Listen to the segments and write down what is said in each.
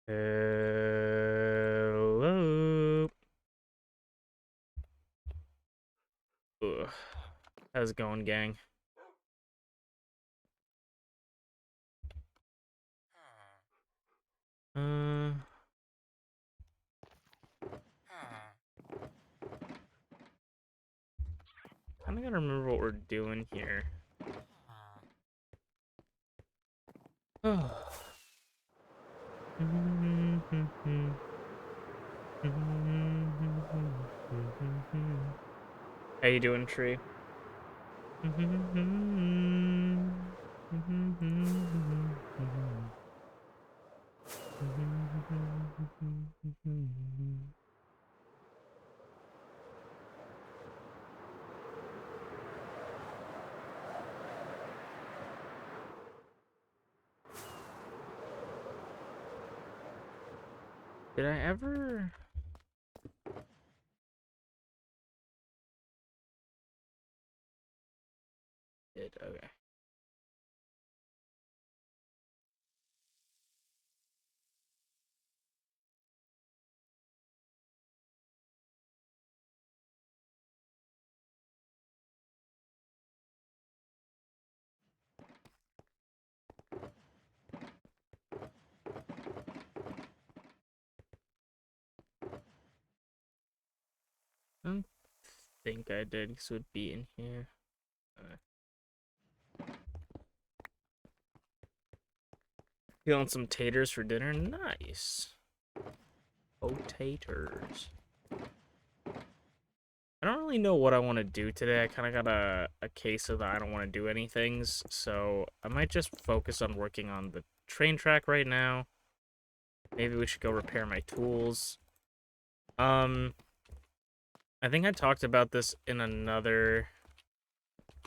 Hello. Ugh. How's it going, gang? Uh, kind of gotta remember what we're doing here. How you doing, Tree? Did I ever? Okay. I don't think I did, because it would be in here. Feeling some taters for dinner? Nice. Potatoes. I don't really know what I want to do today. I kind of got a case of the I don't want to do anything, so I might just focus on working on the train track right now. Maybe we should go repair my tools. I think I talked about this in another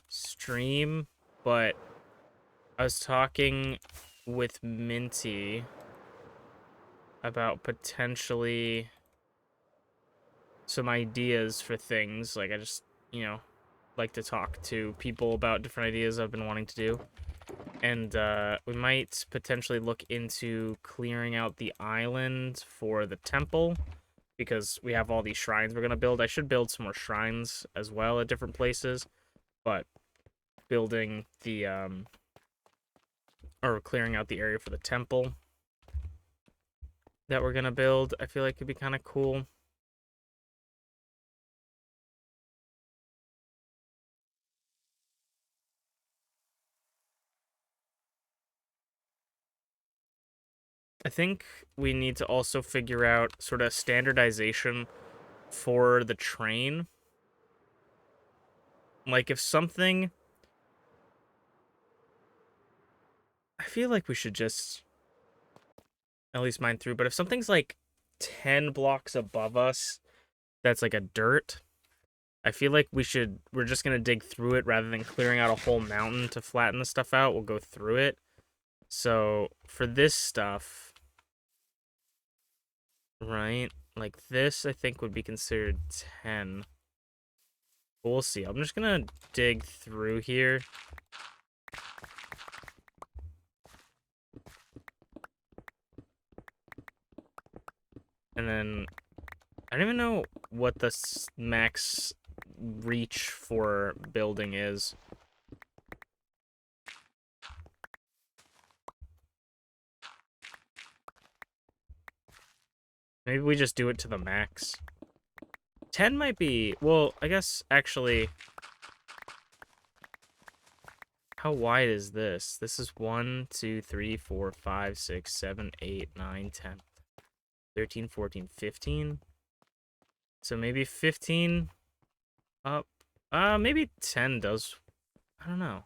stream, but I was talking with Minty about potentially some ideas for things. Like, I just, like to talk to people about different ideas I've been wanting to do. And we might potentially look into clearing out the island for the temple, because we have all these shrines we're going to build. I should build some more shrines as well at different places, but building the, or clearing out the area for the temple that we're going to build, I feel like could be kind of cool. I think we need to also figure out sort of standardization for the train. Like, if something... I feel like we should just at least mine through, but if something's like 10 blocks above us, that's like a dirt, I feel like we're just gonna dig through it rather than clearing out a whole mountain to flatten the stuff out. We'll go through it. So for this stuff, right, like this, I think would be considered 10. We'll see. I'm just gonna dig through here. And then I don't even know what the max reach for building is. Maybe we just do it to the max. 10 might be... Well, I guess, actually... How wide is this? This is 1, 2, 3, 4, 5, 6, 7, 8, 9, 10, 13, 14, 15. So maybe 15 up. Maybe 10 does... I don't know.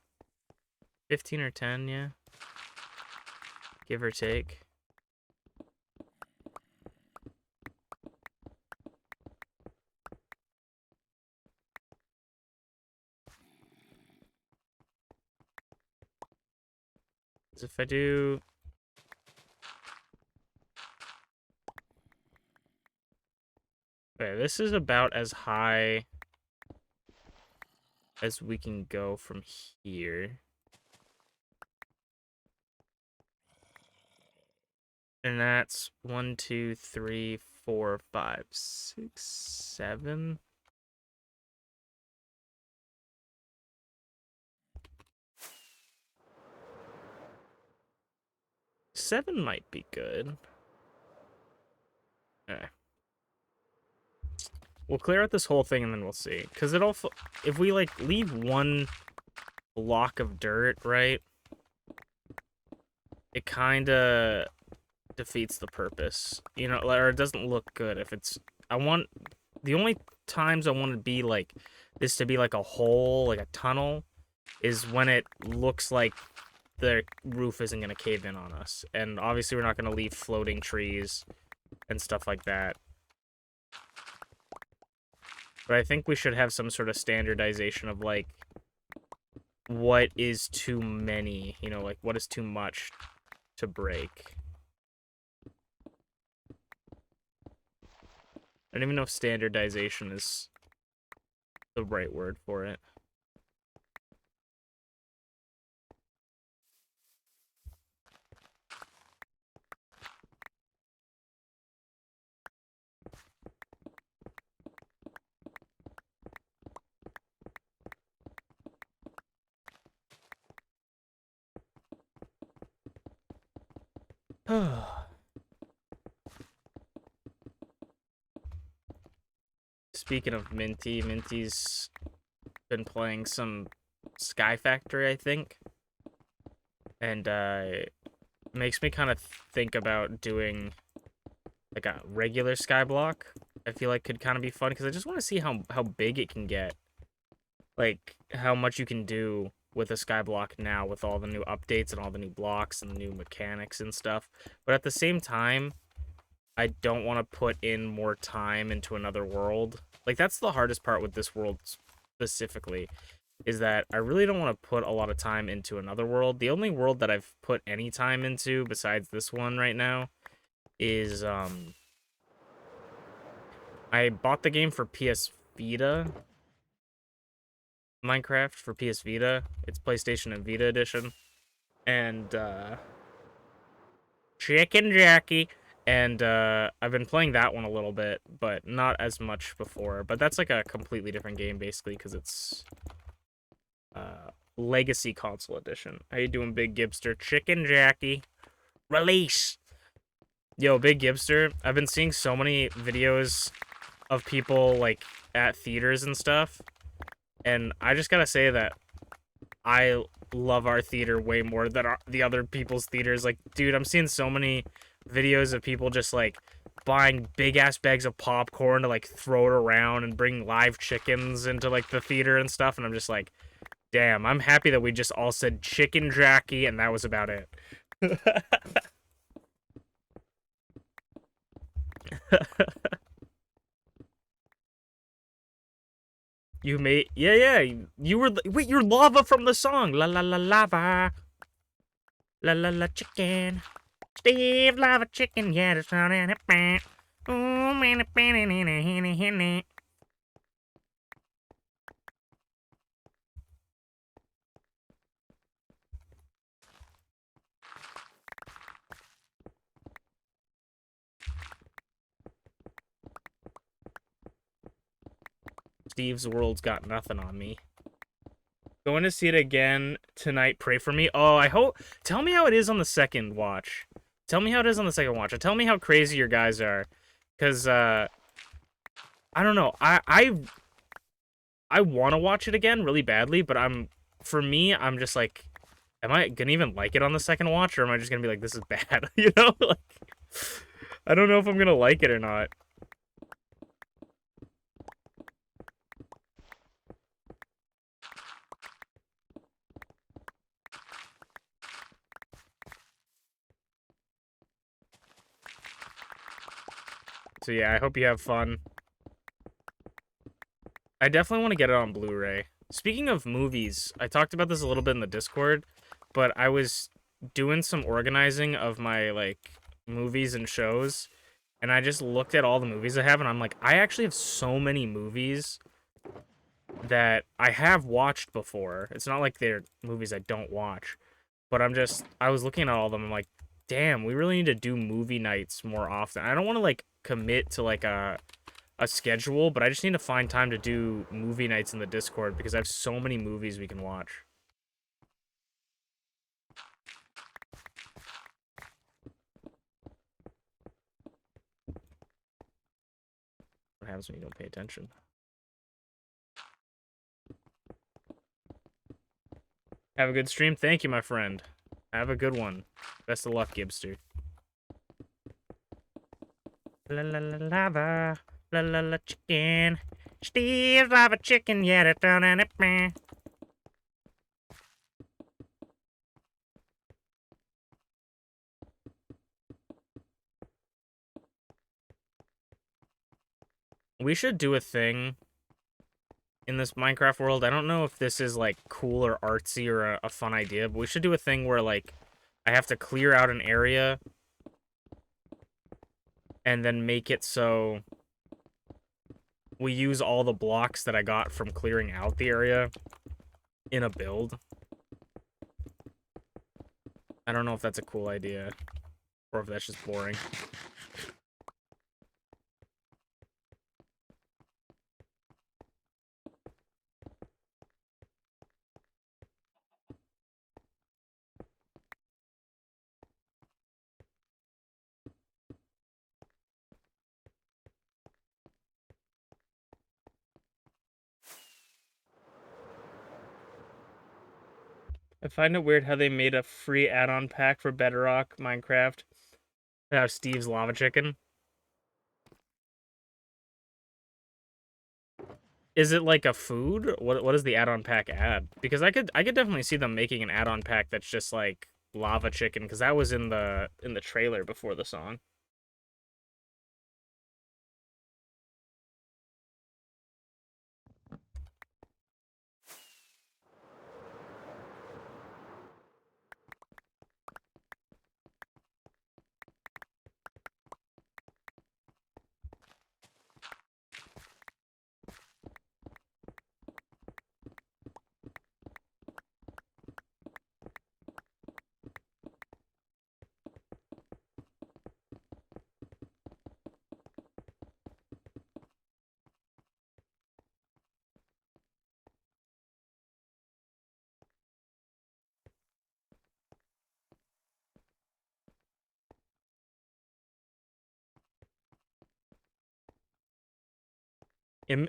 15 or 10, yeah. Give or take. If I do... Okay, this is about as high as we can go from here. And that's 1, 2, 3, 4, 5, 6, 7. Seven might be good. Okay. We'll clear out this whole thing and then we'll see. Because if we, like, leave one block of dirt, right? It kind of defeats the purpose. You know, or it doesn't look good if it's... The only times I want to be, like, this to be, like, a hole, like a tunnel, is when it looks like the roof isn't going to cave in on us. And obviously we're not going to leave floating trees and stuff like that. But I think we should have some sort of standardization of, like, what is too many, you know, like, what is too much to break. I don't even know if standardization is the right word for it. Speaking of Minty's been playing some Sky Factory, I think. And it makes me kind of think about doing like a regular Skyblock. I feel like could kind of be fun because I just want to see how big it can get. Like how much you can do with a Skyblock now with all the new updates and all the new blocks and the new mechanics and stuff. But at the same time, I don't want to put in more time into another world. Like, that's the hardest part with this world specifically, is that I really don't want to put a lot of time into another world. The only world that I've put any time into besides this one right now is, I bought the game for PS Vita. Minecraft for PS Vita. It's PlayStation and Vita edition. And, Chicken Jackie. And I've been playing that one a little bit, but not as much before. But that's like a completely different game, basically, because it's Legacy Console Edition. How you doing, Big Gibster? Chicken Jackie. Release! Yo, Big Gibster, I've been seeing so many videos of people, like, at theaters and stuff. And I just gotta say that I love our theater way more than the other people's theaters. Like, dude, I'm seeing so many videos of people just, like, buying big-ass bags of popcorn to, like, throw it around and bring live chickens into, like, the theater and stuff, and I'm just like, damn, I'm happy that we just all said Chicken Jackie, and that was about it. You made... Yeah, you were... Wait, you're Lava from the song! La la la lava! La la la chicken! Steve Lava Chicken, yeah, that's not in it. Steve's World's got nothing on me. Going to see it again tonight. Pray for me. Oh, I hope... Tell me how it is on the second watch. Tell me how it is on the second watch. Or tell me how crazy your guys are. Because, I don't know. I want to watch it again really badly, but for me, I'm just like, am I gonna even like it on the second watch, or am I just gonna be like, this is bad? You know? Like, I don't know if I'm gonna like it or not. So yeah, I hope you have fun. I definitely want to get it on Blu-ray. Speaking of movies, I talked about this a little bit in the Discord, but I was doing some organizing of my, like, movies and shows, and I just looked at all the movies I have, and I'm like, I actually have so many movies that I have watched before. It's not like they're movies I don't watch, but I was looking at all of them, I'm like, damn, we really need to do movie nights more often. I don't want to, like, commit to, like, a schedule, but I just need to find time to do movie nights in the Discord because I have so many movies we can watch. What happens when you don't pay attention? Have a good stream. Thank you, my friend. Have a good one. Best of luck, Gibster. La la la lava. La la la chicken. Steve's lava chicken. Yeah, that's down and it. We should do a thing in this Minecraft world. I don't know if this is, like, cool or artsy or a fun idea, but we should do a thing where, like, I have to clear out an area and then make it so we use all the blocks that I got from clearing out the area in a build. I don't know if that's a cool idea or if that's just boring. I find it weird how they made a free add-on pack for Bedrock Minecraft. Steve's Lava Chicken. Is it like a food? What does the add-on pack add? Because I could definitely see them making an add-on pack that's just like lava chicken, because that was in the trailer before the song.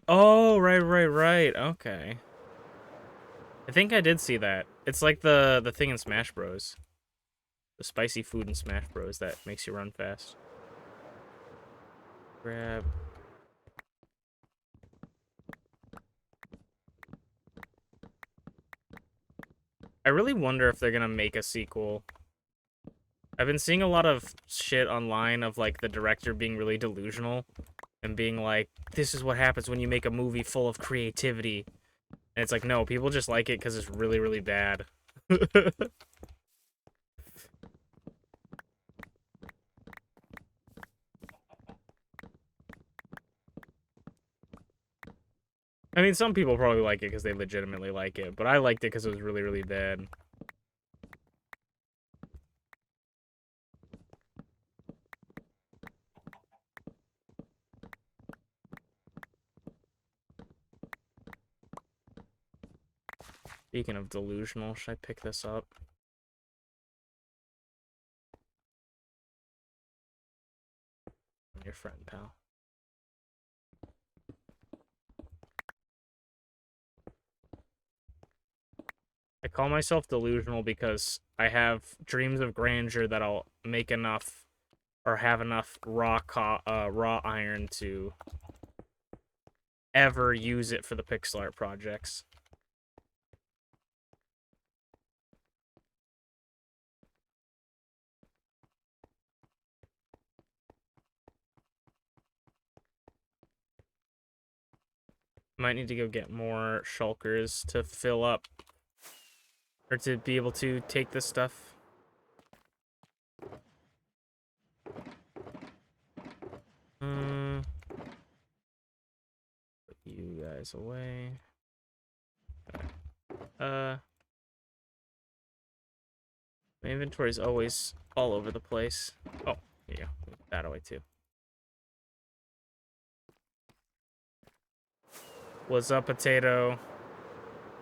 Oh, right. Okay. I think I did see that. It's like the thing in Smash Bros. The spicy food in Smash Bros. That makes you run fast. Grab. I really wonder if they're gonna make a sequel. I've been seeing a lot of shit online of, like, the director being really delusional and being like, this is what happens when you make a movie full of creativity. And it's like, no, people just like it because it's really, really bad. I mean, some people probably like it because they legitimately like it, but I liked it because it was really, really bad. Speaking of delusional, should I pick this up? I'm your friend, pal. I call myself delusional because I have dreams of grandeur that I'll make enough or have enough raw iron to ever use it for the pixel art projects. Might need to go get more shulkers to fill up or to be able to take this stuff. Put you guys away. My inventory's always all over the place. Oh, here you go. Move that away too. What's up, potato?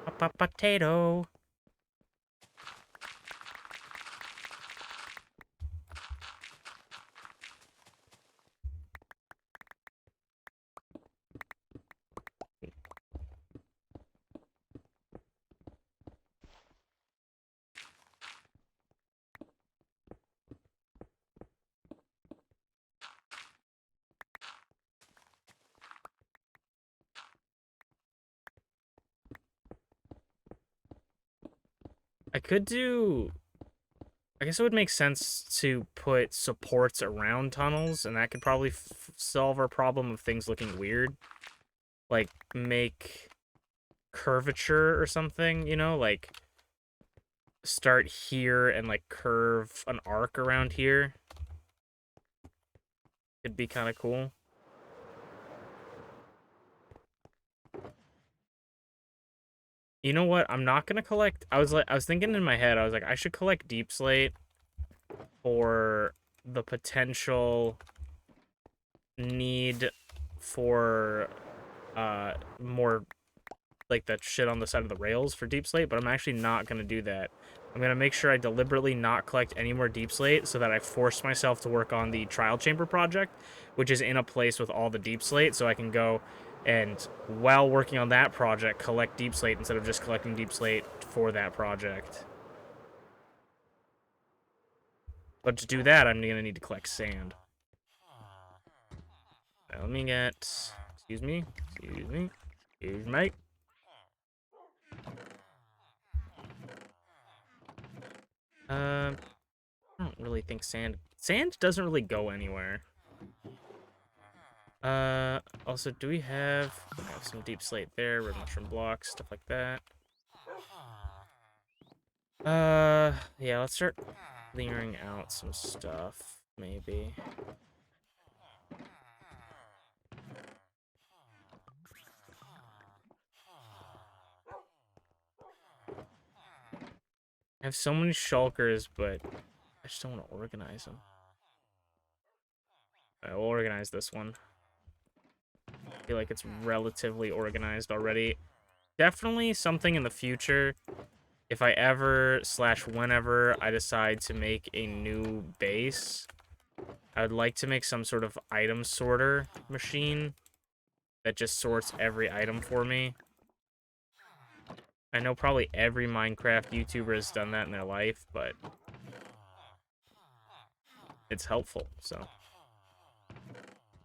A potato. I could do... I guess it would make sense to put supports around tunnels, and that could probably solve our problem of things looking weird. Like, make curvature or something, you know? Like, start here and, like, curve an arc around here. It'd be kind of cool. You know what? I'm not gonna collect... I was thinking in my head, I was like, I should collect deep slate for the potential need for more like that shit on the side of the rails for deep slate, but I'm actually not gonna do that. I'm gonna make sure I deliberately not collect any more deep slate so that I force myself to work on the trial chamber project, which is in a place with all the deep slate, so I can go and while working on that project collect deep slate instead of just collecting deep slate for that project. But to do that, I'm gonna need to collect sand. Right, let me get... Excuse me. I don't really think sand doesn't really go anywhere. Also, do we have some deep slate there, red mushroom blocks, stuff like that? Yeah, let's start clearing out some stuff, maybe. I have so many shulkers, but I just don't want to organize them. Alright, we'll organize this one. I feel like it's relatively organized already. Definitely something in the future. If I ever / whenever I decide to make a new base, I would like to make some sort of item sorter machine that just sorts every item for me. I know probably every Minecraft YouTuber has done that in their life, but it's helpful, so.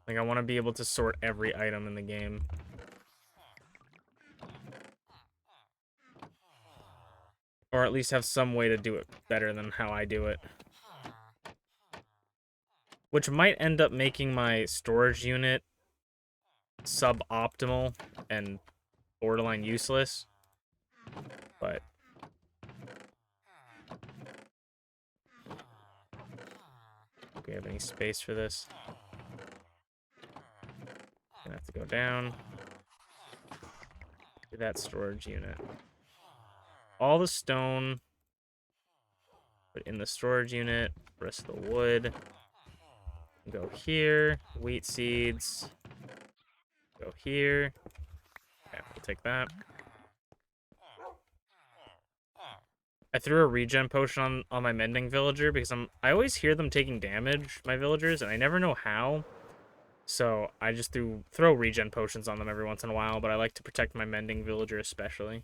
Like, I want to be able to sort every item in the game. Or at least have some way to do it better than how I do it. Which might end up making my storage unit suboptimal and borderline useless. But do we have any space for this? Gonna have to go down to that storage unit. All the stone put in the storage unit. Rest of the wood go here. Wheat seeds go here. Okay, we'll take that. I threw a regen potion on my mending villager because I always hear them taking damage, my villagers, and I never know how. So I just throw regen potions on them every once in a while, but I like to protect my mending villager especially.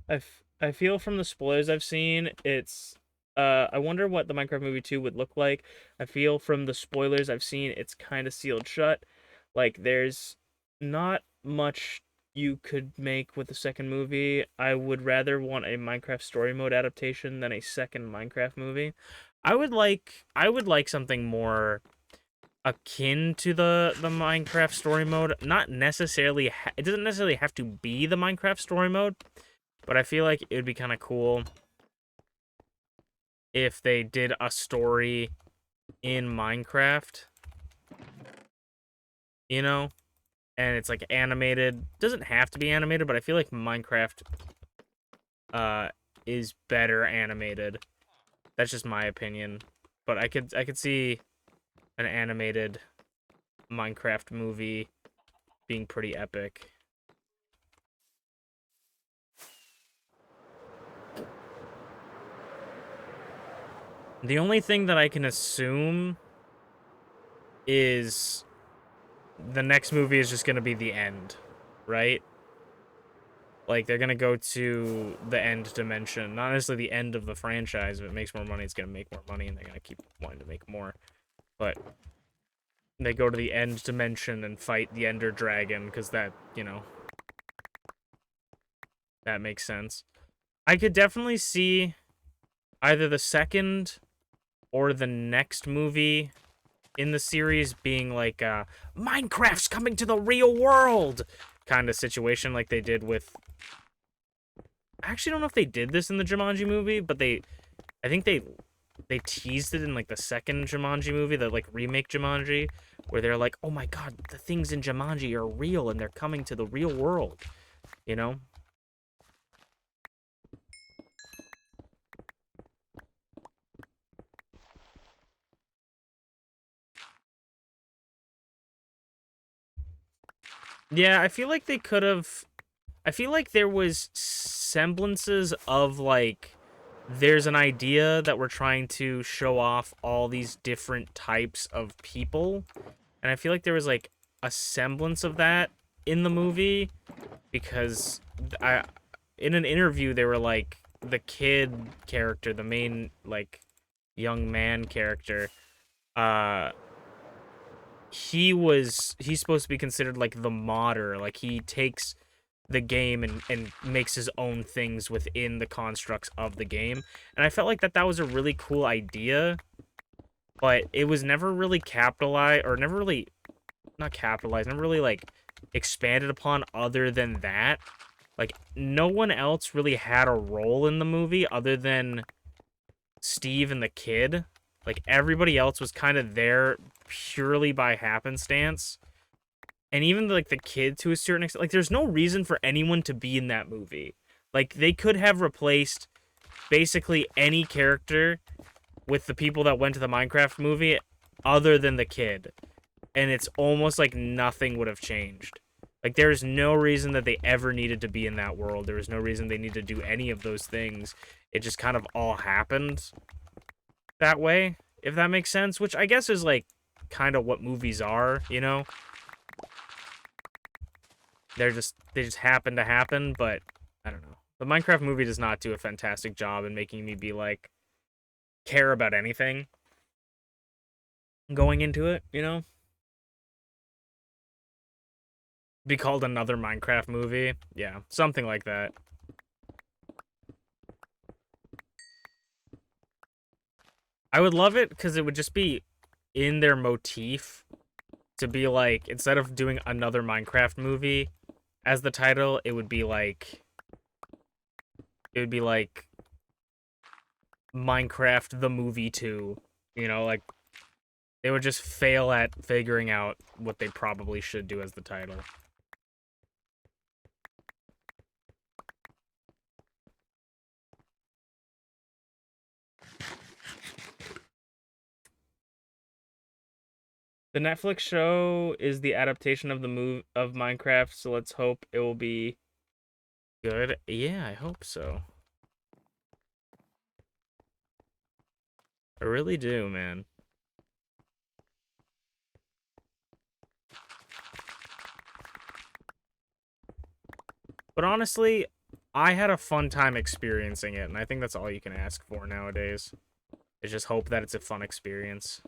I feel from the spoilers I've seen, it's I wonder what the Minecraft Movie 2 would look like. I feel from the spoilers I've seen, it's kind of sealed shut. Like, there's not much you could make with the second movie. I would rather want a Minecraft story mode adaptation than a second Minecraft movie. I would like something more akin to the Minecraft story mode. Not necessarily it doesn't necessarily have to be the Minecraft story mode, but I feel like it would be kind of cool if they did a story in Minecraft, you know, and it's like animated. Doesn't have to be animated, but I feel like Minecraft is better animated. That's just my opinion. But I could see an animated Minecraft movie being pretty epic. The only thing that I can assume is the next movie is just going to be the end, right? Like, they're going to go to the end dimension. Not necessarily the end of the franchise. If it makes more money, it's going to make more money, and they're going to keep wanting to make more. But they go to the end dimension and fight the Ender Dragon, because that, you know, that makes sense. I could definitely see either the second or the next movie in the series being like Minecraft's coming to the real world kind of situation, like they did with... I actually don't know if they did this in the Jumanji movie, but I think they teased it in like the second Jumanji movie, the like remake Jumanji, where they're like, oh my god, the things in Jumanji are real and they're coming to the real world, you know? Yeah, I feel like they could have... I feel like there was semblances of, like, there's an idea that we're trying to show off all these different types of people. And I feel like there was, like, a semblance of that in the movie. Because in an interview, they were like, the kid character, the main, like, young man character, he's supposed to be considered like the modder. Like, he takes the game and makes his own things within the constructs of the game. And I felt like that was a really cool idea, but it was never really capitalized, or never really, not capitalized, never really like expanded upon other than that. Like, no one else really had a role in the movie other than Steve and the kid. Like, everybody else was kind of there purely by happenstance. And even, like, the kid, to a certain extent, like, there's no reason for anyone to be in that movie. Like, they could have replaced basically any character with the people that went to the Minecraft movie other than the kid. And it's almost like nothing would have changed. Like, there's no reason that they ever needed to be in that world. There was no reason they needed to do any of those things. It just kind of all happened that way, if that makes sense. Which I guess is, like, kind of what movies are, you know? They just happen to happen, but I don't know. The Minecraft movie does not do a fantastic job in making me be, like, care about anything going into it, you know? Be called another Minecraft movie. Yeah, something like that. I would love it because it would just be in their motif to be like, instead of doing another Minecraft movie as the title, it would be like Minecraft the Movie 2. You know, like, they would just fail at figuring out what they probably should do as the title. The Netflix show is the adaptation of the of Minecraft, so let's hope it will be good. Yeah, I hope so. I really do, man. But honestly, I had a fun time experiencing it, and I think that's all you can ask for nowadays. Is just hope that it's a fun experience.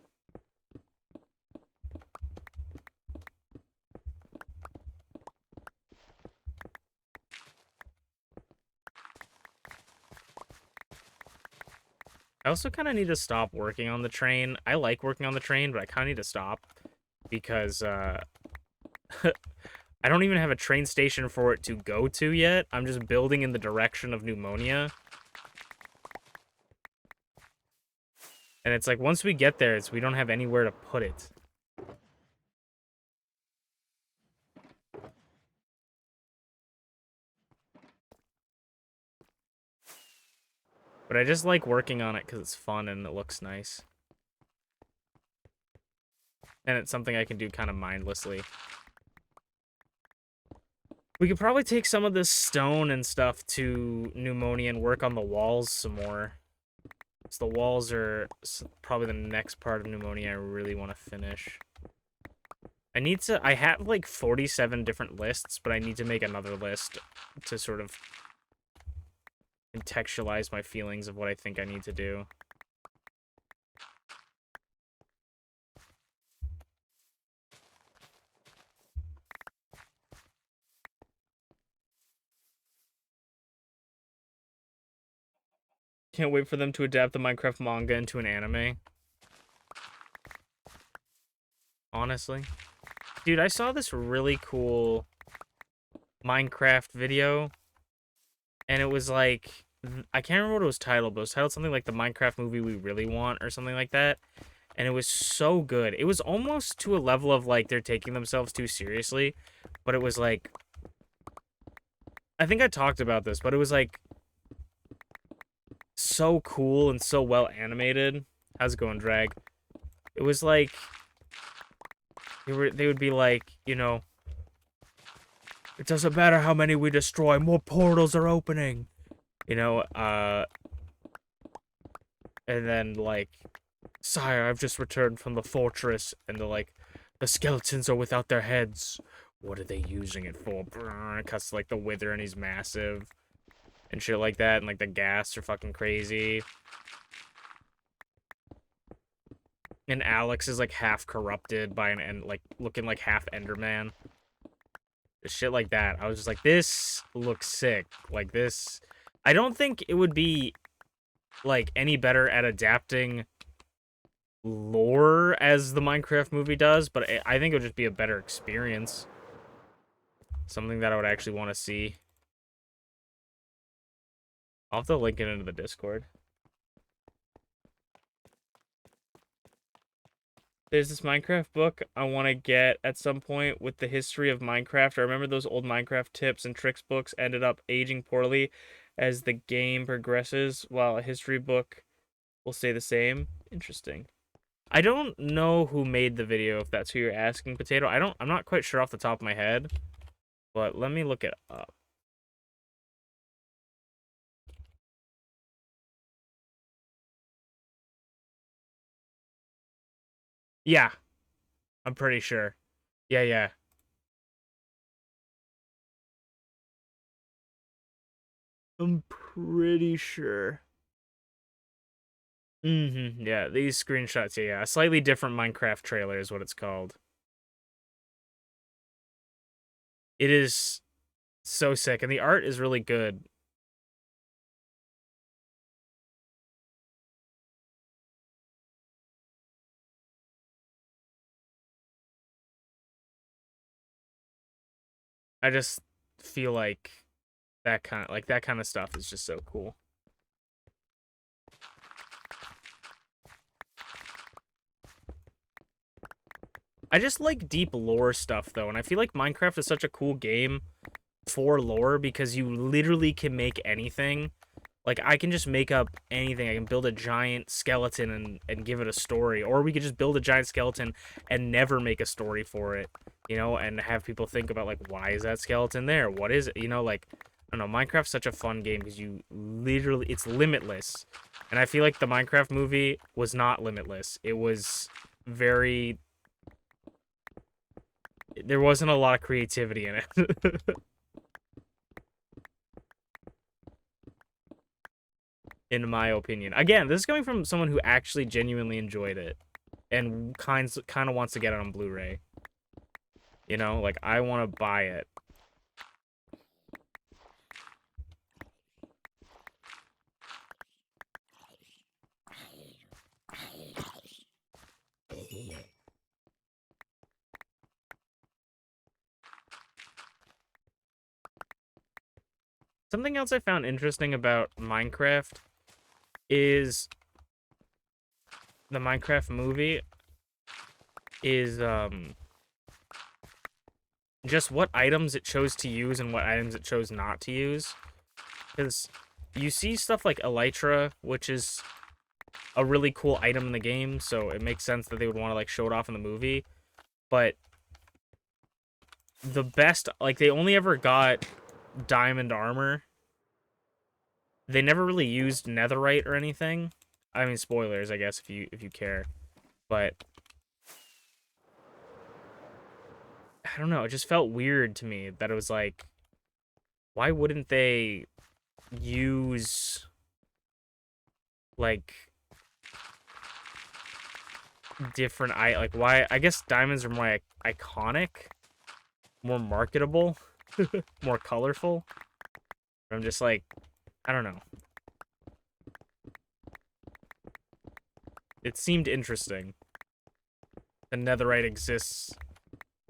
I also kind of need to stop working on the train. I like working on the train, but I kind of need to stop because I don't even have a train station for it to go to yet. I'm just building in the direction of Pneumonia. And it's like, once we get there, we don't have anywhere to put it. But I just like working on it because it's fun and it looks nice. And it's something I can do kind of mindlessly. We could probably take some of this stone and stuff to Pneumonia and work on the walls some more. So the walls are probably the next part of Pneumonia I really want to finish. I have like 47 different lists, but I need to make another list to sort of contextualize my feelings of what I think I need to do. Can't wait for them to adapt the Minecraft manga into an anime. Honestly. Dude, I saw this really cool Minecraft video, and it was like, I can't remember what it was titled, but it was titled something like the Minecraft movie we really want, or something like that, and it was so good. It was almost to a level of, like, they're taking themselves too seriously, but it was like, I think I talked about this, but it was like, so cool and so well animated. How's it going, Drag? It was like, they would be like, you know, it doesn't matter how many we destroy, more portals are opening. You know, and then, like, sire, I've just returned from the fortress, and they're like, the skeletons are without their heads. What are they using it for? It cuts to, like, the Wither, and he's massive. And shit like that, and, like, the gas are fucking crazy. And Alex is, like, half corrupted by like, looking like half Enderman. Shit like that. I was just like, this looks sick. Like, this... I don't think it would be, like, any better at adapting lore as the Minecraft movie does, but I think it would just be a better experience. Something that I would actually want to see. I'll have to link it into the Discord. There's this Minecraft book I want to get at some point with the history of Minecraft. I remember those old Minecraft tips and tricks books ended up aging poorly as the game progresses, while a history book will stay the same. Interesting. I don't know who made the video, if that's who you're asking, Potato. I'm not quite sure off the top of my head, but let me look it up. Yeah, I'm pretty sure. Yeah. I'm pretty sure. Yeah, these screenshots, yeah. A slightly different Minecraft trailer is what it's called. It is so sick, and the art is really good. I just feel like that kind of stuff is just so cool. I just like deep lore stuff, though, and I feel like Minecraft is such a cool game for lore because you literally can make anything. Like, I can just make up anything. I can build a giant skeleton and give it a story. Or we could just build a giant skeleton and never make a story for it, you know, and have people think about, like, why is that skeleton there? What is it? You know, like, I don't know, Minecraft's such a fun game because you literally, it's limitless. And I feel like the Minecraft movie was not limitless. It was very... There wasn't a lot of creativity in it. In my opinion. Again, this is coming from someone who actually genuinely enjoyed it and kind of wants to get it on Blu-ray. You know, like, I want to buy it. Something else I found interesting about Minecraft is the Minecraft movie is just what items it chose to use and what items it chose not to use. Because you see stuff like elytra, which is a really cool item in the game, so it makes sense that they would want to like show it off in the movie. But the best, like, they only ever got diamond armor. They never really used netherite or anything. I mean, spoilers, I guess, if you care. But I don't know, it just felt weird to me that it was like, why wouldn't they use like different like, why? I guess diamonds are more iconic, more marketable, more colorful. I'm just like, I don't know. It seemed interesting. The netherite exists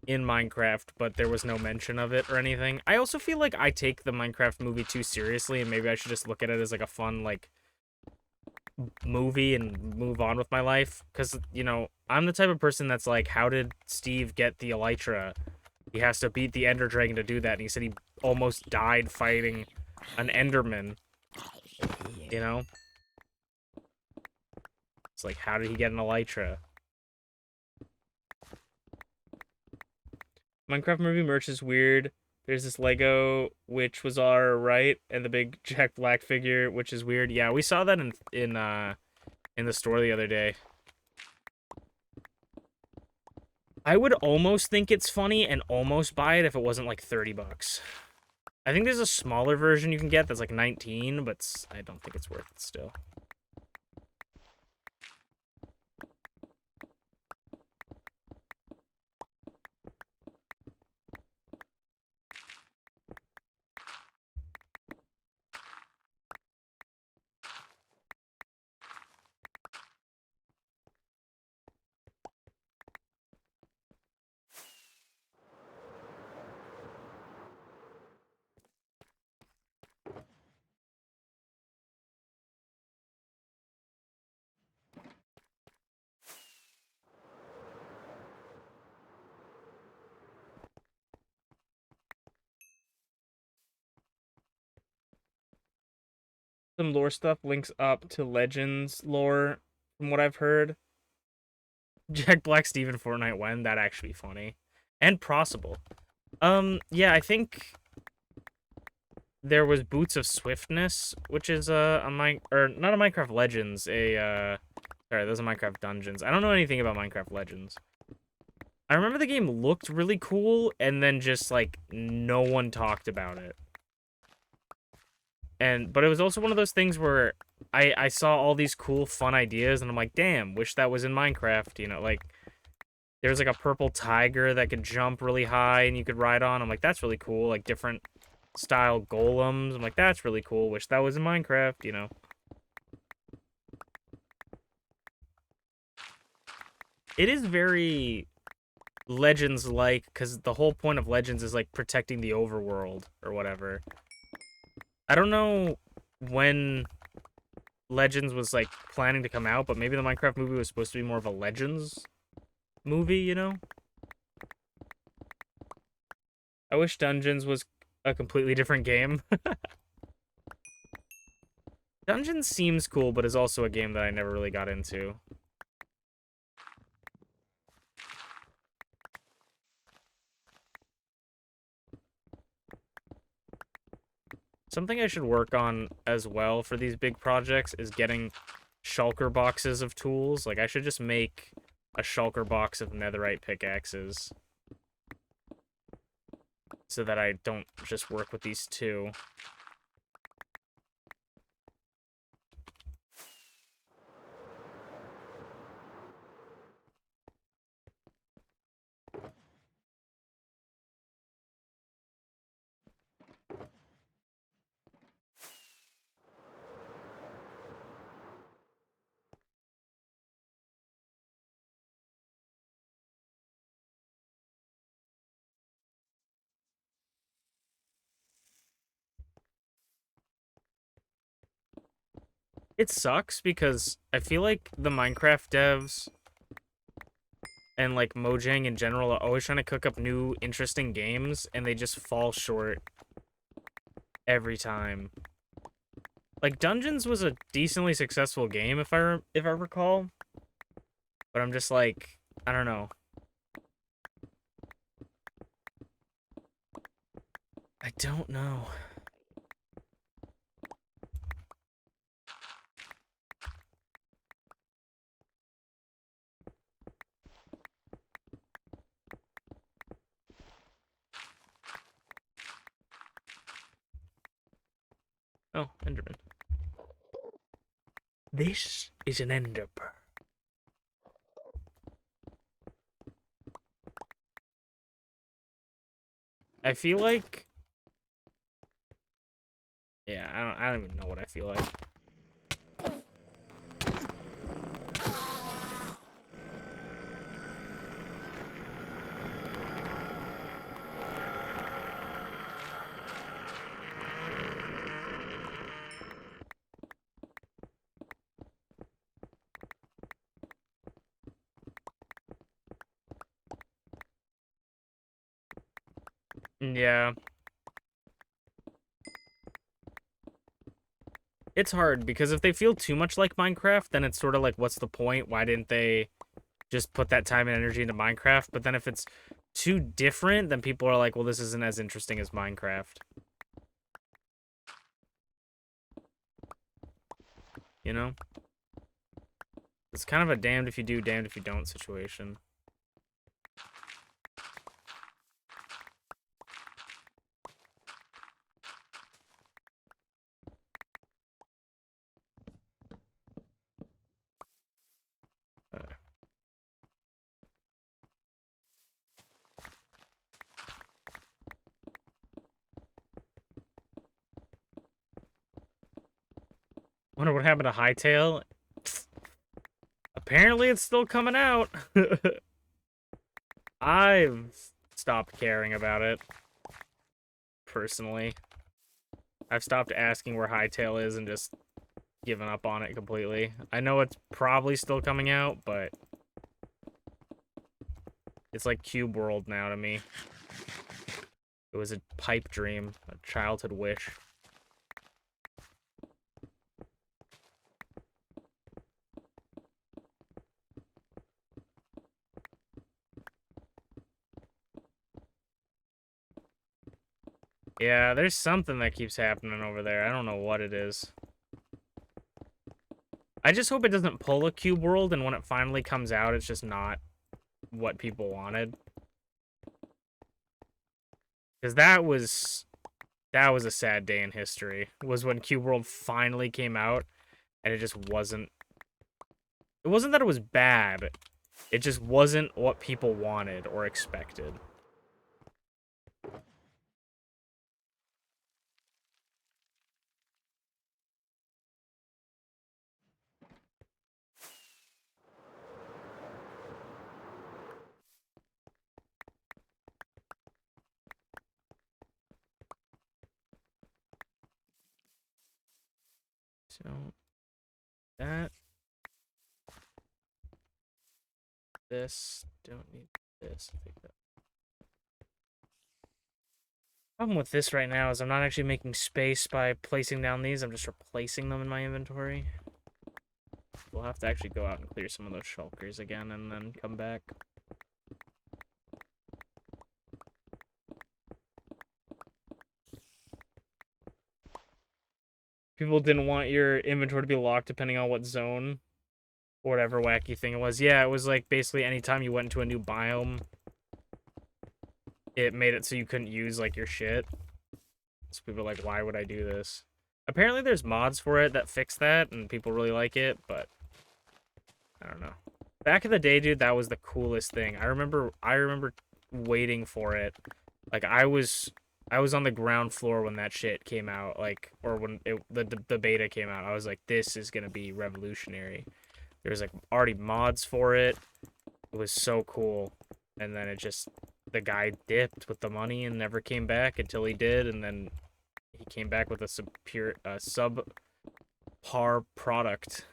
in Minecraft, but there was no mention of it or anything. I also feel like I take the Minecraft movie too seriously, and maybe I should just look at it as like a fun, like, movie and move on with my life. Because, you know, I'm the type of person that's like, how did Steve get the elytra? He has to beat the Ender Dragon to do that, and he said he almost died fighting an Enderman. You know? It's like, how did he get an elytra? Minecraft movie merch is weird. There's this Lego, which was alright, and the big Jack Black figure, which is weird. Yeah, we saw that in the store the other day. I would almost think it's funny and almost buy it if it wasn't like 30 bucks. I think there's a smaller version you can get that's like 19, but I don't think it's worth it still. Some lore stuff links up to Legends lore, from what I've heard. Jack Black, Steven Fortnite, when? That'd actually be funny. And possible. Yeah, I think there was Boots of Swiftness, which is not a Minecraft Legends, sorry, those are Minecraft Dungeons. I don't know anything about Minecraft Legends. I remember the game looked really cool, and then just, like, no one talked about it. But it was also one of those things where I saw all these cool, fun ideas, and I'm like, damn, wish that was in Minecraft, you know, like, there's, like, a purple tiger that could jump really high and you could ride on. I'm like, that's really cool, like, different style golems. I'm like, that's really cool, wish that was in Minecraft, you know. It is very Legends-like, because the whole point of Legends is, like, protecting the overworld, or whatever. I don't know when Legends was, like, planning to come out, but maybe the Minecraft movie was supposed to be more of a Legends movie, you know? I wish Dungeons was a completely different game. Dungeons seems cool, but is also a game that I never really got into. Something I should work on as well for these big projects is getting shulker boxes of tools. Like, I should just make a shulker box of netherite pickaxes, so that I don't just work with these two. It sucks because I feel like the Minecraft devs and, like, Mojang in general are always trying to cook up new, interesting games, and they just fall short every time. Like, Dungeons was a decently successful game, if I recall. But I'm just like, I don't know. I don't know. Oh, Enderman. This is an Ender pearl. I feel like... Yeah, I don't even know what I feel like. Yeah. It's hard, because if they feel too much like Minecraft, then it's sort of like, what's the point? Why didn't they just put that time and energy into Minecraft? But then if it's too different, then people are like, well, this isn't as interesting as Minecraft. You know? It's kind of a damned if you do, damned if you don't situation. Wonder what happened to Hightail? Apparently it's still coming out. I've stopped caring about it. Personally. I've stopped asking where Hightail is and just given up on it completely. I know it's probably still coming out, but it's like Cube World now to me. It was a pipe dream, a childhood wish. Yeah, there's something that keeps happening over there. I don't know what it is. I just hope it doesn't pull a Cube World, and when it finally comes out, it's just not what people wanted. Because that was a sad day in history. Was when Cube World finally came out, and it just wasn't. It wasn't that it was bad. It just wasn't what people wanted or expected. So that, this, don't need this. Problem with this right now is I'm not actually making space by placing down these. I'm just replacing them in my inventory. We'll have to actually go out and clear some of those shulkers again and then come back. People didn't want your inventory to be locked depending on what zone or whatever wacky thing it was. Yeah, it was like basically anytime you went into a new biome, it made it so you couldn't use like your shit. So people were like, why would I do this? Apparently there's mods for it that fix that and people really like it, but I don't know. Back in the day, dude, that was the coolest thing. I remember waiting for it. Like I was on the ground floor when that shit came out, like, or when the beta came out. I was like, this is gonna be revolutionary. There was like already mods for it. It was so cool. And then it just, the guy dipped with the money and never came back until he did, and then he came back with a subpar product.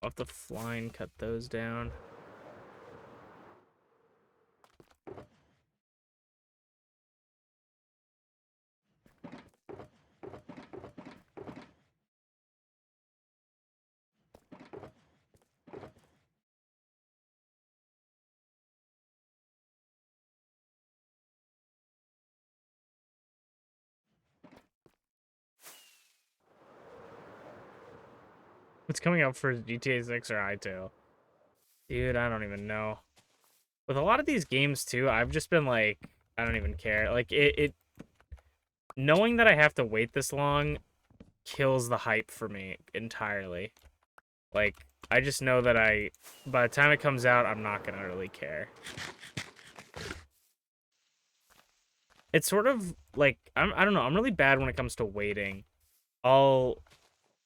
I'll have to fly and cut those down. What's coming out for GTA 6 or Hytale? Dude, I don't even know. With a lot of these games, too, I've just been like, I don't even care. Like, knowing that I have to wait this long kills the hype for me entirely. Like, I just know that by the time it comes out, I'm not gonna really care. It's sort of like, I don't know, I'm really bad when it comes to waiting.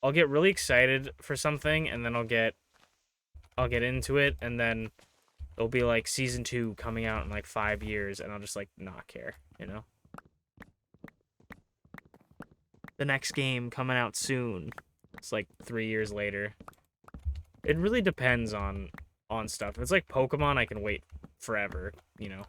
I'll get really excited for something, and then I'll get into it, and then it'll be like season 2 coming out in like 5 years, and I'll just like not care, you know? The next game coming out soon. It's like 3 years later. It really depends on stuff. If it's like Pokemon, I can wait forever, you know?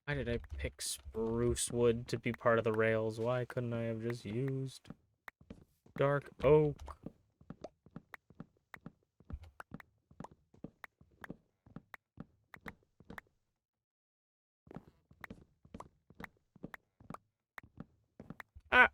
Why did I pick spruce wood to be part of the rails? Why couldn't I have just used dark oak? Ah!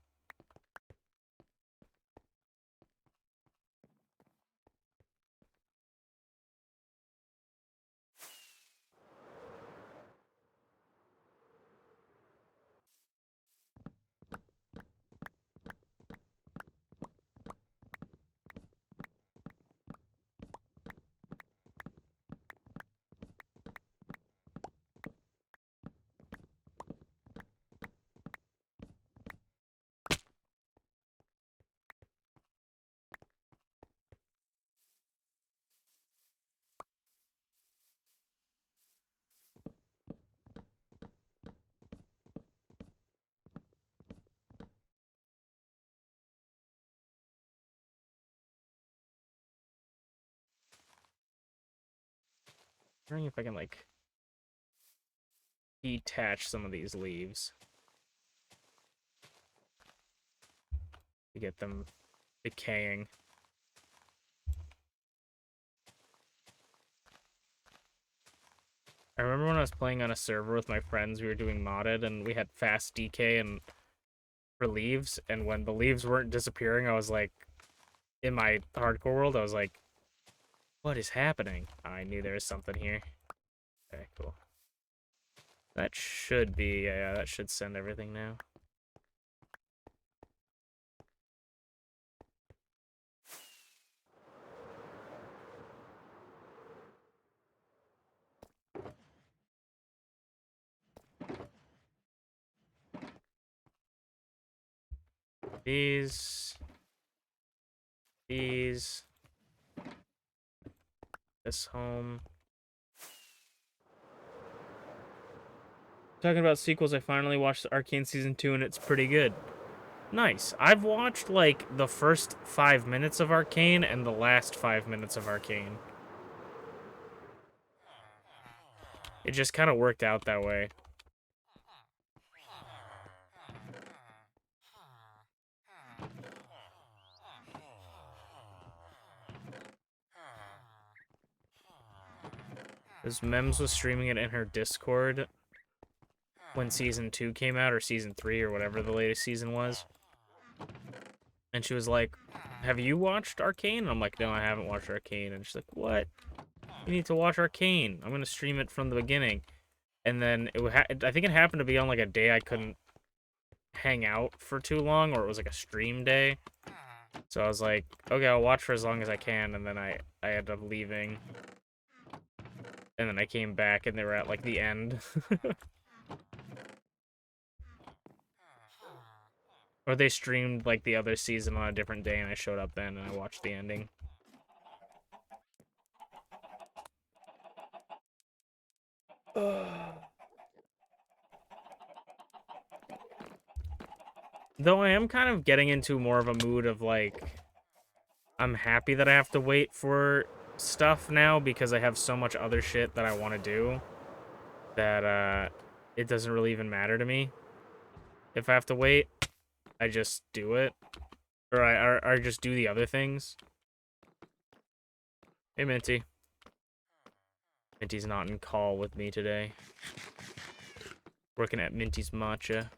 Wondering if I can, like, detach some of these leaves to get them decaying. I remember when I was playing on a server with my friends, we were doing modded, and we had fast decay and for leaves, and when the leaves weren't disappearing, I was like, in my hardcore world, I was like, what is happening? I knew there was something here. Okay, cool. That should be, yeah, that should send everything now. These. This home. Talking about sequels, I finally watched Arcane Season 2, and it's pretty good. Nice. I've watched, like, the first 5 minutes of Arcane and the last 5 minutes of Arcane. It just kind of worked out that way. Because Mems was streaming it in her Discord when Season 2 came out, or Season 3, or whatever the latest season was. And she was like, have you watched Arcane? And I'm like, no, I haven't watched Arcane. And she's like, what? You need to watch Arcane. I'm going to stream it from the beginning. And then I think it happened to be on like a day I couldn't hang out for too long, or it was like a stream day. So I was like, okay, I'll watch for as long as I can. And then I ended up leaving. And then I came back and they were at, like, the end. Or they streamed, like, the other season on a different day and I showed up then and I watched the ending. Though I am kind of getting into more of a mood of, like, I'm happy that I have to wait for stuff now because I have so much other shit that I want to do that, it doesn't really even matter to me. If I have to wait, I just do it. Or I just do the other things. Hey, Minty. Minty's not in call with me today. Working at Minty's Matcha.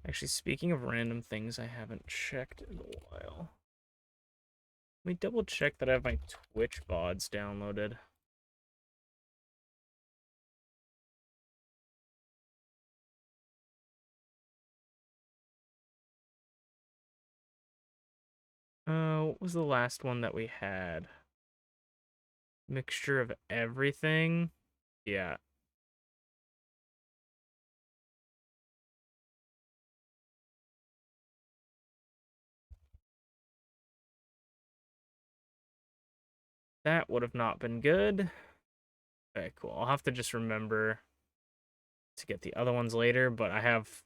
Actually, speaking of random things I haven't checked in a while. Let me double check that I have my Twitch VODs downloaded. What was the last one that we had? Mixture of everything? Yeah. That would have not been good. Okay, cool. I'll have to just remember to get the other ones later, but I have...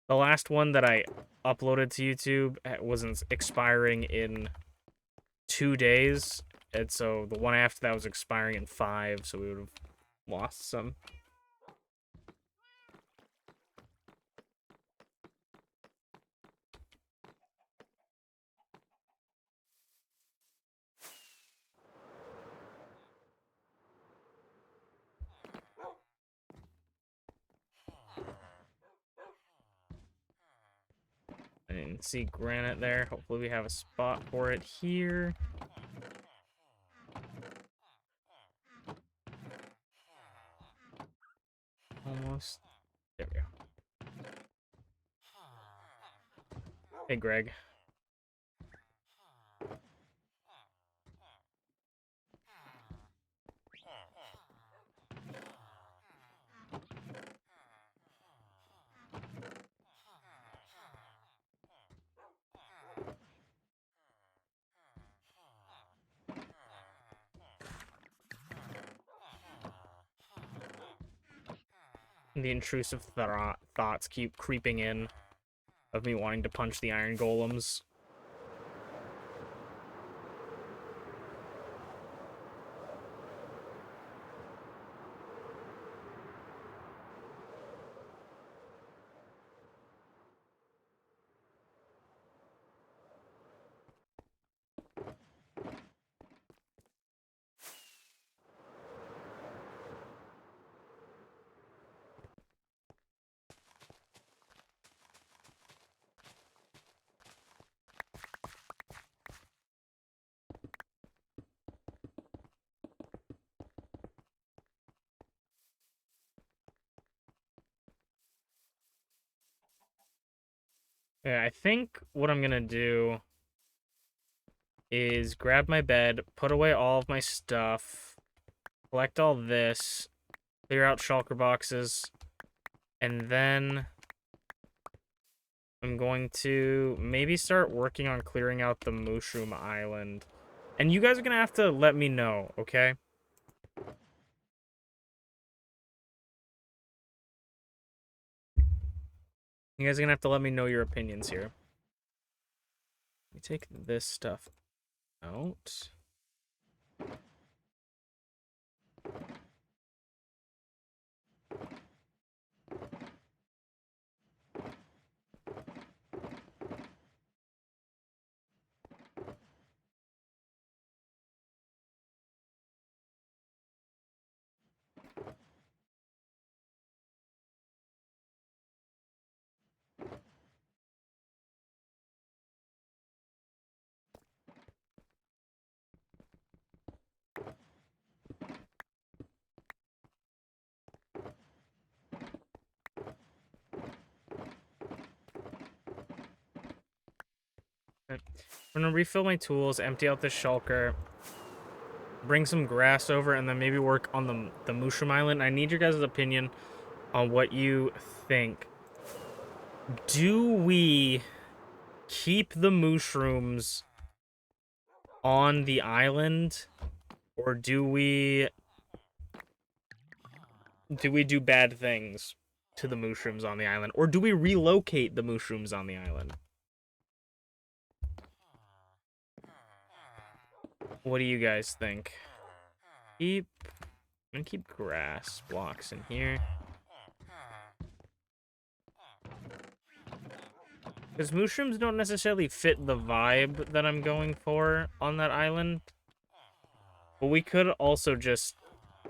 The last one that I uploaded to YouTube wasn't expiring in 2 days, and so the one after that was expiring in 5, so we would have lost some. I didn't see granite there. Hopefully we have a spot for it here. Almost. There we go. Hey, Greg. The intrusive thoughts keep creeping in of me wanting to punch the iron golems. Yeah, I think what I'm gonna do is grab my bed, put away all of my stuff, collect all this, clear out shulker boxes, and then I'm going to maybe start working on clearing out the Mushroom Island. And you guys are gonna have to let me know, okay? You guys are gonna have to let me know your opinions here. Let me take this stuff out. I'm gonna refill my tools, empty out this shulker, bring some grass over, and then maybe work on the mushroom island. I need your guys' opinion on what you think. Do we keep the mushrooms on the island, or do we do bad things to the mushrooms on the island, or do we relocate the mushrooms on the island? What do you guys think? I'm gonna keep grass blocks in here. Because mushrooms don't necessarily fit the vibe that I'm going for on that island. But we could also just,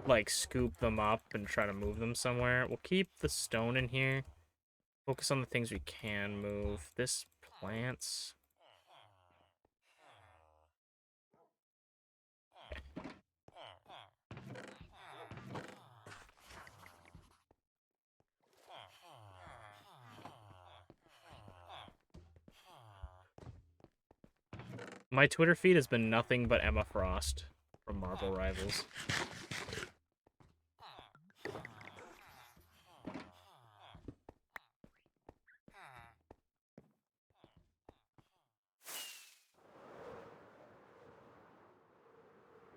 like, scoop them up and try to move them somewhere. We'll keep the stone in here. Focus on the things we can move. This plants. My Twitter feed has been nothing but Emma Frost from Marvel Rivals.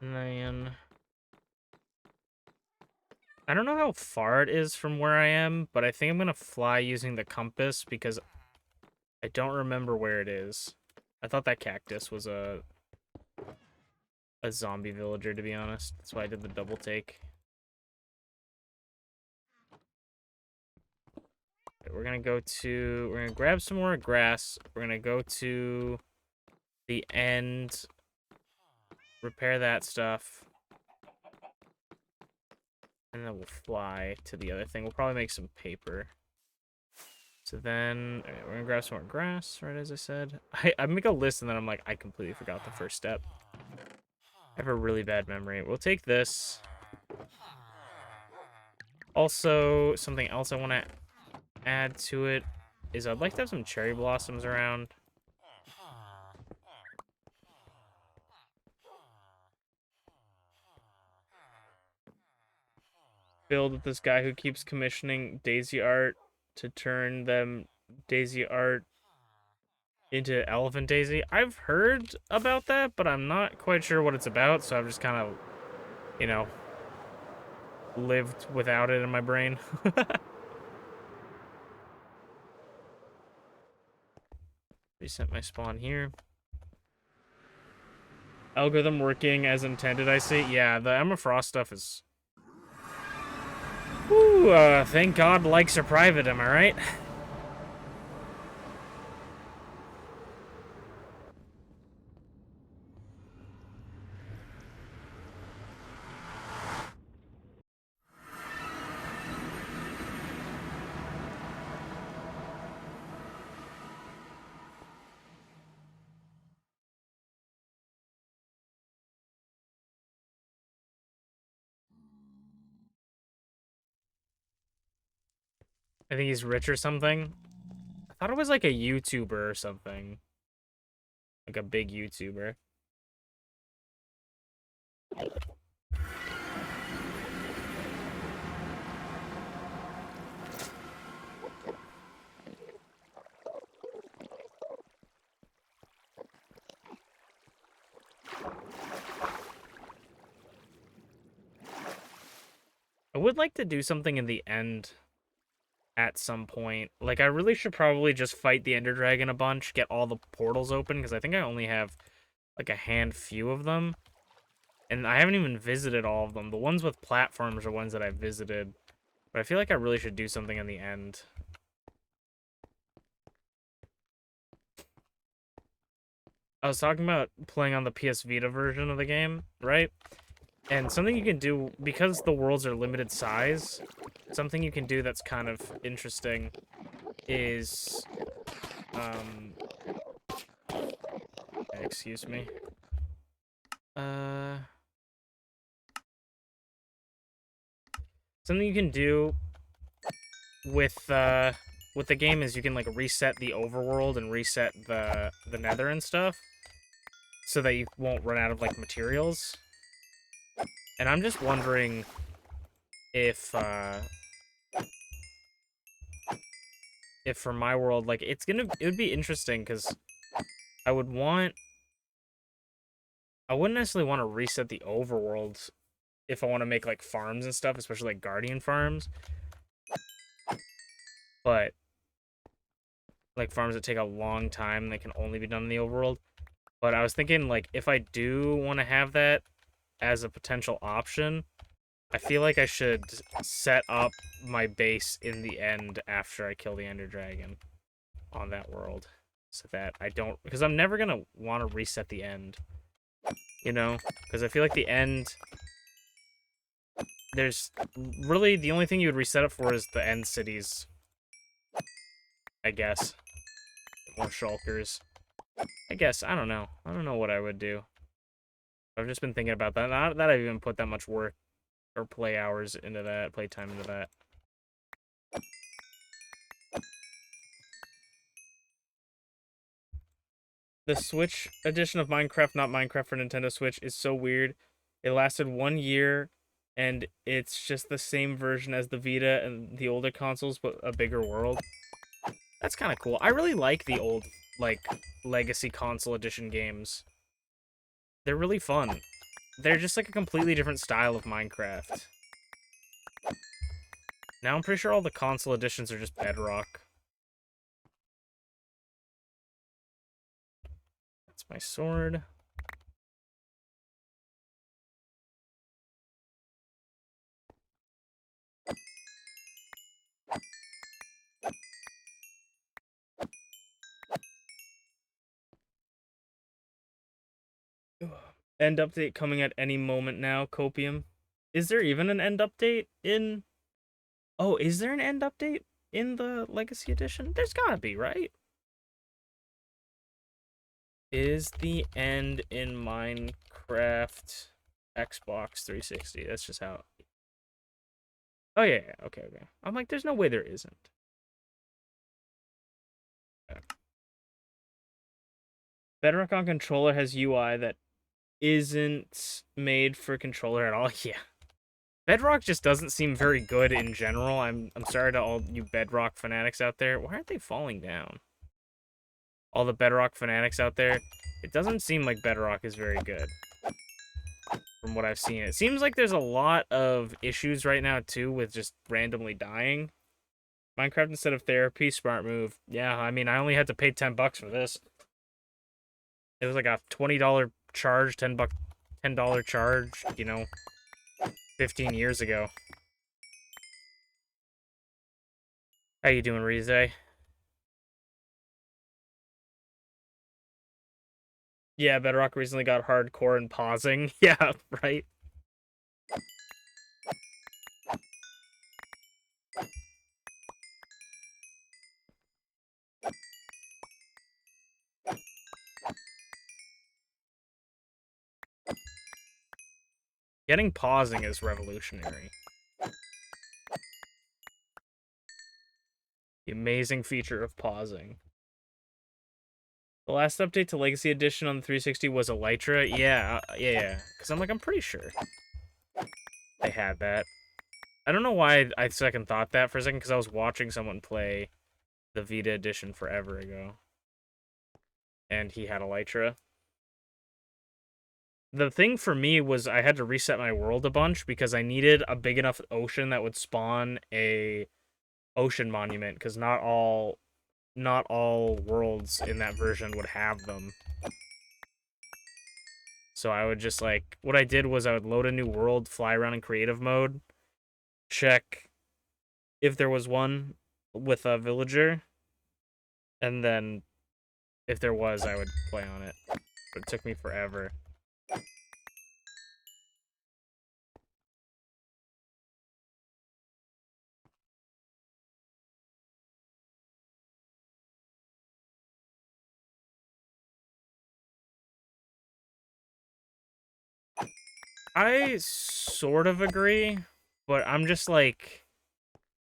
Man. I don't know how far it is from where I am, but I think I'm going to fly using the compass because I don't remember where it is. I thought that cactus was a zombie villager, to be honest. That's why I did the double take. We're gonna grab some more grass. We're gonna go to the end, repair that stuff, and then we'll fly to the other thing. We'll probably make some paper. So then, all right, we're gonna grab some more grass, right as I said. I make a list and then I'm like, I completely forgot the first step. I have a really bad memory. We'll take this. Also, something else I want to add to it is I'd like to have some cherry blossoms around. Build with this guy who keeps commissioning Daisy art to turn them Daisy art into Elephant Daisy. I've heard about that, but I'm not quite sure what it's about, so I've just kind of, you know, lived without it in my brain. Reset my spawn here. Algorithm working as intended, I see. Yeah, the Emma Frost stuff is... Woo, thank God likes are private, am I right? I think he's rich or something. I thought it was like a YouTuber or something. Like a big YouTuber. I would like to do something in the end at some point. Like, I really should probably just fight the Ender Dragon a bunch, get all the portals open, because I think I only have, like, a few of them. And I haven't even visited all of them. The ones with platforms are ones that I've visited. But I feel like I really should do something in the end. I was talking about playing on the PS Vita version of the game, right? And something you can do, because the worlds are limited size, something you can do that's kind of interesting is, excuse me. Something you can do with, with the game is you can like reset the overworld and reset the nether and stuff so that you won't run out of like materials. And I'm just wondering if for my world, like, it would be interesting because I wouldn't necessarily want to reset the overworld if I want to make like farms and stuff, especially like guardian farms. But like farms that take a long time that can only be done in the overworld. But I was thinking, like, if I do want to have that as a potential option, I feel like I should set up my base in the end after I kill the Ender Dragon on that world. So that I don't... Because I'm never going to want to reset the end. You know? Because I feel like the end... There's... Really, the only thing you would reset it for is the end cities. I guess. More shulkers. I guess. I don't know. I don't know what I would do. I've just been thinking about that. Not that I've even put that much work or play hours into that, play time into that. The Switch edition of Minecraft, not Minecraft for Nintendo Switch, is so weird. It lasted 1 year, and it's just the same version as the Vita and the older consoles, but a bigger world. That's kind of cool. I really like the old, like, Legacy Console Edition games. They're really fun. They're just like a completely different style of Minecraft. Now I'm pretty sure all the console editions are just Bedrock. That's my sword. End update coming at any moment now, Copium. Is there even an end update in... Oh, is there an end update in the Legacy Edition? There's gotta be, right? Is the end in Minecraft Xbox 360? That's just how... Oh, yeah, okay. I'm like, there's no way there isn't. Okay. Bedrock on controller has UI that isn't made for controller at all. Yeah. Bedrock just doesn't seem very good in general. I'm sorry to all you Bedrock fanatics out there. Why aren't they falling down? All the Bedrock fanatics out there. It doesn't seem like Bedrock is very good. From what I've seen. It seems like there's a lot of issues right now, too, with just randomly dying. Minecraft instead of therapy, smart move. Yeah, I mean, I only had to pay $10 for this. It was like a $20 charge, $10 charge, you know, 15 years ago. How you doing, Rize? Yeah, Bedrock recently got hardcore and pausing. Yeah, right? Getting pausing is revolutionary. The amazing feature of pausing. The last update to Legacy Edition on the 360 was Elytra. Yeah. Because I'm like, I'm pretty sure they had that. I don't know why I second thought that for a second, because I was watching someone play the Vita Edition forever ago. And he had Elytra. The thing for me was I had to reset my world a bunch because I needed a big enough ocean that would spawn a ocean monument, because not all worlds in that version would have them. So I would just like, what I did was I would load a new world, fly around in creative mode, check if there was one with a villager, and then if there was, I would play on it. But it took me forever. I sort of agree, but I'm just like,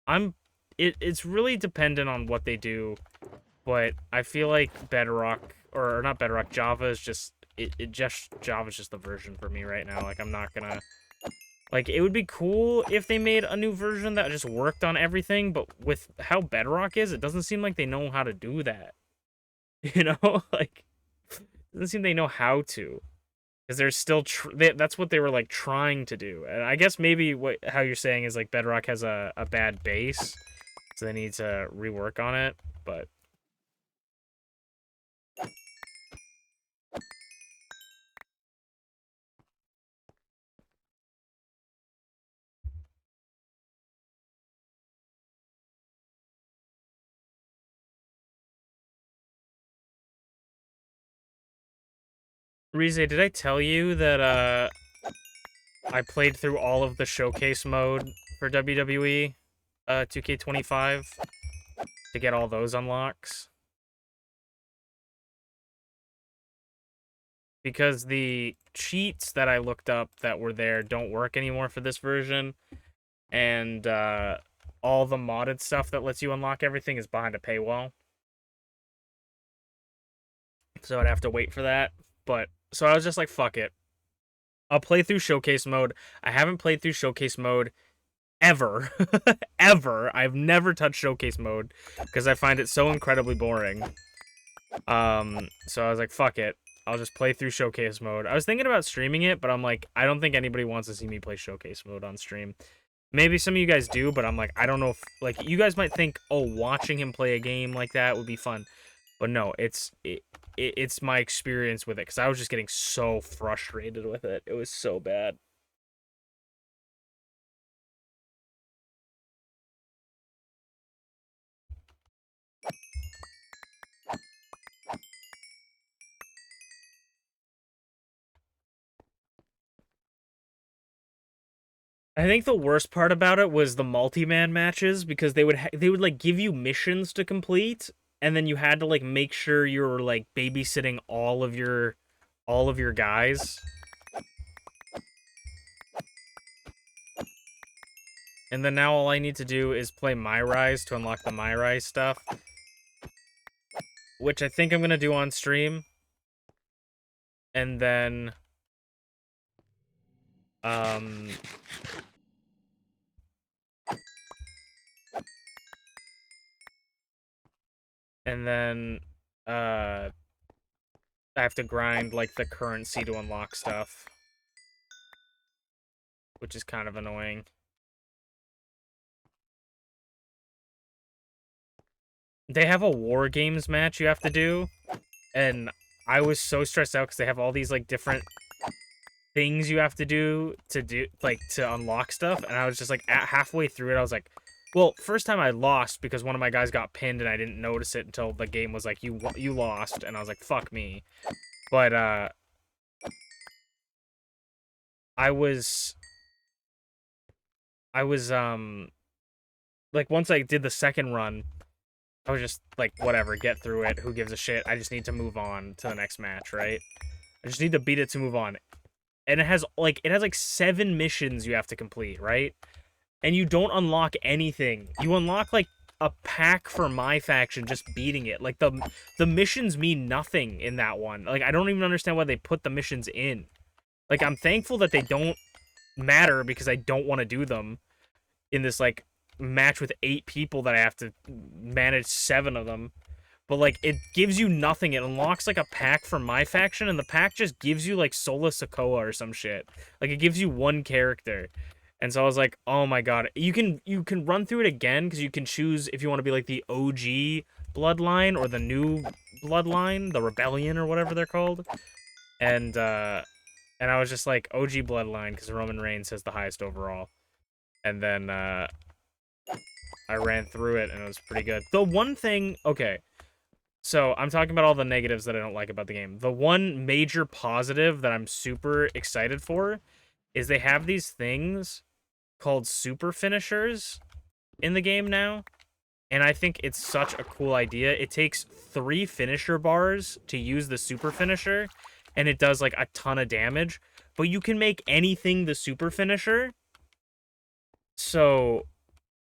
I'm it's really dependent on what they do, but I feel like Bedrock, or not Bedrock, Java is just, Java's just the version for me right now. Like, I'm not gonna, like, it would be cool if they made a new version that just worked on everything, but with how Bedrock is, it doesn't seem like they know how to do that. You know? Like, it doesn't seem they know how to. Because they're still, that's what they were, like, trying to do. And I guess maybe how you're saying is, like, Bedrock has a bad base, so they need to rework on it, but... Rize, did I tell you that, I played through all of the showcase mode for WWE 2K25 to get all those unlocks? Because the cheats that I looked up that were there don't work anymore for this version, and all the modded stuff that lets you unlock everything is behind a paywall. So I'd have to wait for that. But, so I was just like, fuck it. I'll play through showcase mode. I haven't played through showcase mode ever. Ever. I've never touched showcase mode because I find it so incredibly boring. So I was like, fuck it. I'll just play through showcase mode. I was thinking about streaming it, but I'm like, I don't think anybody wants to see me play showcase mode on stream. Maybe some of you guys do, but I'm like, I don't know if, like, you guys might think, oh, watching him play a game like that would be fun. But no, it's my experience with it, because I was just getting so frustrated with it. It was so bad. I think the worst part about it was the multi-man matches, because they would like give you missions to complete, and then you had to like make sure you were like babysitting all of your guys. And then now all I need to do is play My Rise to unlock the My Rise stuff, which I think I'm gonna do on stream. And then I have to grind like the currency to unlock stuff, which is kind of annoying. They have a War Games match you have to do, and I was so stressed out because they have all these like different things you have to do like to unlock stuff, and I was just like halfway through it, I was like, well, first time I lost because one of my guys got pinned and I didn't notice it until the game was like, you lost, and I was like, fuck me. But I was like, once I did the second run, I was just like, whatever, get through it, who gives a shit, I just need to move on to the next match, right? I just need to beat it to move on. And it has like 7 missions you have to complete, right? And you don't unlock anything. You unlock like a pack for my faction just beating it. Like the missions mean nothing in that one. Like, I don't even understand why they put the missions in. Like, I'm thankful that they don't matter because I don't want to do them in this like match with 8 people that I have to manage 7 of them. But like, it gives you nothing. It unlocks like a pack for my faction, and the pack just gives you like Sola Sokoa or some shit. Like, it gives you 1 character. And so I was like, oh my god. You can run through it again, because you can choose if you want to be like the OG bloodline or the new bloodline, the rebellion or whatever they're called. And I was just like, OG bloodline, because Roman Reigns has the highest overall. And then I ran through it, and it was pretty good. The one thing, okay, so I'm talking about all the negatives that I don't like about the game. The one major positive that I'm super excited for is they have these things called super finishers in the game now, and I think it's such a cool idea. It takes 3 finisher bars to use the super finisher, and it does like a ton of damage, but you can make anything the super finisher. So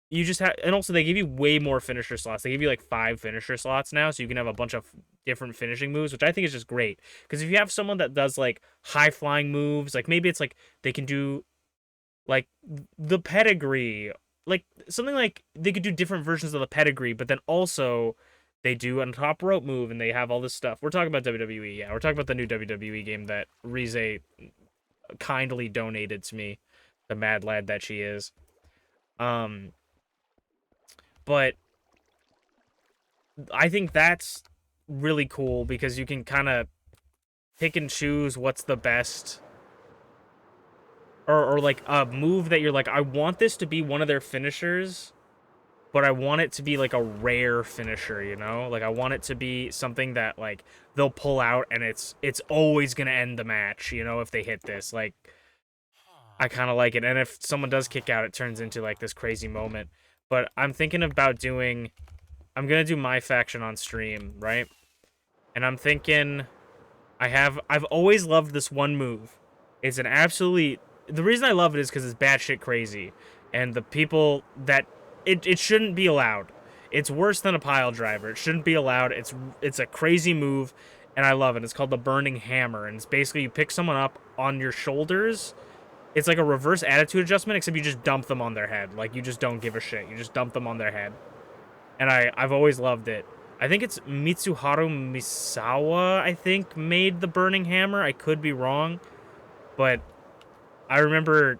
you just have, and also they give you way more finisher slots. They give you like 5 finisher slots now, so you can have a bunch of different finishing moves, which I think is just great. Because if you have someone that does like high flying moves, like maybe it's like they can do like the pedigree, like something like they could do different versions of the pedigree, but then also they do a top rope move and they have all this stuff. We're talking about WWE, yeah. We're talking about the new WWE game that Rize kindly donated to me, the mad lad that she is. But I think that's really cool because you can kind of pick and choose what's the best, or like a move that you're like, I want this to be one of their finishers, but I want it to be like a rare finisher, you know? Like I want it to be something that like they'll pull out and it's always going to end the match, you know, if they hit this. Like I kind of like it. And if someone does kick out, it turns into like this crazy moment. But I'm thinking about doing, I'm going to do my faction on stream, right? And I'm thinking I've always loved this one move. It's an absolutely, the reason I love it is because it's batshit crazy. And the people that, it shouldn't be allowed. It's worse than a pile driver. It shouldn't be allowed. It's a crazy move, and I love it. It's called the Burning Hammer, and it's basically you pick someone up on your shoulders. It's like a reverse attitude adjustment, except you just dump them on their head. Like, you just don't give a shit. You just dump them on their head. And I've always loved it. I think it's Mitsuharu Misawa, I think, made the Burning Hammer. I could be wrong. But I remember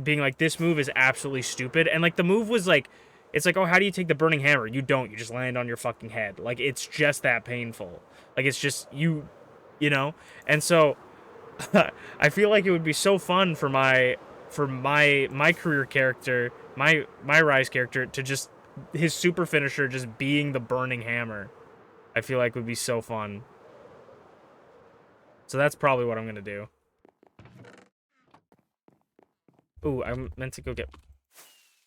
being like, this move is absolutely stupid. And, like, the move was, like, it's like, oh, how do you take the Burning Hammer? You don't. You just land on your fucking head. Like, it's just that painful. Like, it's just, you know? And so, I feel like it would be so fun for my career character, my Rise character, to just, his super finisher just being the Burning Hammer. I feel like would be so fun. So that's probably what I'm going to do. Ooh, I meant to go get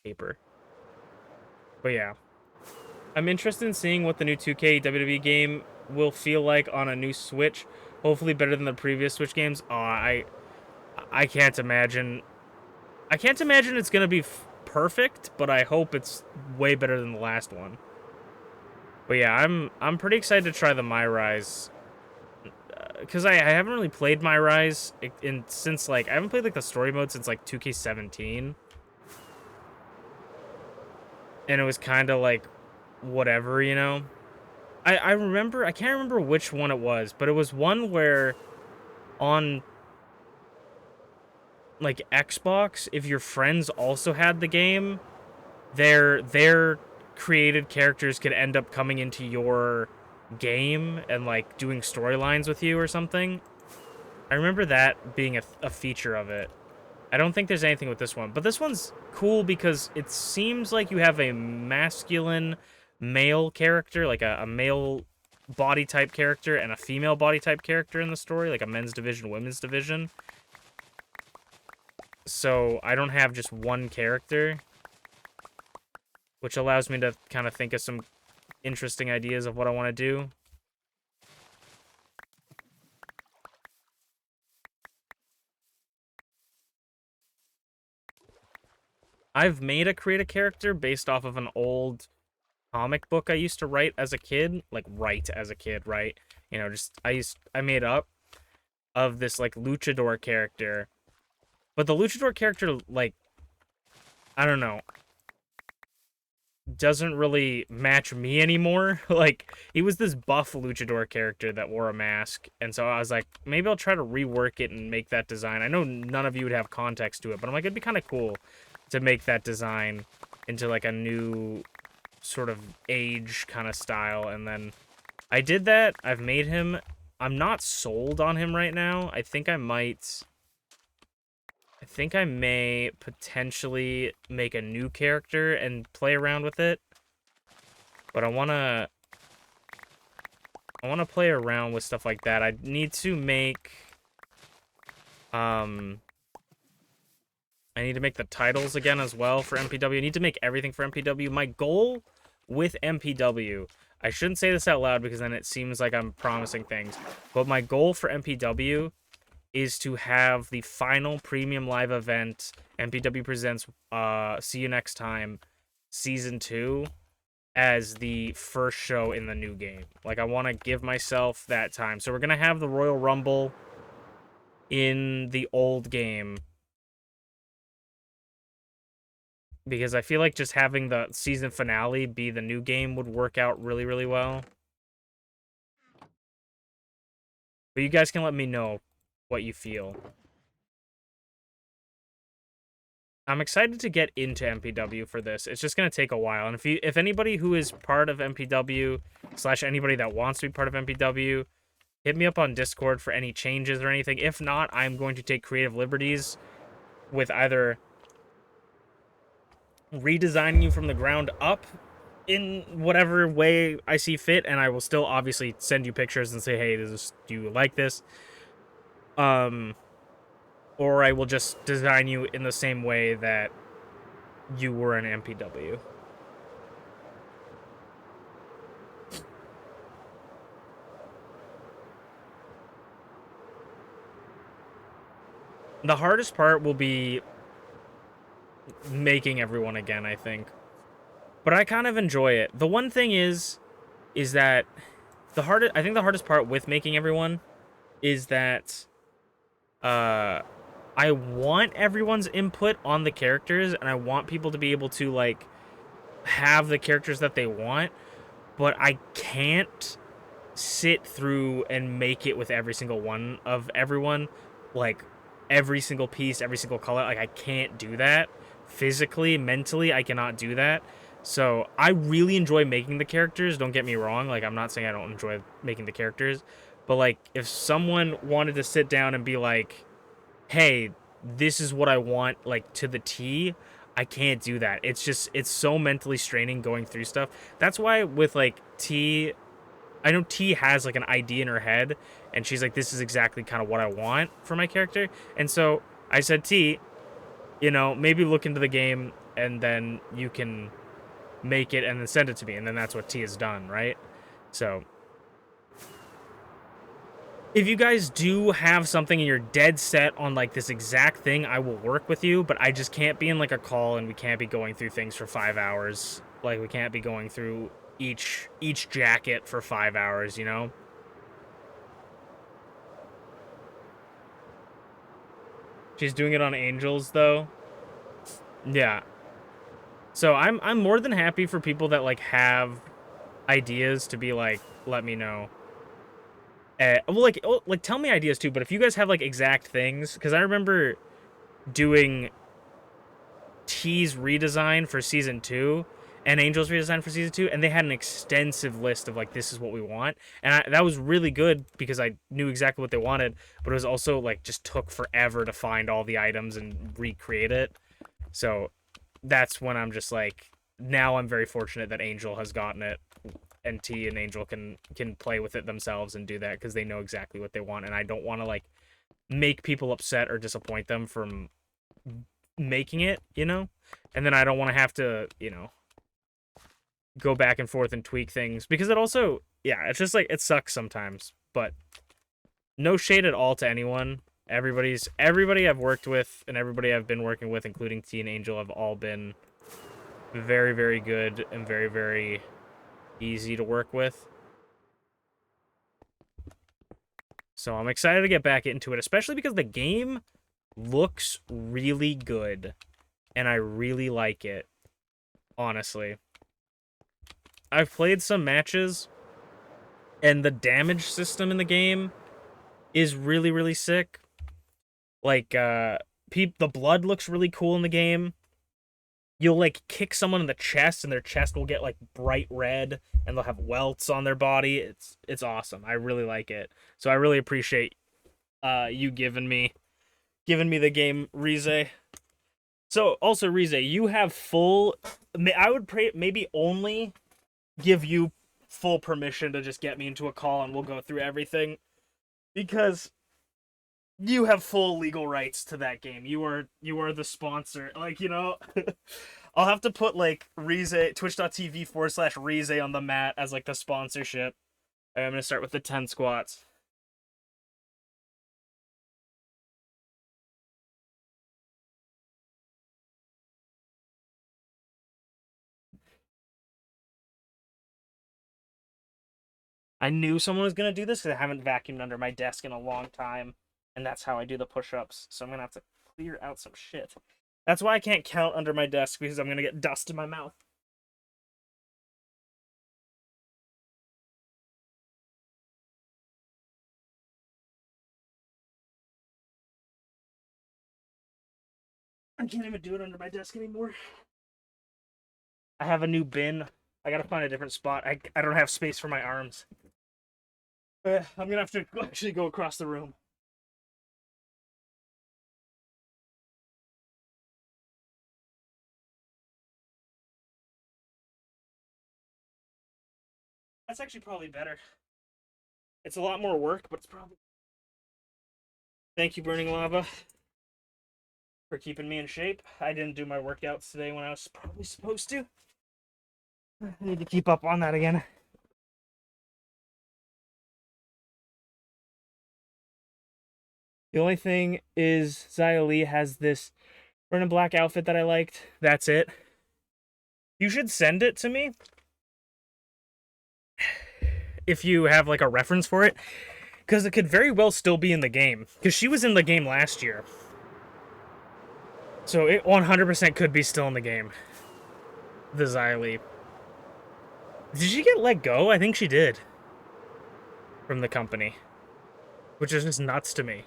paper. But yeah. I'm interested in seeing what the new 2K WWE game will feel like on a new Switch. Hopefully better than the previous Switch games. Oh, I can't imagine. I can't imagine it's going to be perfect, but I hope it's way better than the last one. But yeah, I'm pretty excited to try the My Rise. Because I haven't really played My Rise since, like, I haven't played, like, the story mode since, like, 2K17. And it was kind of, like, whatever, you know? I remember, I can't remember which one it was, but it was one where on, like, Xbox, if your friends also had the game, their created characters could end up coming into your game and, like, doing storylines with you or something. I remember that being a feature of it. I don't think there's anything with this one, but this one's cool because it seems like you have a masculine male character, like a male body type character, and a female body type character in the story, like a men's division, women's division. So I don't have just one character, which allows me to kind of think of some interesting ideas of what I want to do. I've made a create a character based off of an old comic book I used to write as a kid, like write as a kid, right? You know, just I made up of this like luchador character. But the luchador character, like, I don't know, doesn't really match me anymore. Like, he was this buff luchador character that wore a mask, and so I was like, maybe I'll try to rework it and make that design. I know none of you would have context to it, but I'm like, it'd be kind of cool to make that design into like a new sort of age kind of style. And then I did that. I've made him. I'm not sold on him right now. I think I may potentially make a new character and play around with it. But I want to play around with stuff like that. I need to make I need to make the titles again as well for MPW. I need to make everything for MPW. My goal with MPW, I shouldn't say this out loud because then it seems like I'm promising things, but my goal for MPW is to have the final premium live event, MPW Presents, See You Next Time, Season 2 as the first show in the new game. Like, I want to give myself that time. So we're going to have the Royal Rumble in the old game, because I feel like just having the season finale be the new game would work out really, really well. But you guys can let me know what you feel. I'm excited to get into MPW for this. It's just going to take a while. And if anybody who is part of MPW / anybody that wants to be part of MPW, hit me up on Discord for any changes or anything. If not, I'm going to take creative liberties with either redesigning you from the ground up in whatever way I see fit, and I will still obviously send you pictures and say, hey, do you like this? Or I will just design you in the same way that you were an MPW. The hardest part will be making everyone again, I think. But I kind of enjoy it. The one thing is that I think the hardest part with making everyone is that I want everyone's input on the characters, and I want people to be able to, like, have the characters that they want, but I can't sit through and make it with every single one of everyone, like, every single piece, every single color. Like, I can't do that. Physically, mentally, I cannot do that. So, I really enjoy making the characters, don't get me wrong. Like, I'm not saying I don't enjoy making the characters, but, like, if someone wanted to sit down and be like, hey, this is what I want, like, to the T, I can't do that. It's so mentally straining going through stuff. That's why with, like, T, I know T has, like, an idea in her head, and she's like, this is exactly kind of what I want for my character. And so I said, T, maybe look into the game, and then you can make it and then send it to me. And then that's what T has done, right? So if you guys do have something and you're dead set on, like, this exact thing, I will work with you, but I just can't be in, like, a call, and we can't be going through things for 5 hours. Like, we can't be going through each jacket for 5 hours, you know? She's doing it on Angels, though. Yeah. So I'm more than happy for people that, like, have ideas to be like, let me know. Well, like, tell me ideas too, but if you guys have, like, exact things, because I remember doing T's redesign for season 2 and Angel's redesign for season 2, and they had an extensive list of, like, this is what we want, and that was really good because I knew exactly what they wanted, but it was also, like, just took forever to find all the items and recreate it. So that's when I'm just like, now I'm very fortunate that Angel has gotten it, and T and Angel can play with it themselves and do that because they know exactly what they want, and I don't want to, like, make people upset or disappoint them from making it, and then I don't want to have to, go back and forth and tweak things, because it also, yeah, it's just like, it sucks sometimes. But no shade at all to anyone. Everybody I've worked with and everybody I've been working with, including T and Angel, have all been very, very good and very, very easy to work with. So I'm excited to get back into it, especially because the game looks really good and I really like it, honestly. I've played some matches, and the damage system in the game is really, really sick. Like, the blood looks really cool in the game. You'll, like, kick someone in the chest, and their chest will get, like, bright red, and they'll have welts on their body. It's awesome. I really like it. So I really appreciate you giving me the game, Rize. So also, Rize, you have full. I would maybe only give you full permission to just get me into a call and we'll go through everything, because you have full legal rights to that game. You are the sponsor. Like, I'll have to put, like, Rize, twitch.tv/Rize on the mat as, like, the sponsorship. I'm gonna start with the 10 squats. I knew someone was gonna do this because I haven't vacuumed under my desk in a long time, and that's how I do the push-ups. So I'm gonna have to clear out some shit. That's why I can't count under my desk, because I'm gonna get dust in my mouth. I can't even do it under my desk anymore. I have a new bin. I gotta find a different spot. I don't have space for my arms. I'm gonna have to actually go across the room. That's actually probably better. It's a lot more work, but it's probably... Thank you, Burning Lava, for keeping me in shape. I didn't do my workouts today when I was probably supposed to. I need to keep up on that again. The only thing is Xia Li has this red and black outfit that I liked. That's it. You should send it to me if you have like a reference for it, because it could very well still be in the game, because she was in the game last year. So it 100% could be still in the game. The Xia Li. Did she get let go? I think she did. From the company. Which is just nuts to me.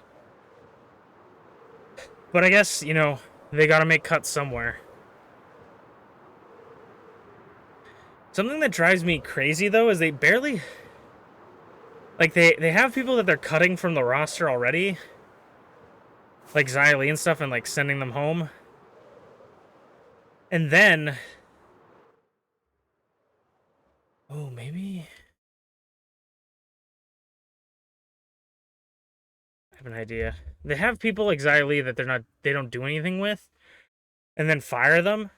But I guess, you know, they gotta make cuts somewhere. Something that drives me crazy, though, is they barely... Like, they have people that they're cutting from the roster already. Like Xia Li and stuff, and, like, sending them home. And then... Oh, maybe... I have an idea. They have people like Xia Li that they don't do anything with, and then fire them.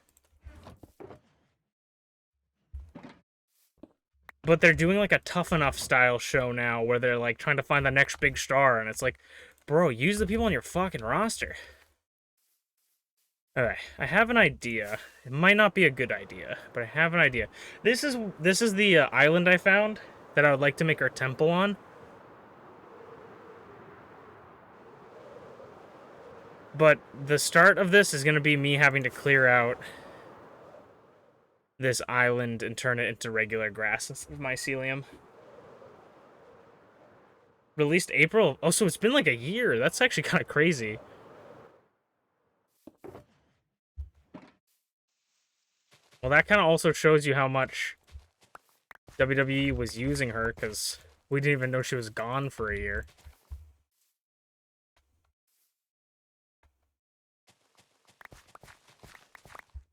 But they're doing like a Tough Enough style show now where they're like trying to find the next big star, and it's like, bro, use the people on your fucking roster. Alright, I have an idea. It might not be a good idea, but I have an idea. This is the island I found that I would like to make our temple on. But the start of this is going to be me having to clear out this island and turn it into regular grass instead of mycelium. Released April? Oh, so it's been like a year. That's actually kind of crazy. Well, that kind of also shows you how much WWE was using her, because we didn't even know she was gone for a year.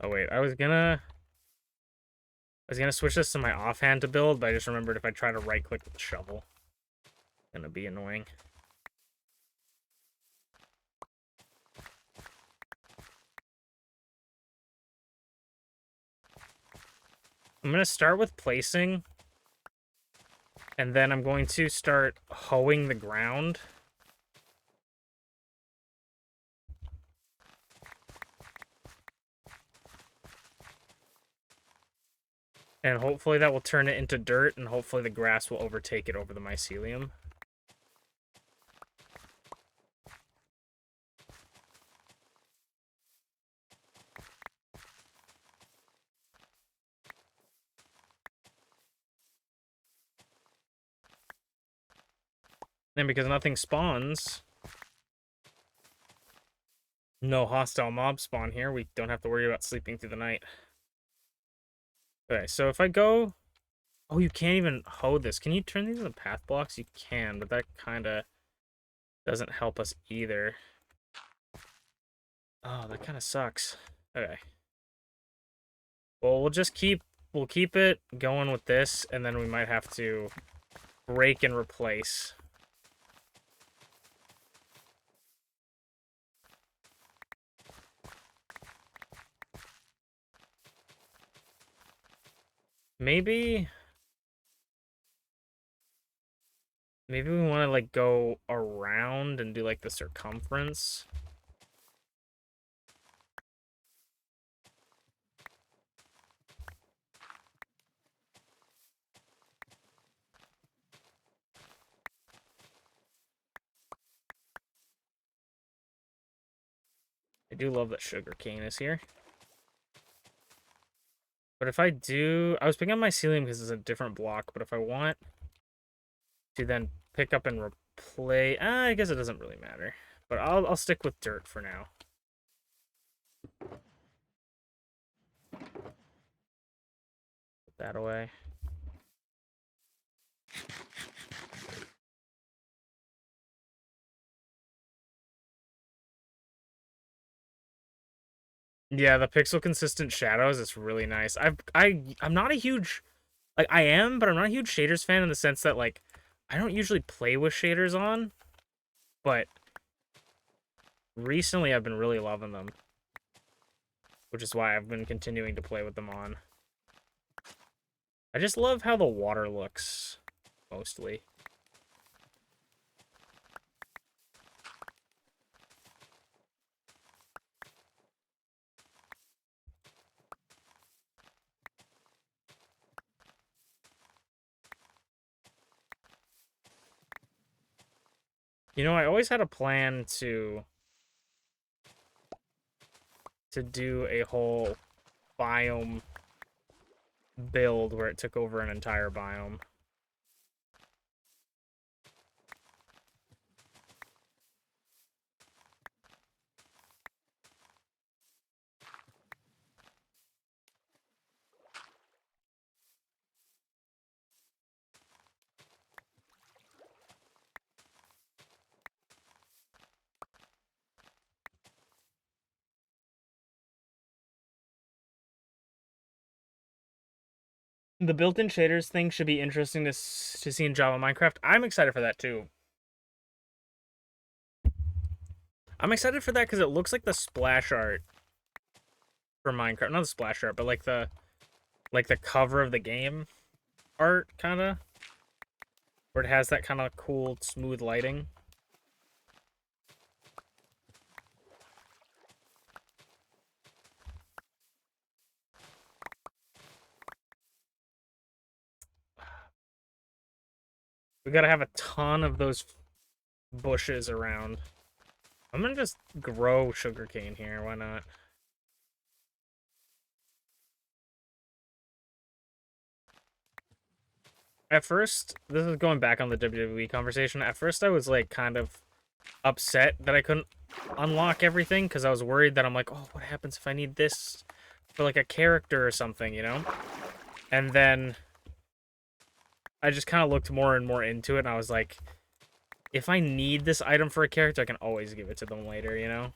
Oh, wait. I was gonna switch this to my offhand to build, but I just remembered if I try to right-click with the shovel, it's gonna be annoying. I'm gonna start with placing, and then I'm going to start hoeing the ground. And hopefully that will turn it into dirt, and hopefully the grass will overtake it over the mycelium. And because nothing spawns, no hostile mob spawn here, we don't have to worry about sleeping through the night. Okay, so if I go... Oh, you can't even hoe this. Can you turn these into path blocks? You can, but that kind of doesn't help us either. Oh, that kind of sucks. Okay. Well, we'll keep it going with this, and then we might have to break and replace. Maybe we want to like go around and do like the circumference. I do love that sugarcane is here. But if I do... I was picking up my ceiling because it's a different block, but if I want to then pick up and replay... I guess it doesn't really matter. But I'll stick with dirt for now. Put that away. Yeah, the pixel consistent shadows is really nice. I'm not a huge... Like, I am, but I'm not a huge shaders fan in the sense that, like, I don't usually play with shaders on, but recently I've been really loving them, which is why I've been continuing to play with them on. I just love how the water looks, mostly. You know, I always had a plan to do a whole biome build where it took over an entire biome. The built-in shaders thing should be interesting to see in Java Minecraft. I'm excited for that too. I'm excited for that because it looks like the splash art for Minecraft. Not the splash art, but like the cover of the game art, kind of. Where it has that kind of cool, smooth lighting. We gotta have a ton of those bushes around. I'm gonna just grow sugarcane here, why not? At first, this is going back on the WWE conversation, at first I was like kind of upset that I couldn't unlock everything, because I was worried that I'm like, oh, what happens if I need this for like a character or something, you know? And then I just kind of looked more and more into it, and I was like, if I need this item for a character, I can always give it to them later, you know?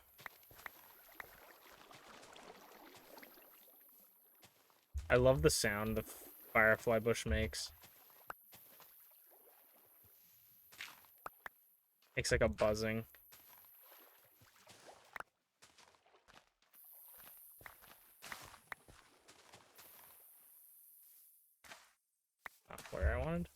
I love the sound the firefly bush makes. Makes like a buzzing. Not where I wanted.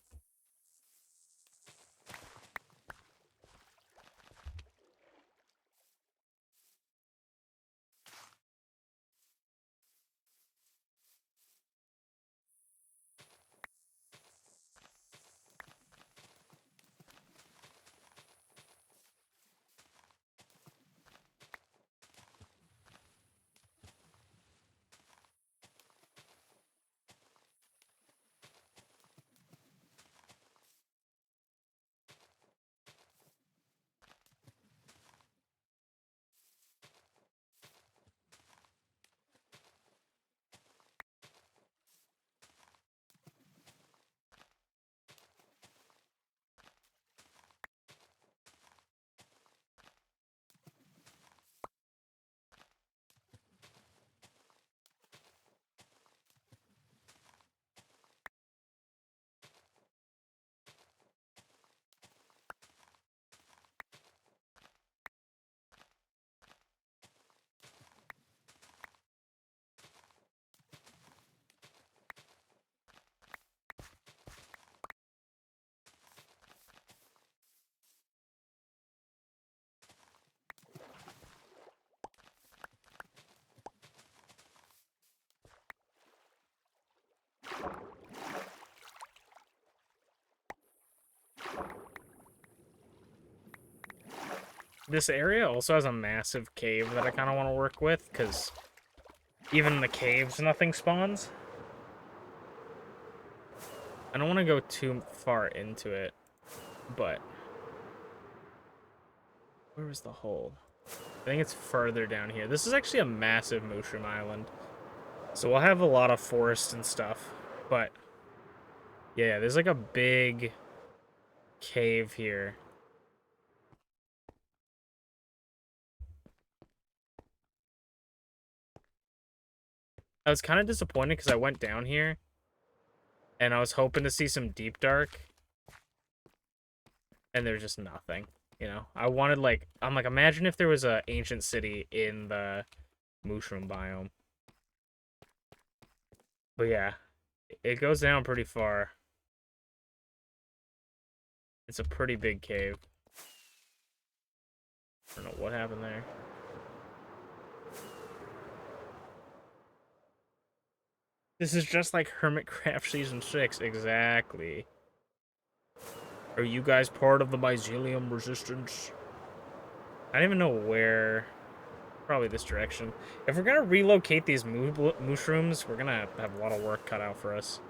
this area also has a massive cave that I kind of want to work with, because even in the caves, nothing spawns. I don't want to go too far into it, but... Where was the hole? I think it's further down here. This is actually a massive mushroom island. So we'll have a lot of forest and stuff, but... Yeah, there's like a big cave here. I was kind of disappointed because I went down here and I was hoping to see some deep dark, and there's just nothing, you know? I wanted, like, I'm like, imagine if there was a ancient city in the mushroom biome. But yeah, it goes down pretty far. It's a pretty big cave. I don't know what happened there. This is just like Hermitcraft Season 6, exactly. Are you guys part of the mycelium resistance? I don't even know where. Probably this direction. If we're gonna relocate these mushrooms, we're gonna have a lot of work cut out for us.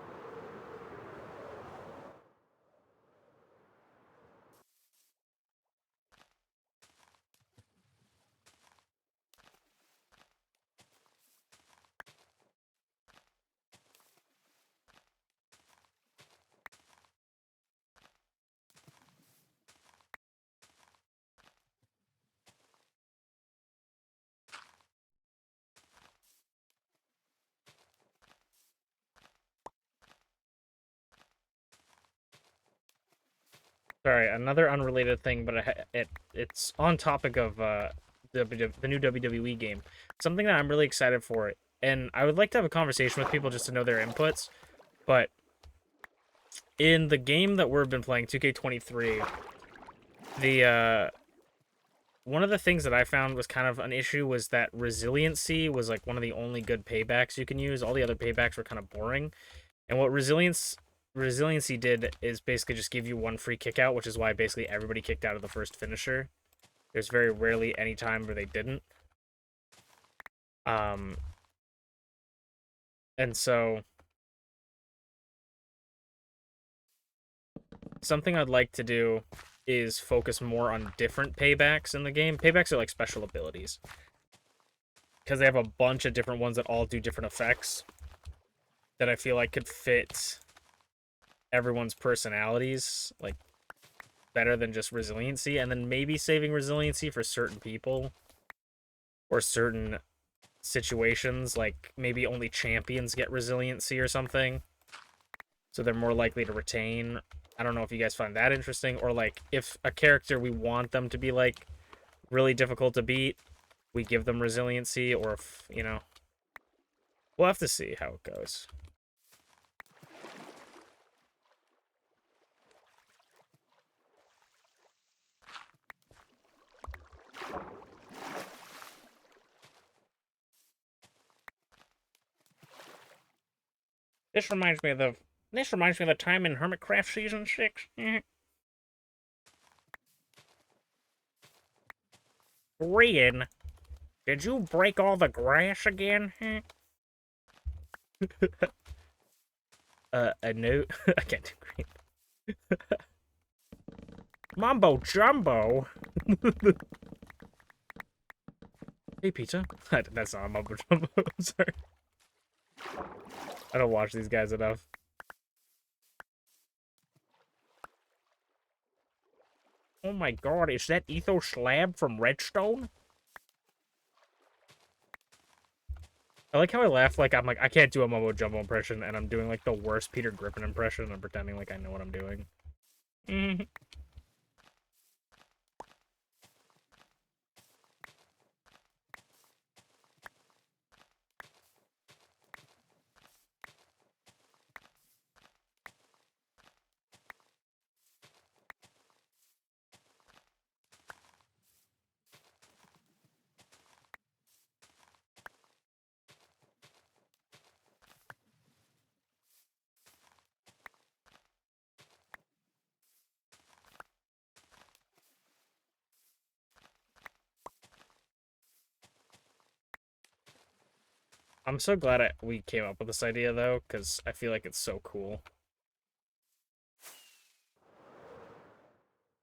Sorry, another unrelated thing, but it's on topic of the new WWE game. Something that I'm really excited for, and I would like to have a conversation with people just to know their inputs. But in the game that we've been playing, 2K23, the one of the things that I found was kind of an issue was that resiliency was like one of the only good paybacks you can use. All the other paybacks were kind of boring. And what resiliency did is basically just give you one free kick out, which is why basically everybody kicked out of the first finisher. There's very rarely any time where they didn't. And so something I'd like to do is focus more on different paybacks in the game. Paybacks are like special abilities, because they have a bunch of different ones that all do different effects that I feel like could fit everyone's personalities like better than just resiliency, and then maybe saving resiliency for certain people or certain situations, like maybe only champions get resiliency or something, so they're more likely to retain. I don't know if you guys find that interesting, or like if a character we want them to be like really difficult to beat, we give them resiliency, or if, you know, we'll have to see how it goes. This reminds me of the time in Hermitcraft Season 6. Rian, did you break all the grass again? No. I can't do green. Mumbo Jumbo? Hey, pizza. That's not a Mumbo Jumbo. I'm sorry. I don't watch these guys enough. Oh my god, is that Ethos Slab from Redstone? I like how I laugh like I'm like, I can't do a Mumbo Jumbo impression, and I'm doing like the worst Peter Griffin impression, and I'm pretending like I know what I'm doing. I'm so glad we came up with this idea, though, because I feel like it's so cool.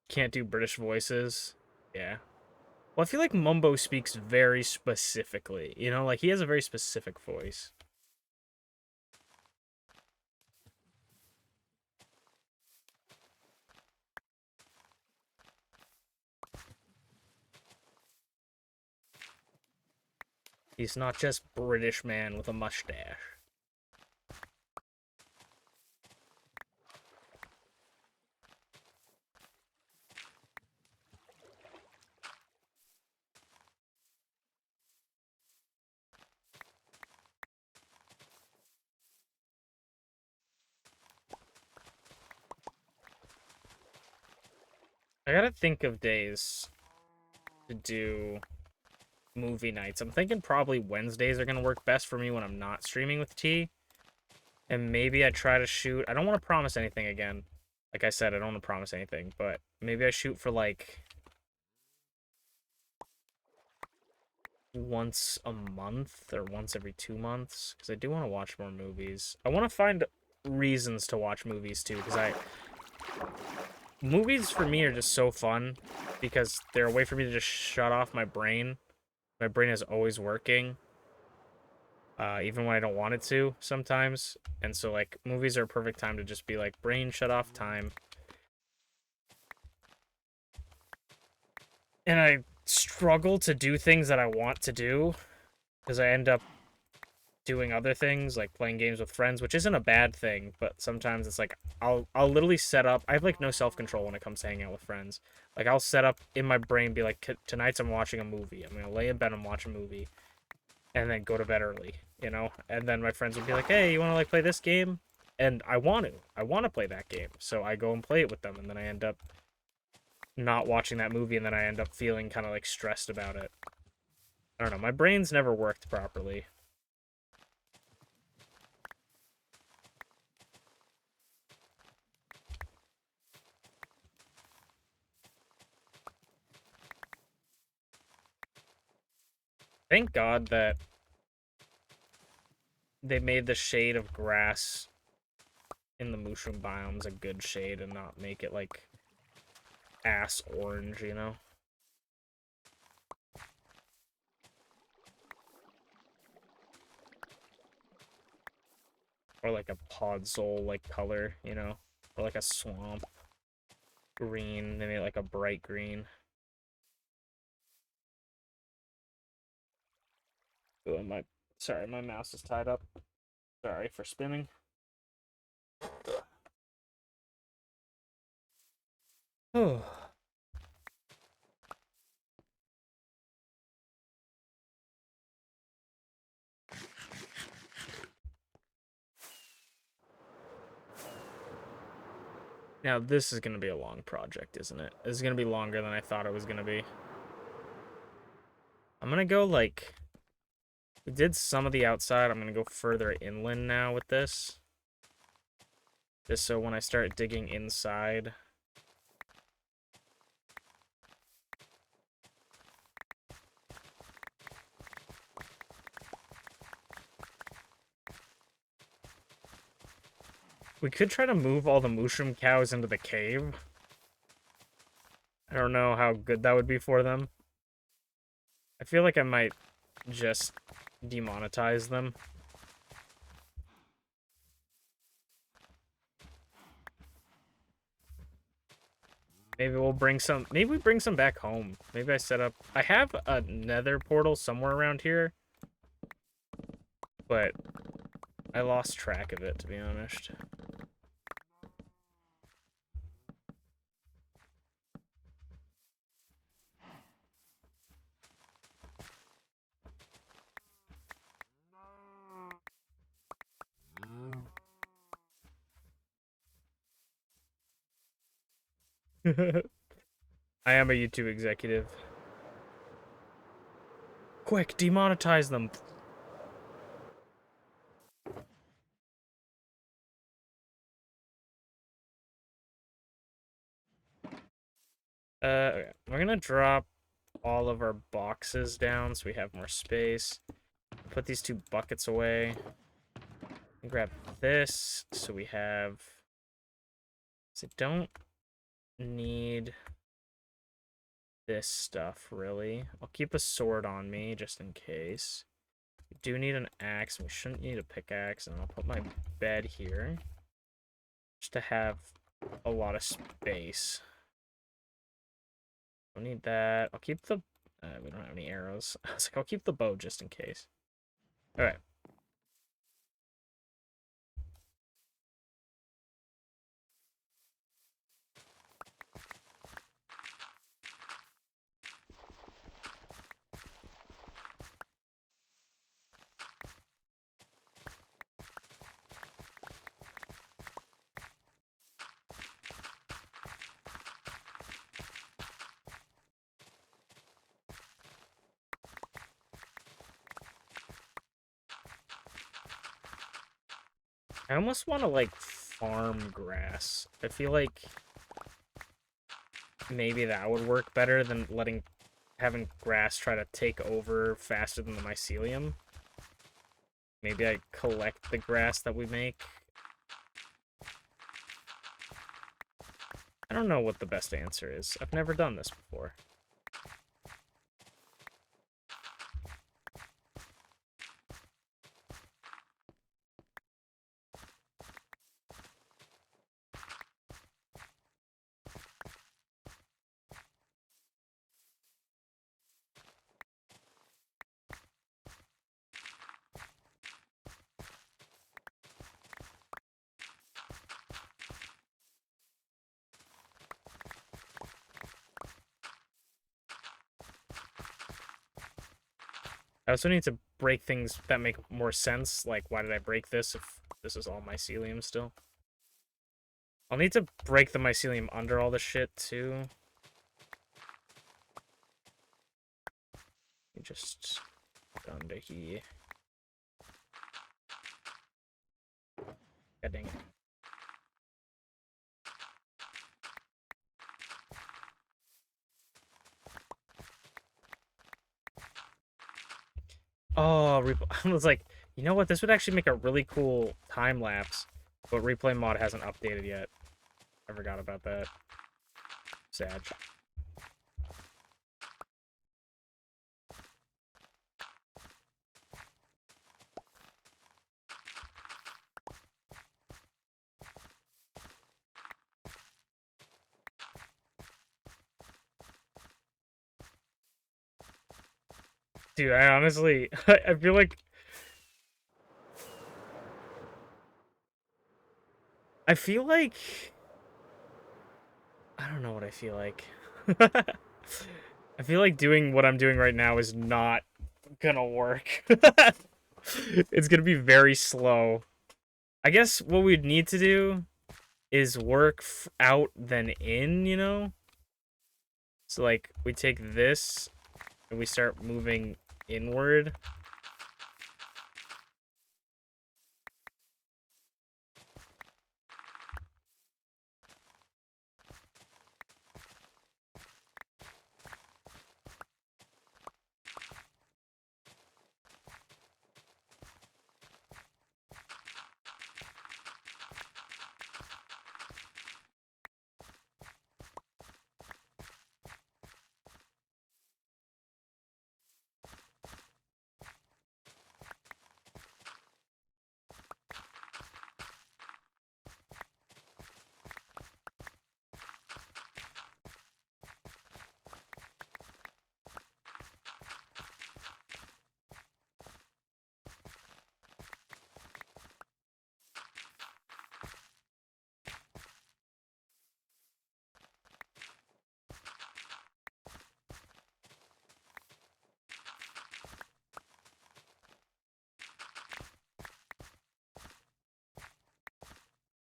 Can't do British voices. Yeah. Well, I feel like Mumbo speaks very specifically. You know, like, he has a very specific voice. He's not just British man with a mustache. I gotta think of days to do movie nights. I'm thinking probably Wednesdays are gonna work best for me when I'm not streaming with T. And maybe I try to shoot. I don't want to promise anything again. Like I said, I don't want to promise anything, but maybe I shoot for like once a month or once every 2 months, because I do want to watch more movies. I want to find reasons to watch movies too, because movies for me are just so fun because they're a way for me to just shut off my brain. My brain is always working, even when I don't want it to sometimes. And so, like, movies are a perfect time to just be like, brain shut off time. And I struggle to do things that I want to do because I end up doing other things like playing games with friends, which isn't a bad thing, but sometimes it's like I'll literally set up. I have like no self-control when it comes to hanging out with friends. Like, I'll set up in my brain, be like, tonight's I'm watching a movie. I'm gonna lay in bed and watch a movie, and then go to bed early, you know? And then my friends would be like, hey, you wanna like play this game? And I want to play that game. So I go and play it with them, and then I end up not watching that movie, and then I end up feeling kind of like stressed about it. I don't know, my brain's never worked properly. Thank God that they made the shade of grass in the mushroom biomes a good shade and not make it like ass orange, you know? Or like a podzol like color, you know? Or like a swamp green. They made it like a bright green. Oh, sorry, my mouse is tied up. Sorry for spinning. Oh. Now, this is going to be a long project, isn't it? This is going to be longer than I thought it was going to be. I'm going to go, like... We did some of the outside. I'm going to go further inland now with this. Just so when I start digging inside... We could try to move all the mushroom cows into the cave. I don't know how good that would be for them. I feel like I might just demonetize them. Maybe we'll bring some... Maybe we bring some back home. Maybe I set up... I have a nether portal somewhere around here. But I lost track of it, to be honest. I am a YouTube executive. Quick, demonetize them. Okay. We're gonna drop all of our boxes down so we have more space. Put put these 2 buckets away. And grab this, so we have... So don't need this stuff, really. I'll keep a sword on me, just in case. We do need an axe, and we shouldn't need a pickaxe, and I'll put my bed here. Just to have a lot of space. Don't need that. I'll keep the... we don't have any arrows. I was like, I'll keep the bow just in case. Alright. I almost want to, like, farm grass. I feel like maybe that would work better than having grass try to take over faster than the mycelium. Maybe I collect the grass that we make. I don't know what the best answer is. I've never done this before. I also need to break things that make more sense. Like, why did I break this if this is all mycelium still? I'll need to break the mycelium under all the shit, too. Just under here. God dang it. Oh, I was like, you know what? This would actually make a really cool time lapse, but replay mod hasn't updated yet. I forgot about that. Sad. Dude, I honestly, I feel like... I don't know what I feel like. I feel like doing what I'm doing right now is not gonna work. It's gonna be very slow. I guess what we'd need to do is work out then in, you know? So, like, we take this and we start moving inward.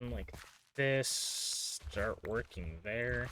And like this, start working there.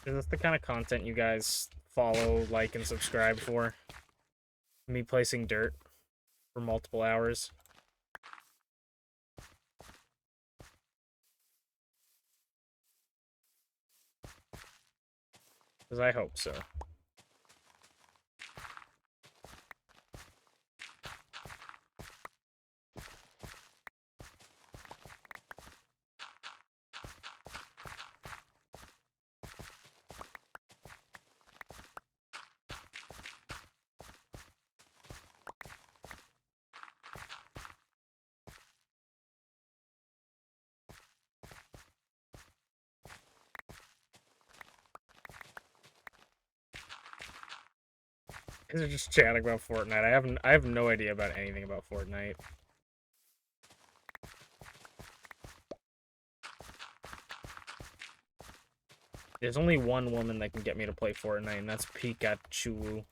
Is this the kind of content you guys follow, like, and subscribe for? Me placing dirt for multiple hours? Because I hope so. They're just chatting about Fortnite. I have no idea about anything about Fortnite. There's only one woman that can get me to play Fortnite, and that's Pikachu.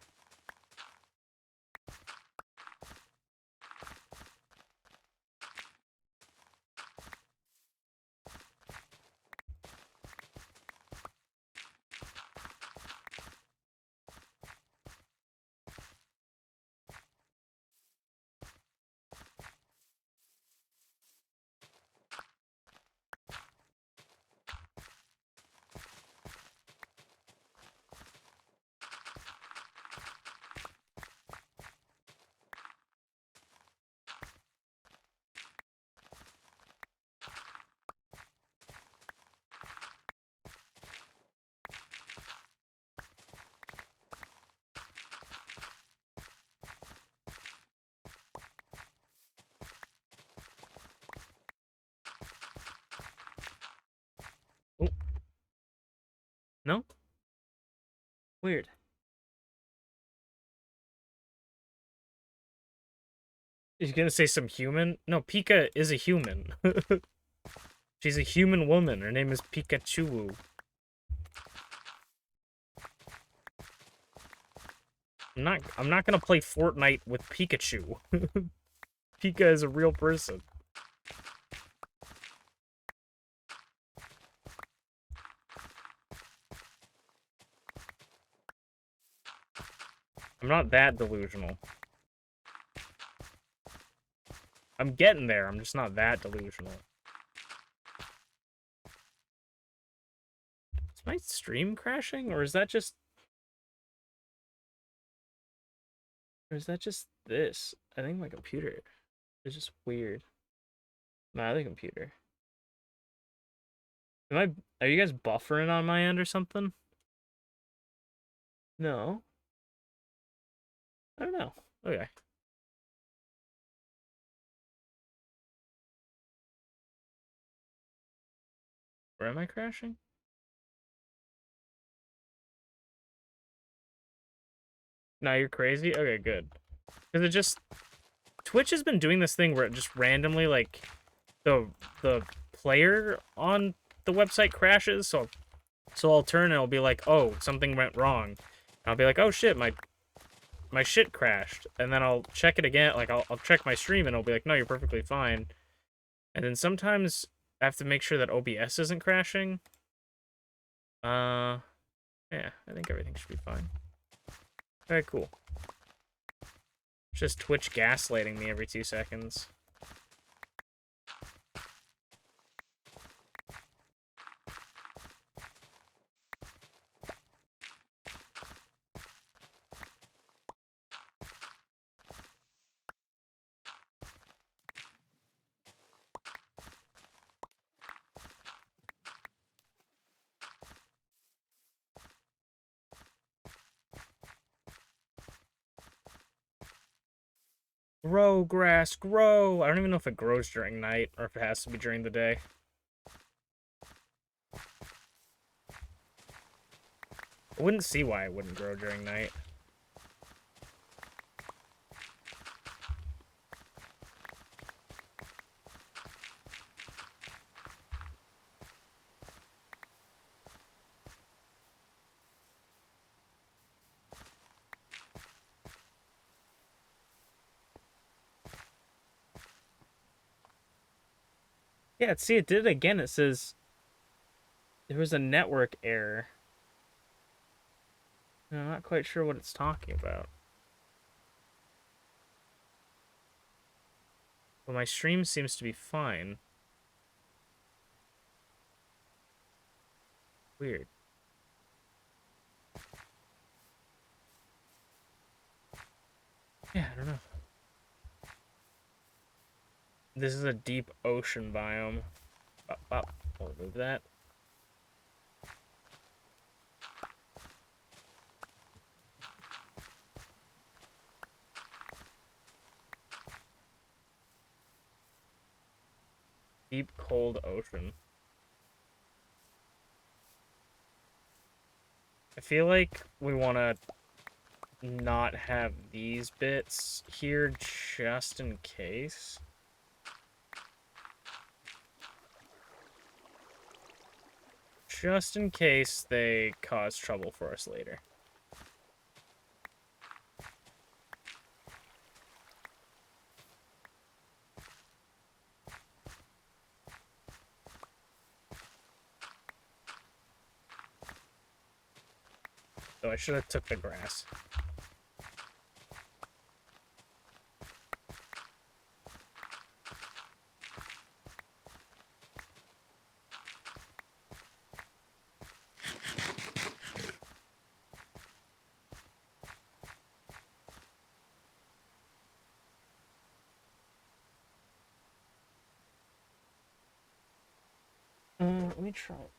Oh. No? Weird. You're gonna say some human? No, Pika is a human. She's a human woman. Her name is Pikachu. I'm not gonna play Fortnite with Pikachu. Pika is a real person. I'm not that delusional. I'm getting there. I'm just not that delusional. Is my stream crashing, or is that just... Or is that just this? I think my computer is just weird. Nah, the computer. Are you guys buffering on my end or something? No. I don't know. Okay. Where am I crashing? Nah, you're crazy? Okay, good. Because it just... Twitch has been doing this thing where it just randomly, like, the player on the website crashes, so I'll turn and it'll be like, oh, something went wrong. And I'll be like, oh shit, my shit crashed. And then I'll check it again, like, I'll check my stream and it'll be like, no, you're perfectly fine. And then sometimes I have to make sure that OBS isn't crashing. Yeah, I think everything should be fine. Alright, cool. It's just Twitch gaslighting me every 2 seconds. Grow, grass, grow! I don't even know if it grows during night, or if it has to be during the day. I wouldn't see why it wouldn't grow during night. Yeah, see, it did it again. It says there was a network error. I'm not quite sure what it's talking about. Well, my stream seems to be fine. Weird. Yeah, I don't know. This is a deep ocean biome. I'll remove that. Deep, cold ocean. I feel like we want to not have these bits here just in case. Just in case they cause trouble for us later. So I should have took the grass. Let me try it.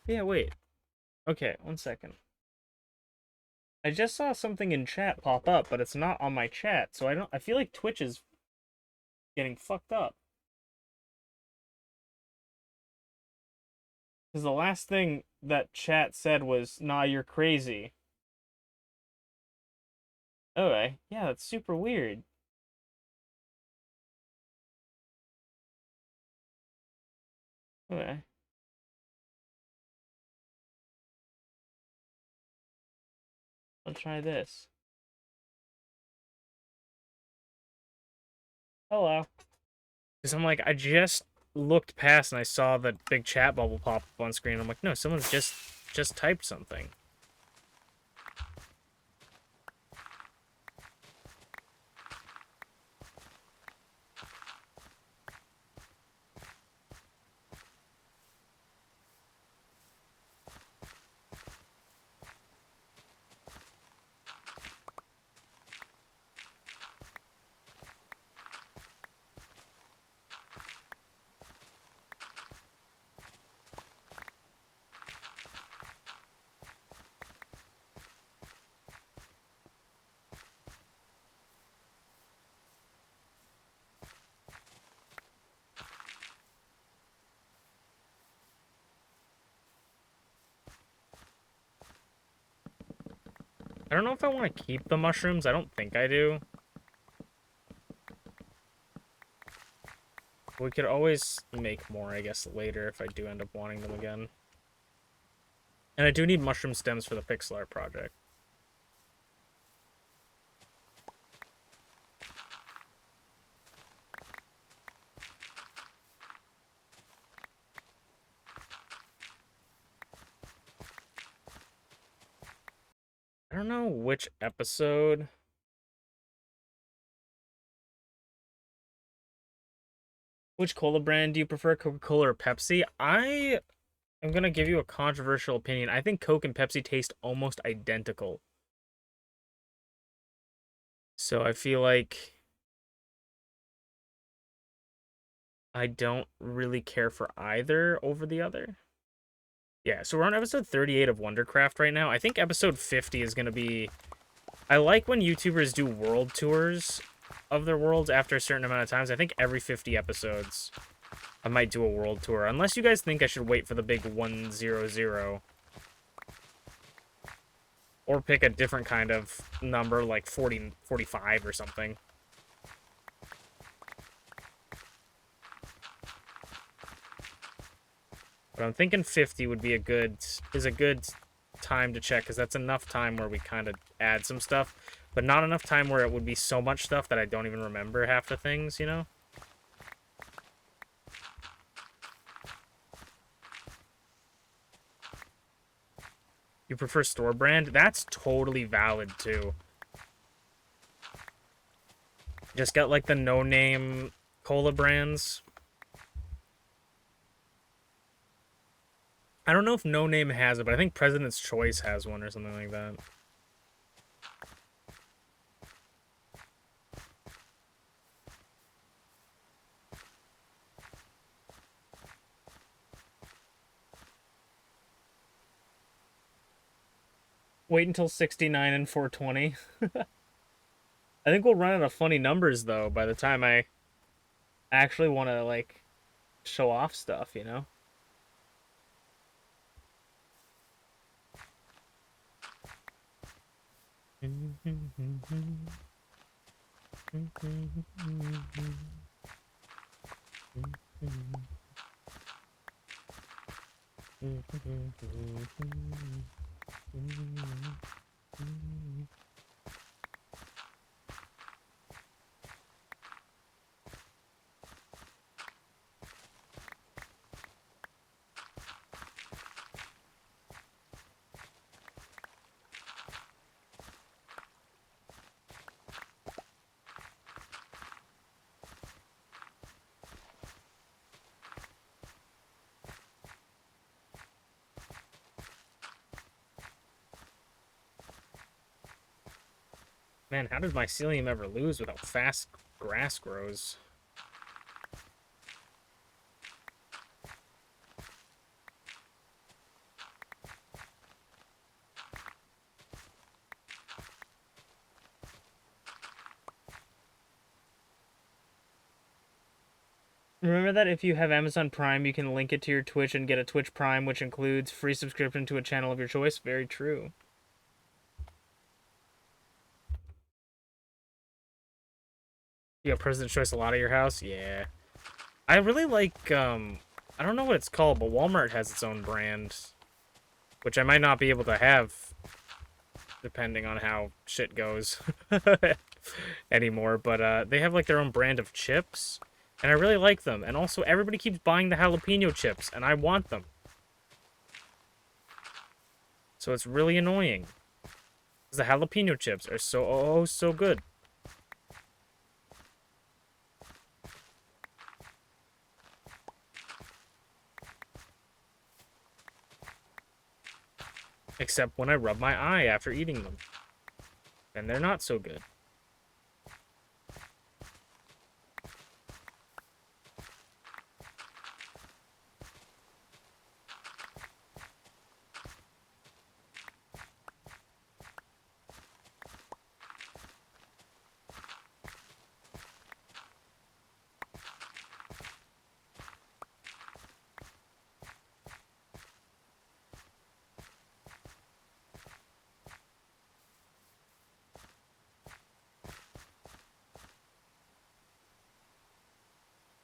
Yeah, wait. Okay, 1 second. I just saw something in chat pop up, but it's not on my chat, so I feel like Twitch is getting fucked up. Because the last thing that chat said was, "Nah, you're crazy." Okay, yeah, that's super weird. Okay. I'll try this. Hello. Because I'm like, I just looked past and I saw the big chat bubble pop up on screen. I'm like, no, someone's just typed something. I don't know if I want to keep the mushrooms. I don't think I do. We could always make more, I guess, later if I do end up wanting them again. And I do need mushroom stems for the pixel art project. I don't know which episode. Which cola brand do you prefer, Coca-Cola or Pepsi? I am going to give you a controversial opinion. I think Coke and Pepsi taste almost identical. So I feel like I don't really care for either over the other. Yeah, so we're on episode 38 of Wondercraft right now. I think episode 50 is going to be... I like when YouTubers do world tours of their worlds after a certain amount of times. I think every 50 episodes, I might do a world tour. Unless you guys think I should wait for the big 100. Or pick a different kind of number, like 40, 45 or something. But I'm thinking 50 would be a good time to check, because that's enough time where we kind of add some stuff, but not enough time where it would be so much stuff that I don't even remember half the things, you know? You prefer store brand? That's totally valid, too. Just get, like, the no-name cola brands. I don't know if No Name has it, but I think President's Choice has one or something like that. Wait until 69 and 420. I think we'll run out of funny numbers, though, by the time I actually want to, like, show off stuff, you know? Man, how did mycelium ever lose with how fast grass grows? Remember that if you have Amazon Prime, you can link it to your Twitch and get a Twitch Prime, which includes free subscription to a channel of your choice? Very true. You got President's Choice a lot at your house? Yeah. I really like, I don't know what it's called, but Walmart has its own brand, which I might not be able to have, depending on how shit goes anymore, but they have, like, their own brand of chips, and I really like them, and also everybody keeps buying the jalapeno chips, and I want them. So it's really annoying. Because the jalapeno chips are so good. Except when I rub my eye after eating them. And they're not so good.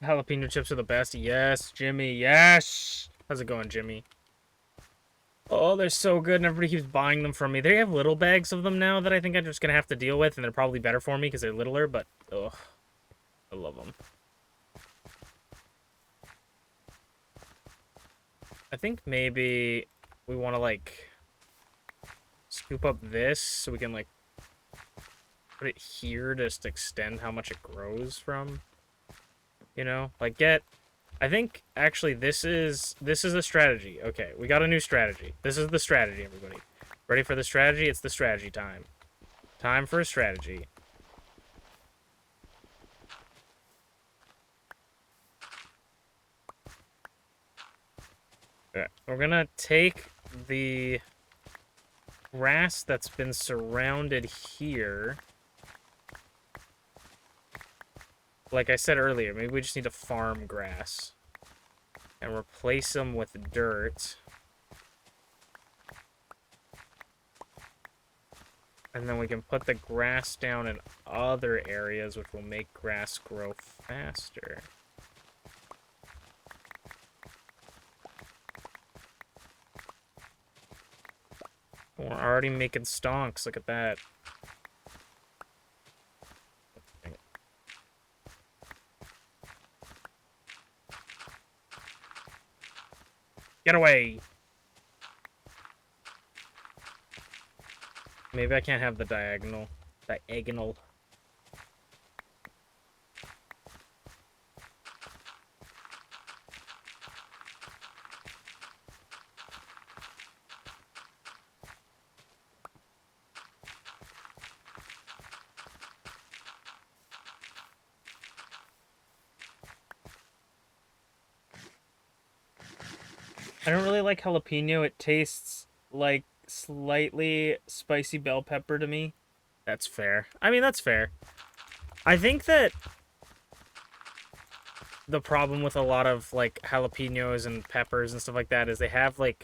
Jalapeno chips are the best. Yes, Jimmy. Yes. How's it going, Jimmy? Oh, they're so good, and everybody keeps buying them from me. They have little bags of them now that I think I'm just going to have to deal with, and they're probably better for me because they're littler, but, ugh. I love them. I think maybe we want to, like, scoop up this so we can, like, put it here to just extend how much it grows from. You know? Like, I think, actually, this is a strategy. Okay, we got a new strategy. This is the strategy, everybody. Ready for the strategy? It's the strategy time. Time for a strategy. Okay, we're gonna take the grass that's been surrounded here. Like I said earlier, maybe we just need to farm grass. And replace them with dirt. And then we can put the grass down in other areas, which will make grass grow faster. We're already making stonks. Look at that. Get away! Maybe I can't have the diagonal. Diagonal. I don't really like jalapeno. It tastes like slightly spicy bell pepper to me. That's fair. I mean, that's fair. I think that the problem with a lot of like jalapenos and peppers and stuff like that is they have a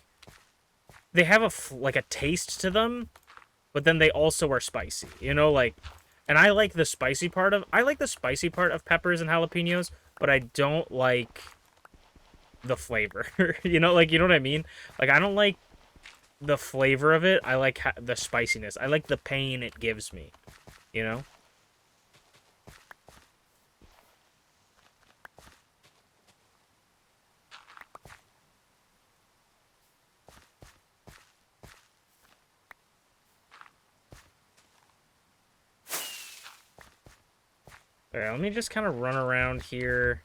taste to them, but then they also are spicy. You know, like, and I like the spicy part of peppers and jalapenos, but I don't like the flavor. You know, like, you know what I mean? Like, I don't like the flavor of it. I like the spiciness. I like the pain it gives me, you know? Alright, let me just kind of run around here,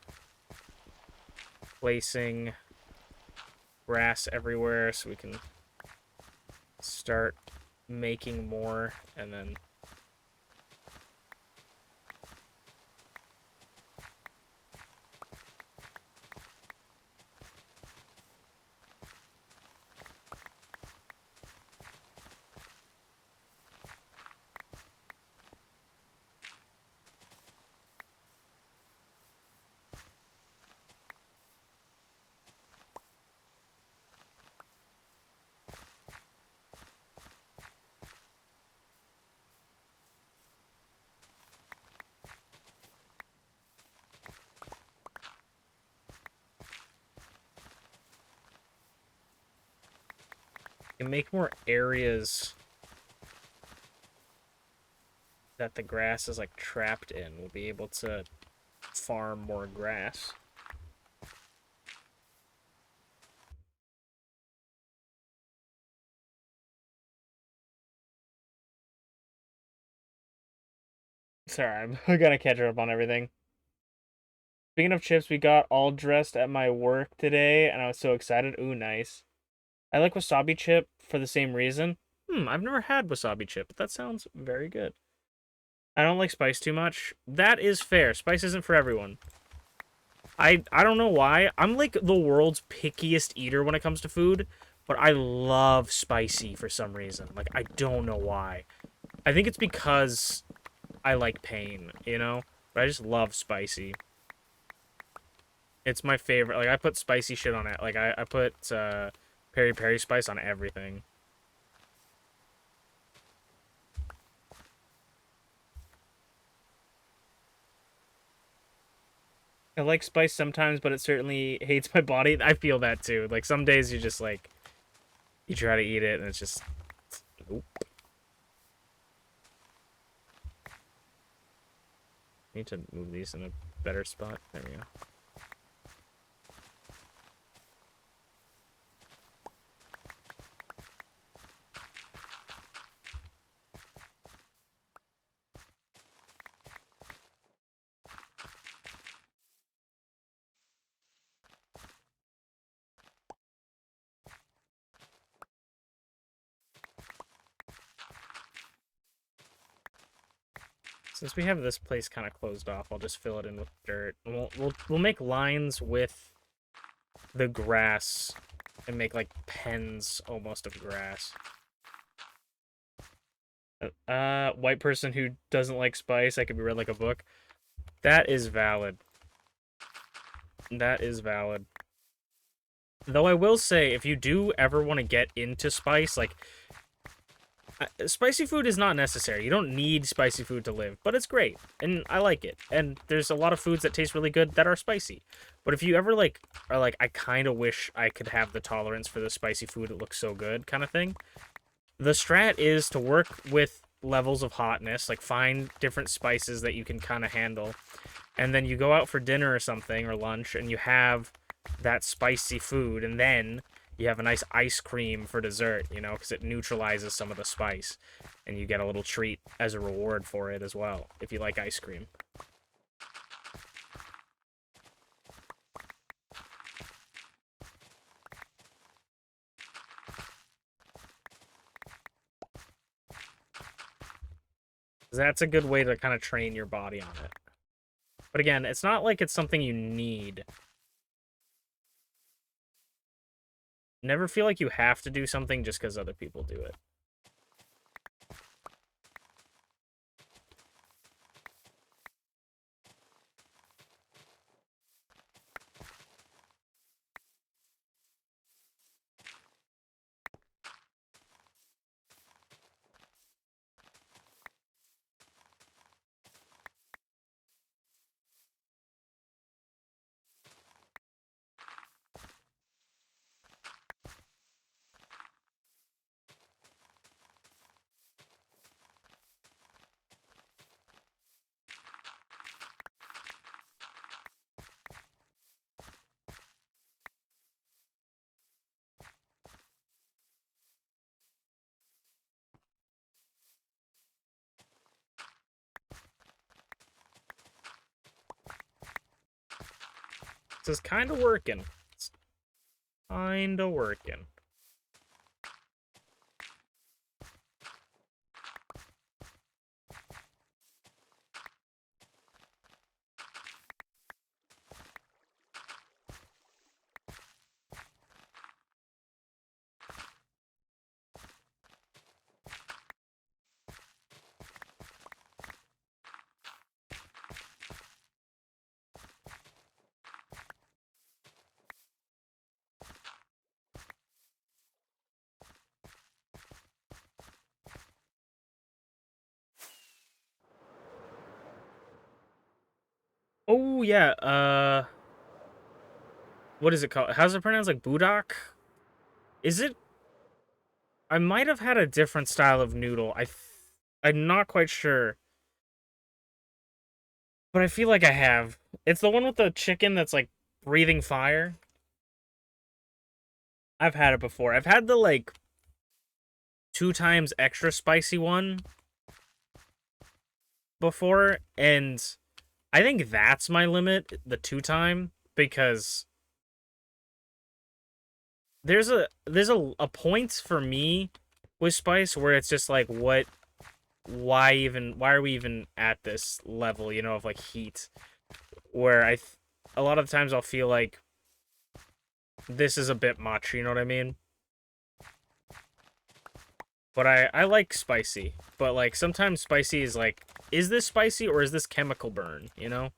placing grass everywhere so we can start making more, and then can make more areas that the grass is like trapped in. We'll be able to farm more grass. Sorry, I'm gonna catch up on everything. Speaking of chips, we got all dressed at my work today, and I was so excited. Ooh, nice. I like wasabi chip for the same reason. I've never had wasabi chip, but that sounds very good. I don't like spice too much. That is fair. Spice isn't for everyone. I don't know why. I'm like the world's pickiest eater when it comes to food, but I love spicy for some reason. Like, I don't know why. I think it's because I like pain, you know? But I just love spicy. It's my favorite. Like, I put spicy shit on it. Like, I put peri peri spice on everything. I like spice sometimes, but it certainly hates my body. I feel that too. Like, some days you just, like, you try to eat it and it's just, nope. Need to move these in a better spot. There we go. Since we have this place kind of closed off, I'll just fill it in with dirt. We'll make lines with the grass and make like pens almost of grass. White person who doesn't like spice, I could be read like a book. That is valid. That is valid. Though I will say, if you do ever want to get into spice, like, spicy food is not necessary. You don't need spicy food to live, but it's great, and I like it. And there's a lot of foods that taste really good that are spicy. But if you ever, like, are like, I kind of wish I could have the tolerance for the spicy food, it looks so good kind of thing, the strat is to work with levels of hotness, like, find different spices that you can kind of handle, and then you go out for dinner or something, or lunch, and you have that spicy food, and then you have a nice ice cream for dessert, you know, because it neutralizes some of the spice. And you get a little treat as a reward for it as well, if you like ice cream. That's a good way to kind of train your body on it. But again, it's not like it's something you need. Never feel like you have to do something just because other people do it. This is kind of working. It's kind of working. Oh, yeah, what is it called? How's it pronounced? Like, Budak? Is it? I might have had a different style of noodle. I'm not quite sure. But I feel like I have. It's the one with the chicken that's, like, breathing fire. I've had it before. I've had the, like, 2 times extra spicy one before, and I think that's my limit, the 2 time, because there's a point for me with spice where it's just like, why are we even at this level, you know, of like heat, where a lot of times I'll feel like this is a bit much, you know what I mean? But I like spicy, but like sometimes spicy is like, is this spicy or is this chemical burn, you know?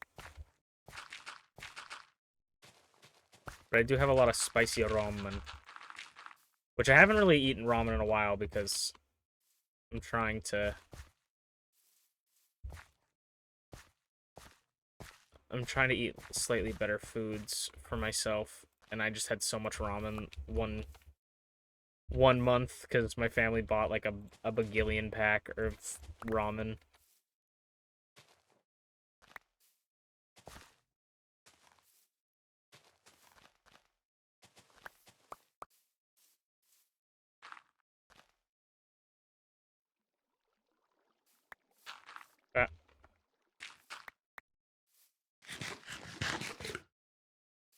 But I do have a lot of spicy ramen, which I haven't really eaten ramen in a while because I'm trying to eat slightly better foods for myself, and I just had so much ramen one month because my family bought like a bagillion pack of ramen. Uh,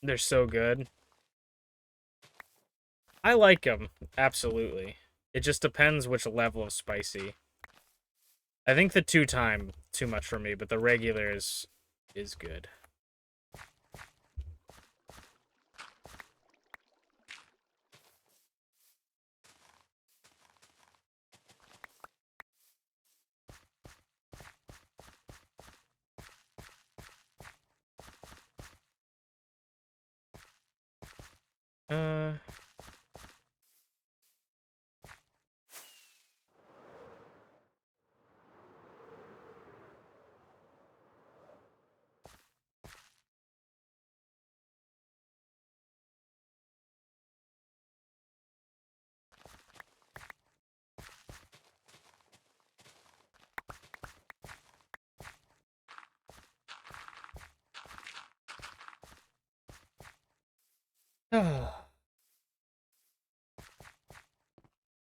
they're so good. I like them, absolutely. It just depends which level of spicy. I think the 2 time too much for me, but the regular is good. Uh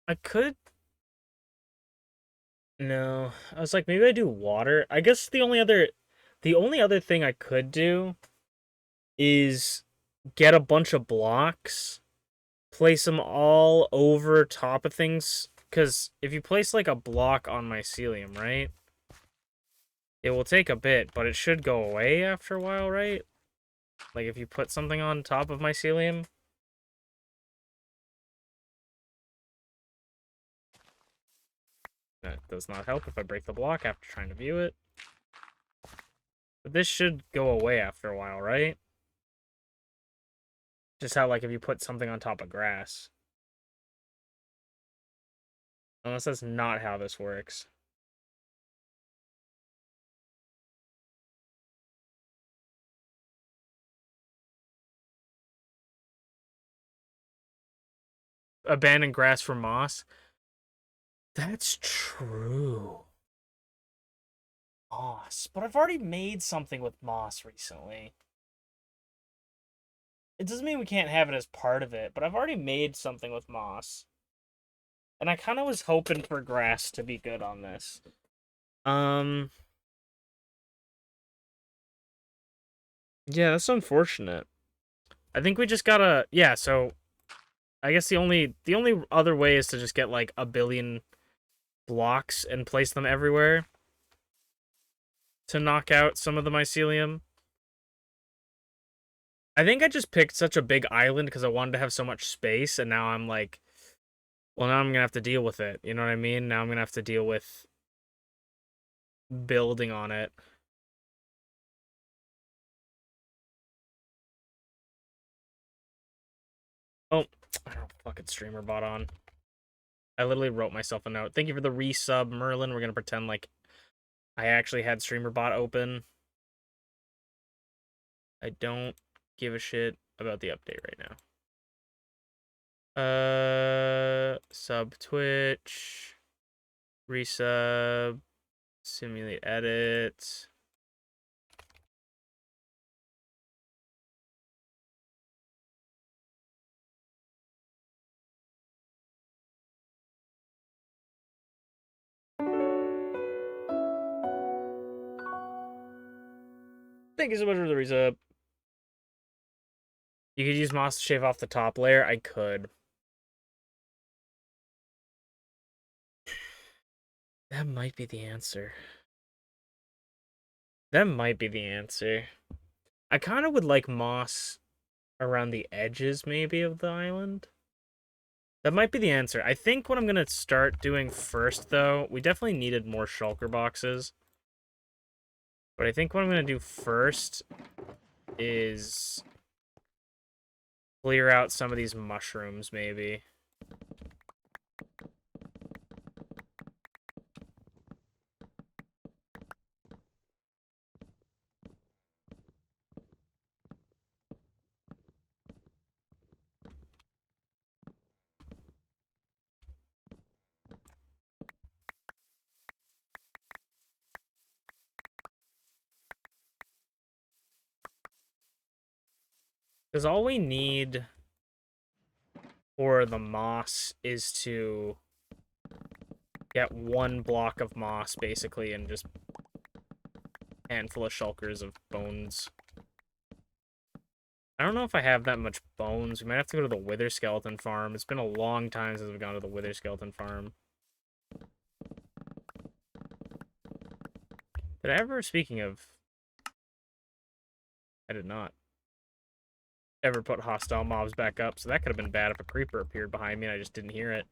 I could... No. I was like, maybe I do water. I guess the only other thing I could do is get a bunch of blocks, place them all over top of things, because if you place like a block on mycelium, right, it will take a bit, but it should go away after a while, right? Like if you put something on top of mycelium. That does not help if I break the block after trying to view it. But this should go away after a while, right? Just how, like, if you put something on top of grass. Unless that's not how this works. Abandoned grass for moss. That's true. Moss. But I've already made something with moss recently. It doesn't mean we can't have it as part of it, but I've already made something with moss. And I kind of was hoping for grass to be good on this. Yeah, that's unfortunate. I think we just gotta... Yeah, so... I guess the only other way is to just get, like, a billion blocks and place them everywhere to knock out some of the mycelium. I think I just picked such a big island because I wanted to have so much space, and now I'm like, well, now I'm gonna have to deal with it. You know what I mean? Now I'm gonna have to deal with building on it. Oh, I don't fucking streamer bot on. I literally wrote myself a note. Thank you for the resub, Merlin. We're gonna pretend like I actually had streamer bot open. I don't give a shit about the update right now. Sub Twitch, resub, simulate edit. Thank you so much for the resub. You could use moss to shave off the top layer. I could. That might be the answer. That might be the answer. I kind of would like moss around the edges, maybe, of the island. That might be the answer. I think what I'm going to start doing first, though, we definitely needed more shulker boxes. But I think what I'm going to do first is clear out some of these mushrooms, maybe. Because all we need for the moss is to get one block of moss, basically, and just a handful of shulkers of bones. I don't know if I have that much bones. We might have to go to the Wither Skeleton Farm. It's been a long time since we've gone to the Wither Skeleton Farm. Did I ever, speaking of... I did not ever put hostile mobs back up, so that could have been bad if a creeper appeared behind me and I just didn't hear it.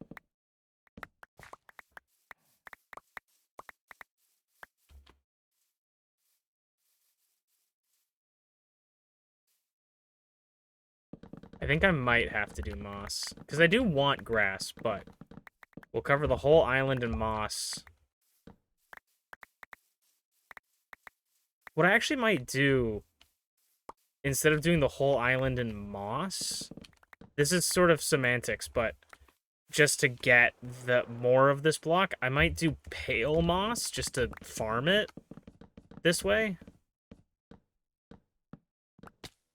I think I might have to do moss. Because I do want grass, but we'll cover the whole island in moss. What I actually might do, instead of doing the whole island in moss, this is sort of semantics, but just to get the more of this block, I might do pale moss just to farm it this way.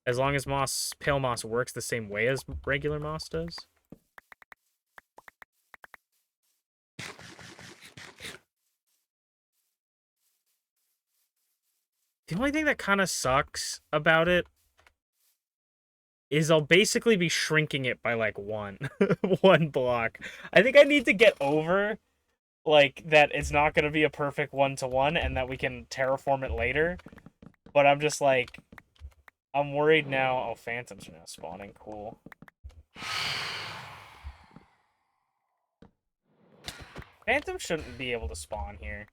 As long as pale moss works the same way as regular moss does. The only thing that kind of sucks about it is I'll basically be shrinking it by, like, one. one block. I think I need to get over, like, that it's not going to be a perfect one-to-one and that we can terraform it later. But I'm just, like, I'm worried now. Oh, phantoms are now spawning. Cool. Phantoms shouldn't be able to spawn here.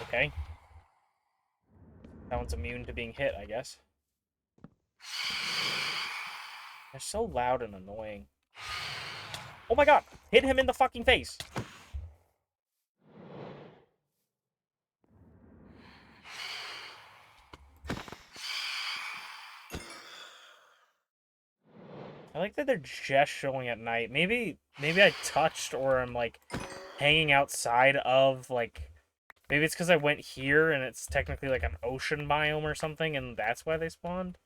Okay. That one's immune to being hit, I guess. They're so loud and annoying. Oh my god! Hit him in the fucking face! I like that they're just showing at night. Maybe I touched or I'm, like, hanging outside of, like... Maybe it's because I went here and it's technically, like, an ocean biome or something, and that's why they spawned?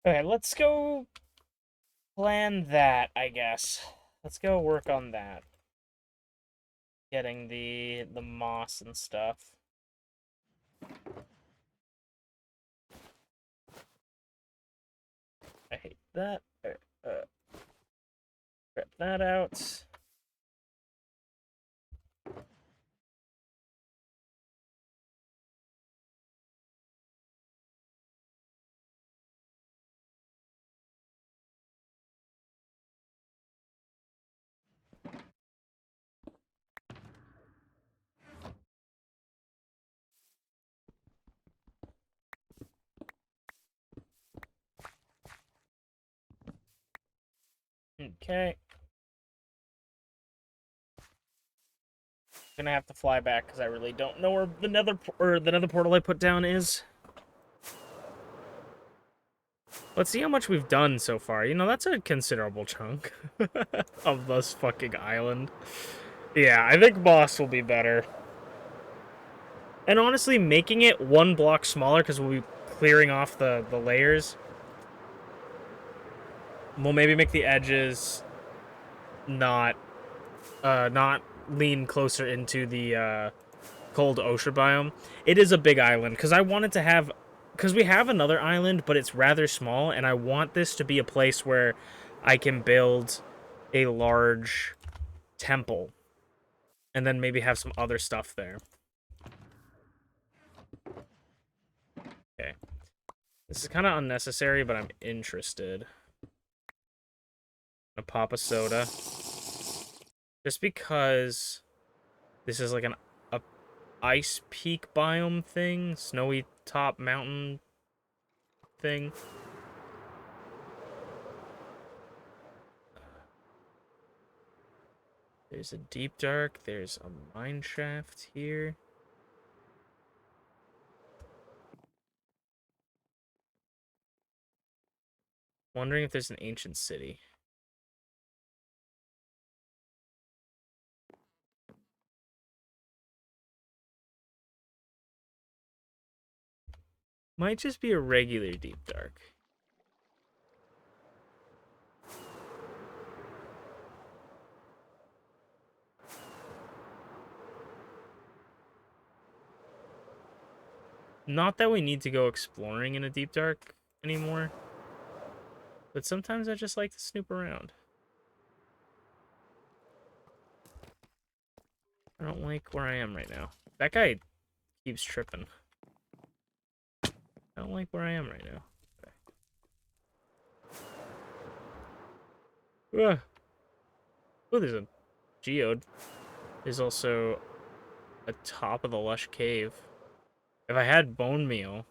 Okay, let's go plan that, I guess. Let's go work on that. Getting the moss and stuff. I hate that. Rip that out. Okay. Gonna have to fly back because I really don't know where the nether portal I put down is. Let's see how much we've done so far. You know, that's a considerable chunk of this fucking island. Yeah, I think boss will be better. And honestly, making it one block smaller because we'll be clearing off the layers. We'll maybe make the edges not lean closer into the cold ocean biome. It is a big island because I wanted to have, because we have another island, but it's rather small, and I want this to be a place where I can build a large temple and then maybe have some other stuff there. Okay. This is kind of unnecessary, but I'm interested. A pop a soda. Just because this is like a ice peak biome thing, snowy top mountain thing. There's a deep dark, there's a mine shaft here. Wondering if there's an ancient city. Might just be a regular deep dark. Not that we need to go exploring in a deep dark anymore, but sometimes I just like to snoop around. I don't like where I am right now. That guy keeps tripping. I don't like where I am right now. Okay. Oh, there's a geode. There's also a top of the lush cave. If I had bone meal,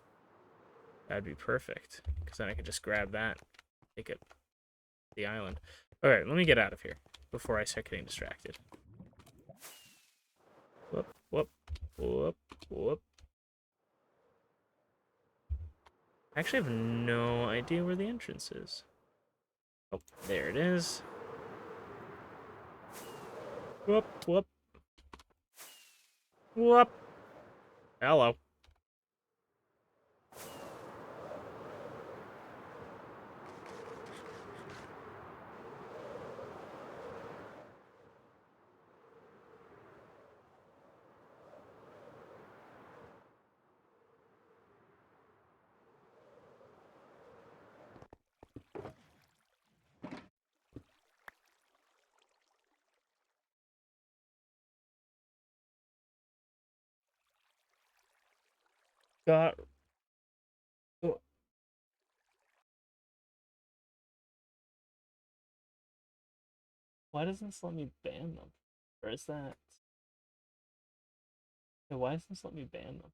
that'd be perfect. Because then I could just grab that, take it to the island. Alright, let me get out of here before I start getting distracted. Whoop, whoop, whoop, whoop. I actually have no idea where the entrance is. Oh, there it is. Whoop, whoop. Whoop. Hello. Got... Why doesn't this let me ban them? Or is that... Why doesn't this let me ban them?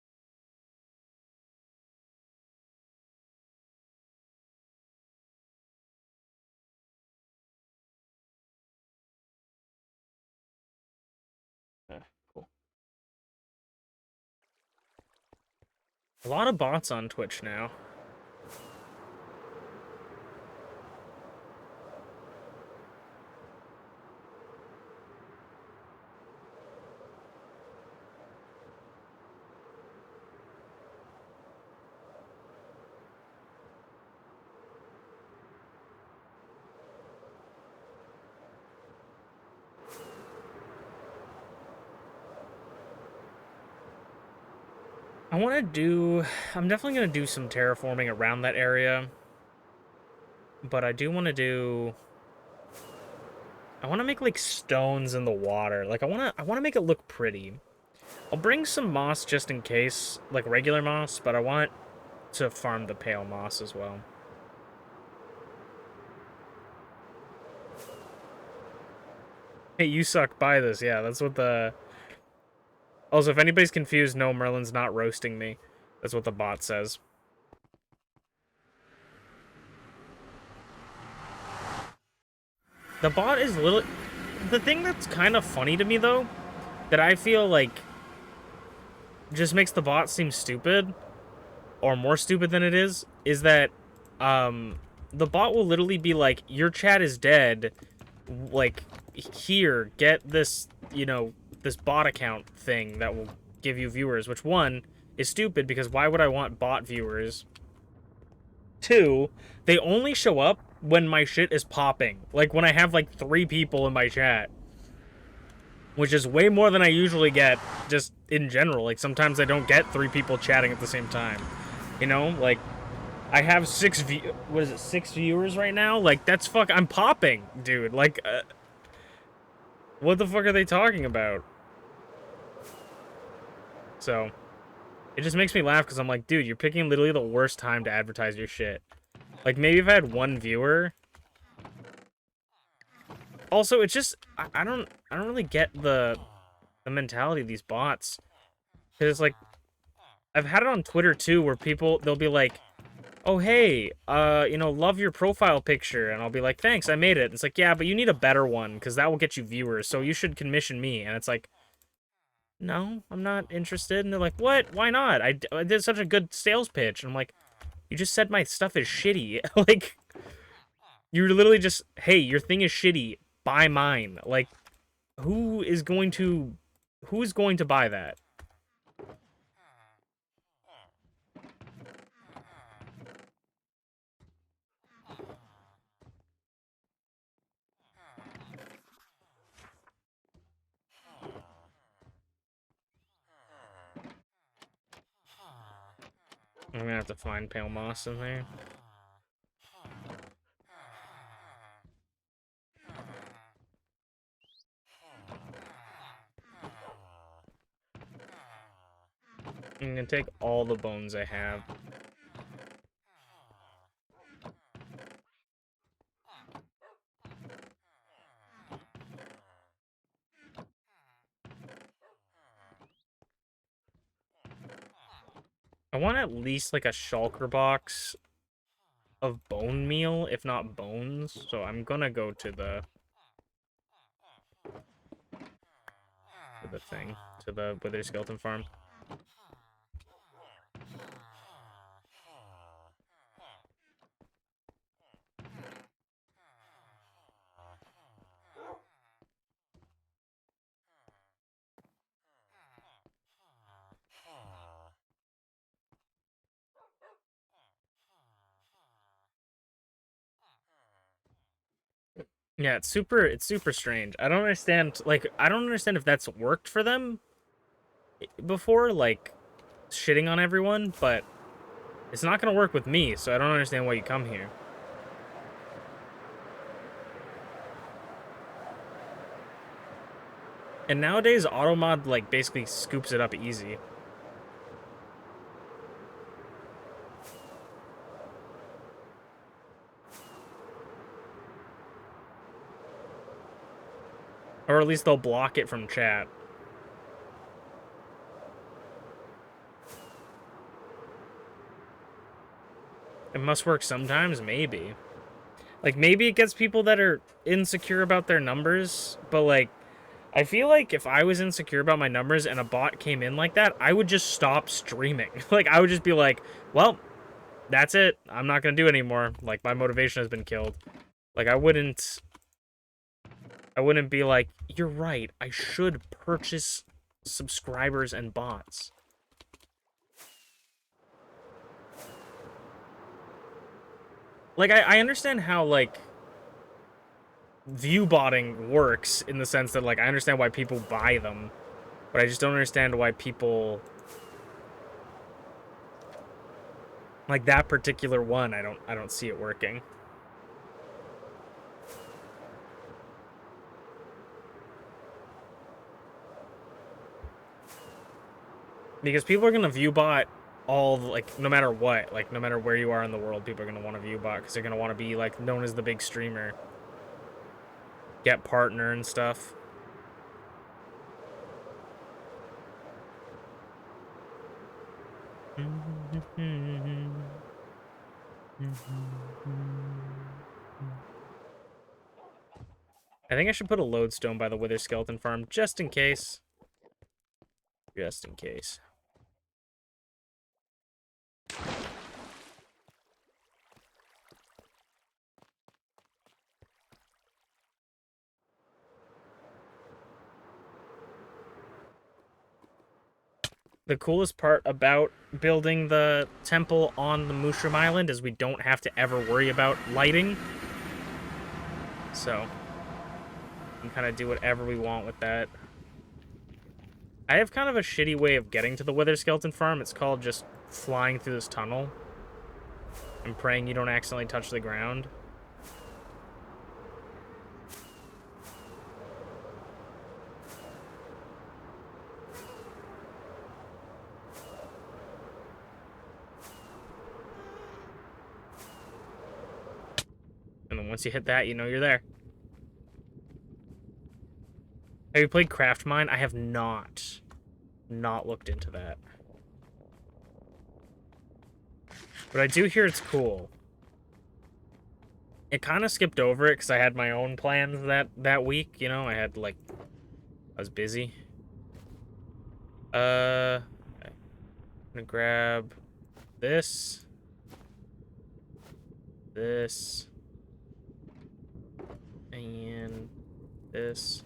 Cool. A lot of bots on Twitch now. I want to do... I'm definitely going to do some terraforming around that area. But I do want to do... I want to make, like, stones in the water. Like, I want to make it look pretty. I'll bring some moss just in case, like regular moss, but I want to farm the pale moss as well. Hey, you suck, buy this. Yeah, that's what the... Also, if anybody's confused, no, Merlin's not roasting me. That's what the bot says. The bot is little... The thing that's kind of funny to me, though, that I feel like just makes the bot seem stupid, or more stupid than it is that the bot will literally be like, your chat is dead, like, here, get this, you know, this bot account thing that will give you viewers, which, one, is stupid, because why would I want bot viewers? Two, they only show up when my shit is popping. Like, when I have, like, 3 people in my chat. Which is way more than I usually get, just in general. Like, sometimes I don't get 3 people chatting at the same time. You know? Like, I have 6 viewers right now? Like, that's I'm popping, dude. Like, what the fuck are they talking about? So, it just makes me laugh, because I'm like, dude, you're picking literally the worst time to advertise your shit. Like, maybe if I had 1 viewer... Also, it's just, I don't really get the mentality of these bots. Because it's like, I've had it on Twitter too, where people, they'll be like, oh, hey, you know, love your profile picture. And I'll be like, thanks, I made it. It's like, yeah, but you need a better one, because that will get you viewers, so you should commission me. And it's like, no, I'm not interested. And they're like, what? Why not? I did such a good sales pitch. And I'm like, you just said my stuff is shitty. Like, you're literally just, hey, your thing is shitty. Buy mine. Like, who is going to buy that? I'm gonna have to find pale moss in there. I'm gonna take all the bones I have. I want at least like a shulker box of bone meal, if not bones. So I'm gonna go to the thing, to the Wither Skeleton farm. Yeah, it's super strange. I don't understand, like, I don't understand if that's worked for them before, like, shitting on everyone, but it's not gonna work with me, so I don't understand why you come here. And nowadays, Automod, like, basically scoops it up easy. Or at least they'll block it from chat. It must work sometimes, maybe. Like, maybe it gets people that are insecure about their numbers, but, like, I feel like if I was insecure about my numbers and a bot came in like that, I would just stop streaming. Like, I would just be like, well, that's it. I'm not gonna do it anymore. Like, my motivation has been killed. Like, I wouldn't be like, you're right, I should purchase subscribers and bots. Like, I understand how, like, view botting works in the sense that, like, I understand why people buy them, but I just don't understand why people, like, that particular one, I don't see it working. Because people are gonna view bot all, like, no matter what, like, no matter where you are in the world, people are gonna want to view bot because they're gonna want to be, like, known as the big streamer, get partner and stuff. I think I should put a lodestone by the Wither Skeleton farm just in case. Just in case. The coolest part about building the temple on the Mushroom Island is we don't have to ever worry about lighting. So, we can kind of do whatever we want with that. I have kind of a shitty way of getting to the Wither Skeleton farm. It's called just flying through this tunnel and praying you don't accidentally touch the ground. And then once you hit that, you know you're there. Have you played Craft Mine? I have not looked into that. But I do hear it's cool. It kind of skipped over it because I had my own plans that week, you know? I was busy. I'm gonna grab this. This. And this.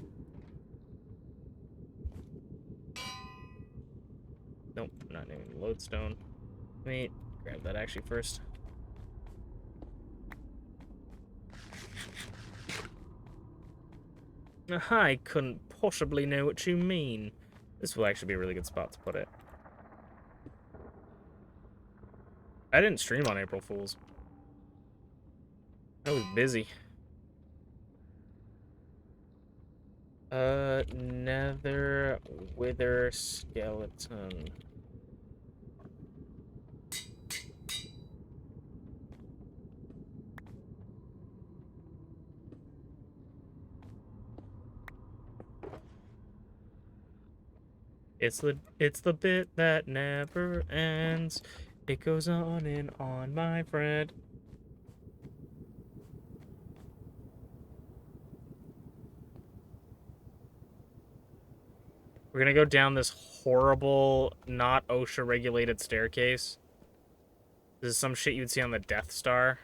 Nope, not even lodestone. Wait, grab that actually first. I couldn't possibly know what you mean. This will actually be a really good spot to put it. I didn't stream on April Fool's. I was busy. Nether Wither Skeleton. It's the bit that never ends. It goes on and on, my friend. We're gonna go down this horrible, not OSHA-regulated staircase. This is some shit you'd see on the Death Star.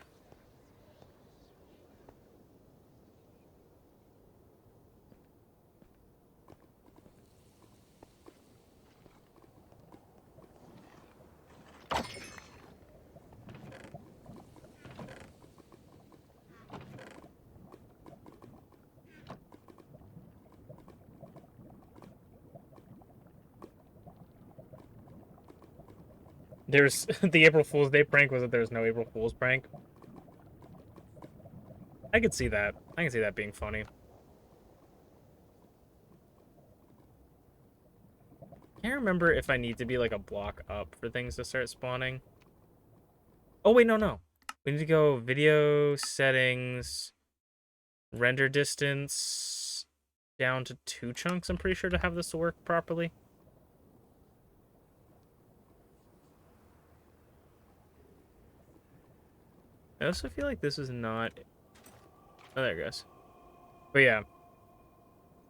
There's the April Fool's Day prank was that there's no April Fool's prank. I could see that. I can see that being funny. Can't remember if I need to be like a block up for things to start spawning. Oh wait, no. We need to go video settings, render distance down to 2 chunks, I'm pretty sure, to have this to work properly. I also feel like this is not... Oh, there it goes. But yeah.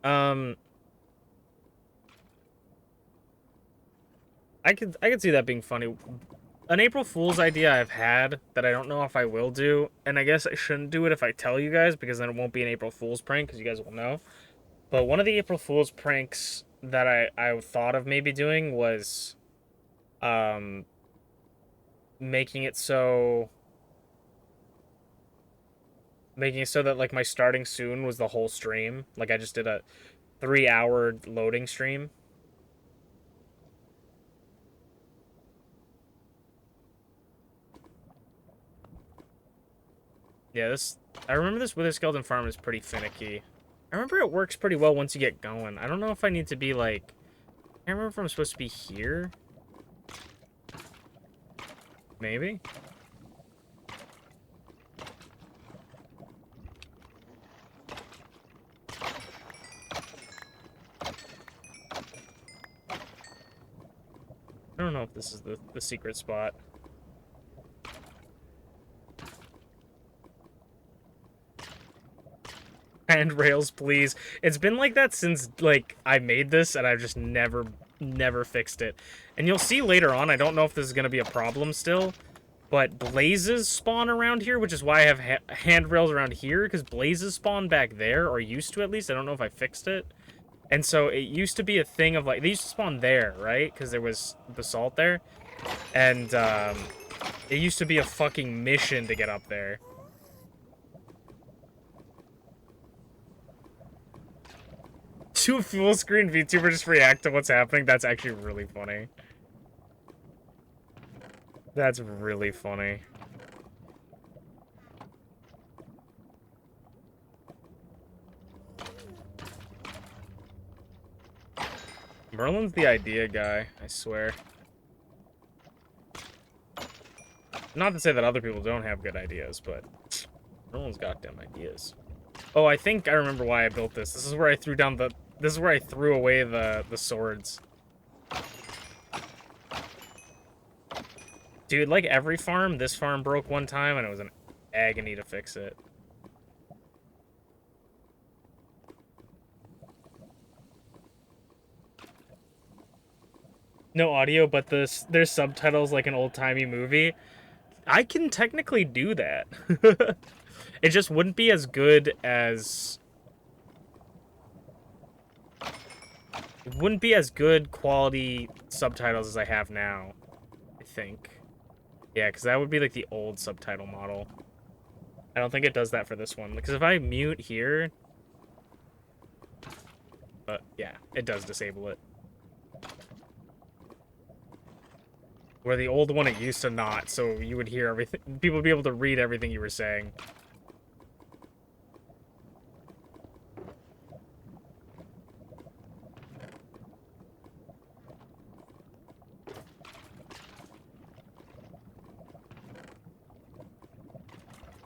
I could see that being funny. An April Fool's idea I've had that I don't know if I will do, and I guess I shouldn't do it if I tell you guys, because then it won't be an April Fool's prank, because you guys will know. But one of the April Fool's pranks that I thought of maybe doing was making it so that like my starting soon was the whole stream. Like I just did a 3-hour loading stream. Yeah, I remember this Wither Skeleton farm is pretty finicky. I remember it works pretty well once you get going. I don't know if I need to be like... I can't remember if I'm supposed to be here. Maybe? I don't know if this is the secret spot. Handrails, please. It's been like that since, like, I made this, and I've just never fixed it. And you'll see later on, I don't know if this is going to be a problem still, but blazes spawn around here, which is why I have handrails around here, because blazes spawn back there, or used to at least. I don't know if I fixed it. And so it used to be a thing of, like, they used to spawn there, right? Because there was basalt there. And, it used to be a fucking mission to get up there. To full screen VTuber just react to what's happening. That's actually really funny. That's really funny. Merlin's the idea guy, I swear. Not to say that other people don't have good ideas, but Merlin's goddamn ideas. Oh, I think I remember why I built this. This is where I threw down the... This is where I threw away the swords. Dude, like every farm, this farm broke one time, and it was an agony to fix it. No audio, but there's subtitles like an old-timey movie. I can technically do that. It just wouldn't be as good as... It wouldn't be as good quality subtitles as I have now, I think. Yeah, because that would be like the old subtitle model. I don't think it does that for this one. Because if I mute here... But yeah, it does disable it. Where the old one, it used to not, so you would hear everything. People would be able to read everything you were saying.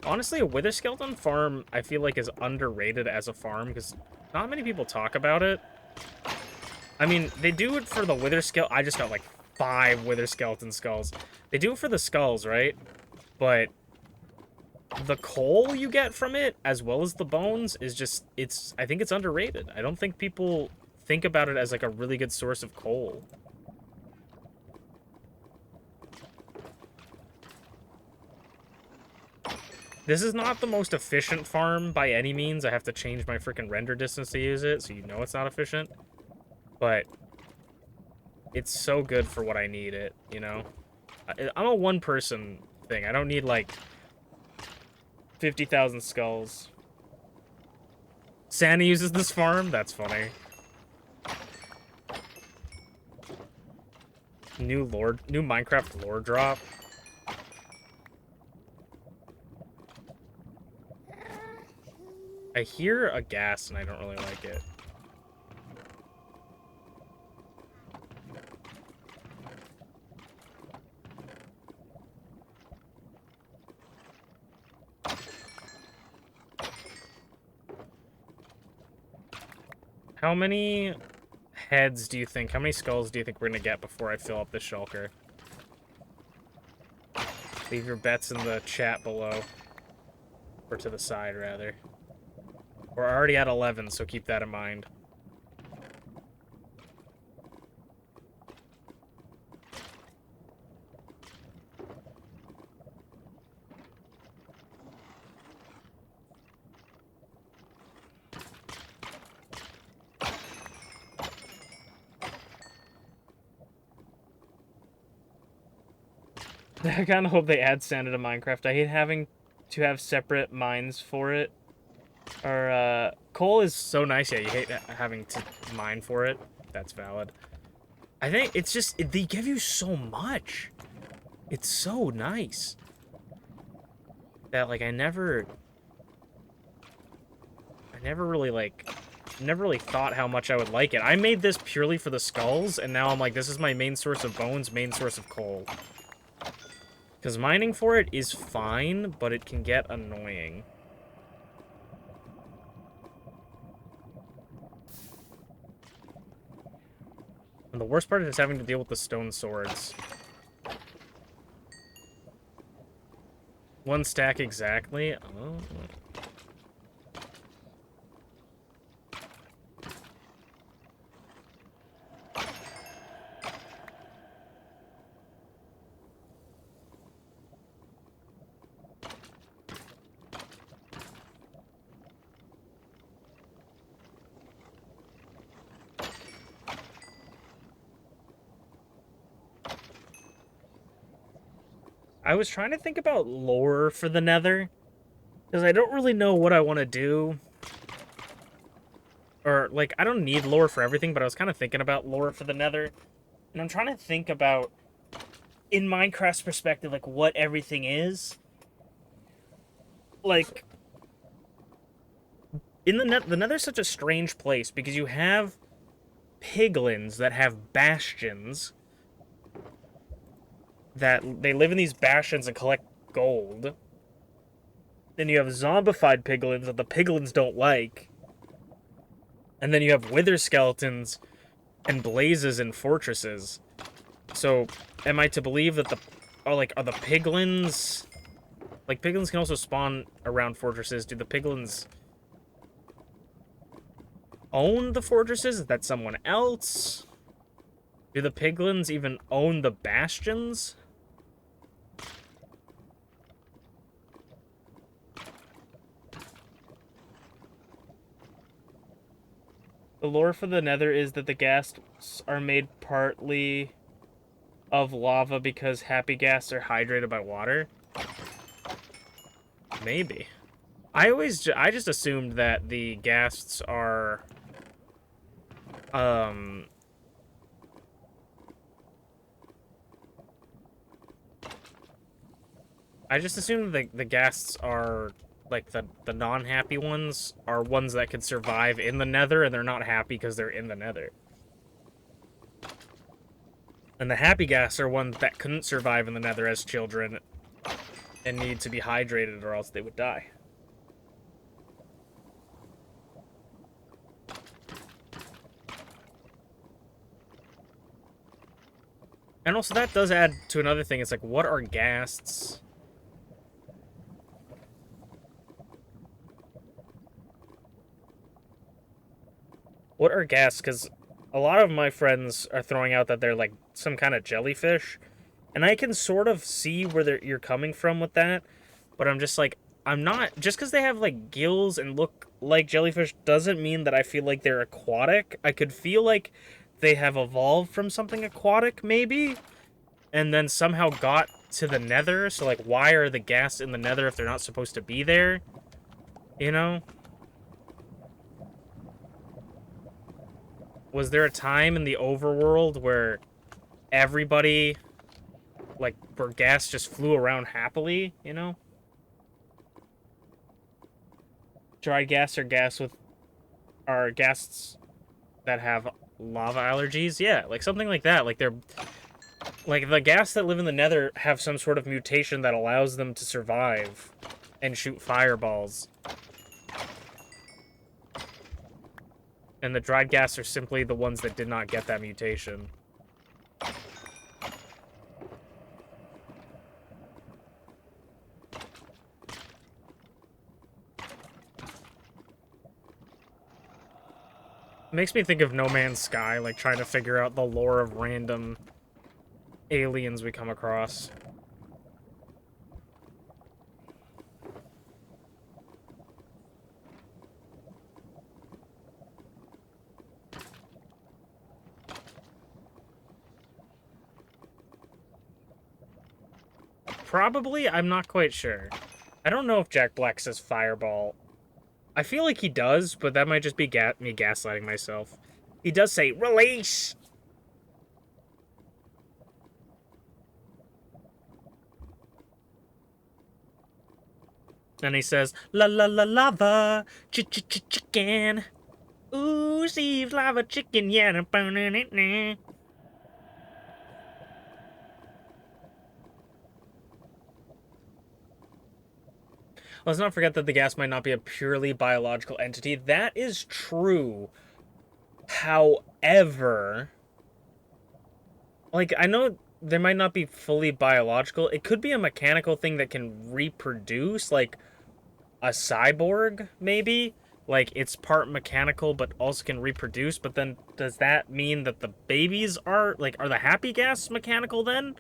Honestly, a Wither Skeleton farm, I feel like, is underrated as a farm, because not many people talk about it. I mean, they do it for the Wither Skeleton. I just got, like, 5 Wither Skeleton skulls. They do it for the skulls, right? But the coal you get from it, as well as the bones, is just, I think it's underrated. I don't think people think about it as like a really good source of coal. This is not the most efficient farm by any means. I have to change my freaking render distance to use it, so you know it's not efficient. But it's so good for what I need it, you know? I'm a one-person thing. I don't need, like, 50,000 skulls. Santa uses this farm? That's funny. New Minecraft lore drop. I hear a gas and I don't really like it. How many heads do you think, how many skulls do you think we're gonna get before I fill up this shulker? Leave your bets in the chat below. Or to the side, rather. We're already at 11, so keep that in mind. I kind of hope they add Santa to Minecraft. I hate having to have separate mines for it. Or, coal is so nice. Yeah, you hate having to mine for it. That's valid. I think it's just, they give you so much. It's so nice. That, like, I never really, like, never really thought how much I would like it. I made this purely for the skulls, and now I'm like, this is my main source of bones, main source of coal. Because mining for it is fine, but it can get annoying. And the worst part is having to deal with the stone swords. 1 stack exactly? Oh. I was trying to think about lore for the Nether, because I don't really know what I want to do. Or, like, I don't need lore for everything, but I was kind of thinking about lore for the Nether. And I'm trying to think about, in Minecraft's perspective, like, what everything is. Like, in the Nether's such a strange place, because you have piglins that have bastions, that they live in these bastions and collect gold. Then you have zombified piglins that the piglins don't like. And then you have wither skeletons and blazes in fortresses. So, am I to believe that are the piglins... Like, piglins can also spawn around fortresses. Do the piglins own the fortresses? Is that someone else? Do the piglins even own the bastions? The lore for the Nether is that the ghasts are made partly of lava because happy ghasts are hydrated by water. Maybe. I just assumed that the ghasts are I just assumed the ghasts are like the non-happy ones are ones that could survive in the Nether, and they're not happy because they're in the Nether. And the happy ghasts are ones that couldn't survive in the Nether as children and need to be hydrated or else they would die. And also that does add to another thing. It's like, what are ghasts? What are ghasts? Because a lot of my friends are throwing out that they're like some kind of jellyfish, and I can sort of see where you're coming from with that, but I'm just like, I'm not, just because they have like gills and look like jellyfish doesn't mean that I feel like they're aquatic. I could feel like they have evolved from something aquatic, maybe, and then somehow got to the nether. So like, why are the ghasts in the nether if they're not supposed to be there? You know? Was there a time in the overworld where everybody, like, where ghasts just flew around happily, you know? Dry ghasts are ghasts that have lava allergies? Yeah, like something like that. Like they're, like the ghasts that live in the nether have some sort of mutation that allows them to survive and shoot fireballs. And the dried ghasts are simply the ones that did not get that mutation. It makes me think of No Man's Sky, like trying to figure out the lore of random aliens we come across. Probably, I'm not quite sure. I don't know if Jack Black says fireball. I feel like he does, but that might just be me gaslighting myself. He does say, release! And he says, la la la lava, chicken. Ooh, Steve's lava chicken, yeah. Let's not forget that the gas might not be a purely biological entity. That is true. However, like, I know they might not be fully biological. It could be a mechanical thing that can reproduce, like a cyborg, maybe? Like, it's part mechanical, but also can reproduce. But then, does that mean that the babies are, like, are the happy ghasts mechanical then?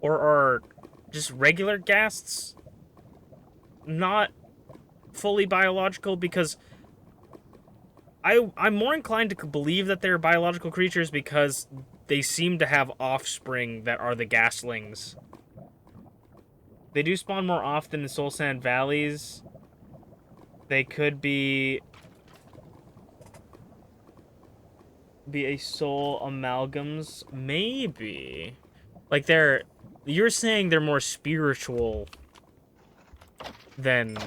Or are just regular ghasts not fully biological? Because I'm more inclined to believe that they're biological creatures because they seem to have offspring that are the gastlings. They do spawn more often in Soul Sand Valleys. They could be a soul amalgams, maybe. Like you're saying they're more spiritual than